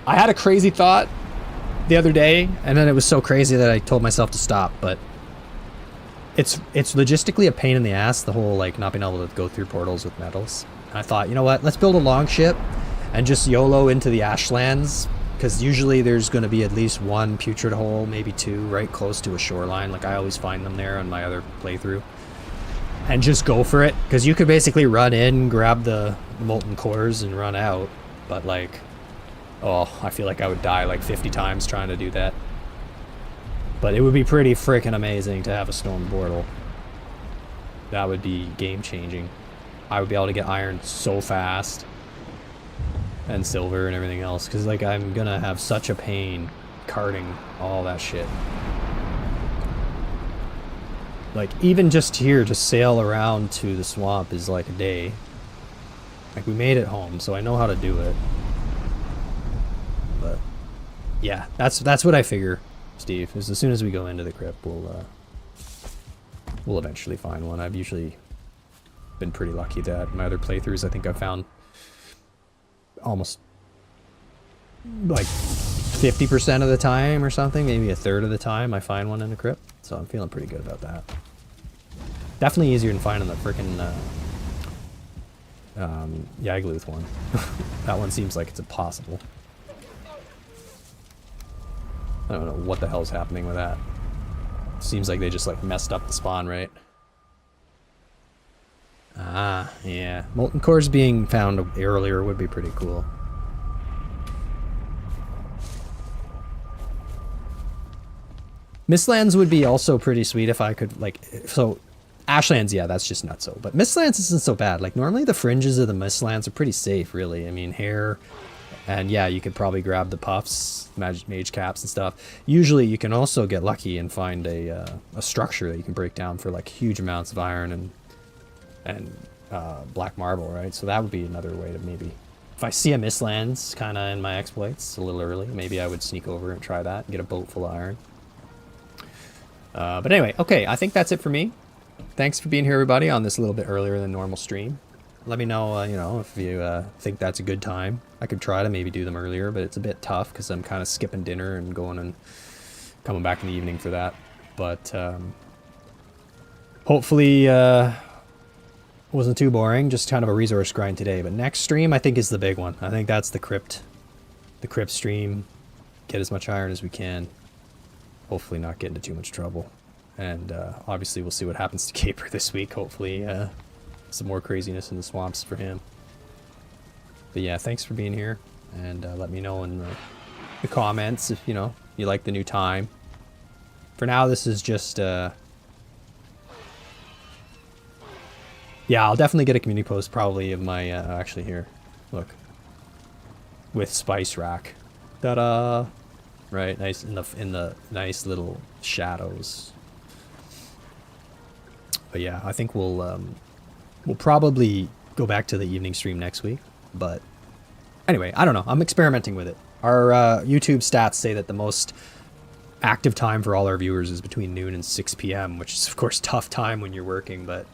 I had a crazy thought the other day, and then it was so crazy that I told myself to stop, but it's logistically a pain in the ass, the whole, like, not being able to go through portals with metals. And I thought, you know what, let's build a longship and just YOLO into the ashlands, because usually there's going to be at least one putrid hole, maybe two, right close to a shoreline. Like, I always find them there on my other playthrough. And just go for it, because you could basically run in, grab the molten cores, and run out. But, like, oh, I feel like I would die like 50 times trying to do that. But it would be pretty freaking amazing to have a stone portal. That would be game-changing. I would be able to get iron so fast. And silver and everything else. Because, like, I'm going to have such a pain carting all that shit. Like, even just here, to sail around to the swamp is like a day. Like, we made it home, so I know how to do it. But, yeah, that's what I figure, Steve, is as soon as we go into the crypt, we'll eventually find one. I've usually been pretty lucky that my other playthroughs, I think I found almost, like, 50% of the time or something, maybe a third of the time I find one in the crypt. So I'm feeling pretty good about that. Definitely easier than finding the frickin' Yagluth one. That one seems like it's impossible. I don't know what the hell's happening with that. Seems like they just, like, messed up the spawn, right? Ah, yeah. Molten cores being found earlier would be pretty cool. Mistlands would be also pretty sweet if I could, like, so Ashlands, yeah, that's just nutso. But Mistlands isn't so bad. Like, normally the fringes of the Mistlands are pretty safe, really. I mean, hair, and yeah, you could probably grab the puffs, mage caps and stuff. Usually you can also get lucky and find a structure that you can break down for, like, huge amounts of iron and black marble, right? So that would be another way to maybe... If I see a Mistlands kind of in my exploits a little early, maybe I would sneak over and try that and get a boat full of iron. But anyway, okay, I think that's it for me. Thanks for being here, everybody, on this a little bit earlier than normal stream. Let me know, you know, if you think that's a good time. I could try to maybe do them earlier, but it's a bit tough because I'm kind of skipping dinner and going and coming back in the evening for that. But hopefully wasn't too boring, just kind of a resource grind today. But next stream, I think, is the big one. I think that's the crypt stream. Get as much iron as we can. Hopefully not get into too much trouble. And obviously we'll see what happens to Caper this week. Hopefully some more craziness in the swamps for him. But yeah, thanks for being here. And let me know in the comments if, you know, you like the new time. For now, this is just... yeah, I'll definitely get a community post probably of my... actually, here. Look. With Spice Rack. Ta-da! Right, nice in the nice little shadows. But yeah, I think we'll We'll probably go back to the evening stream next week, but anyway, I don't know. I'm experimenting with it. Our YouTube stats say that the most active time for all our viewers is between noon and 6 p.m., which is of course tough time when you're working, but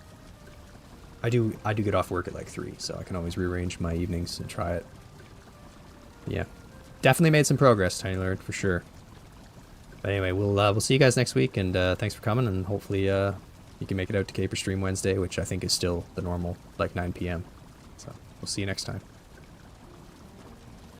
I do get off work at like 3, so I can always rearrange my evenings and try it. Yeah, definitely made some progress, Tiny Lord, for sure. But anyway, we'll see you guys next week, and thanks for coming, and hopefully you can make it out to Caper Stream Wednesday, which I think is still the normal, like 9 p.m. So we'll see you next time.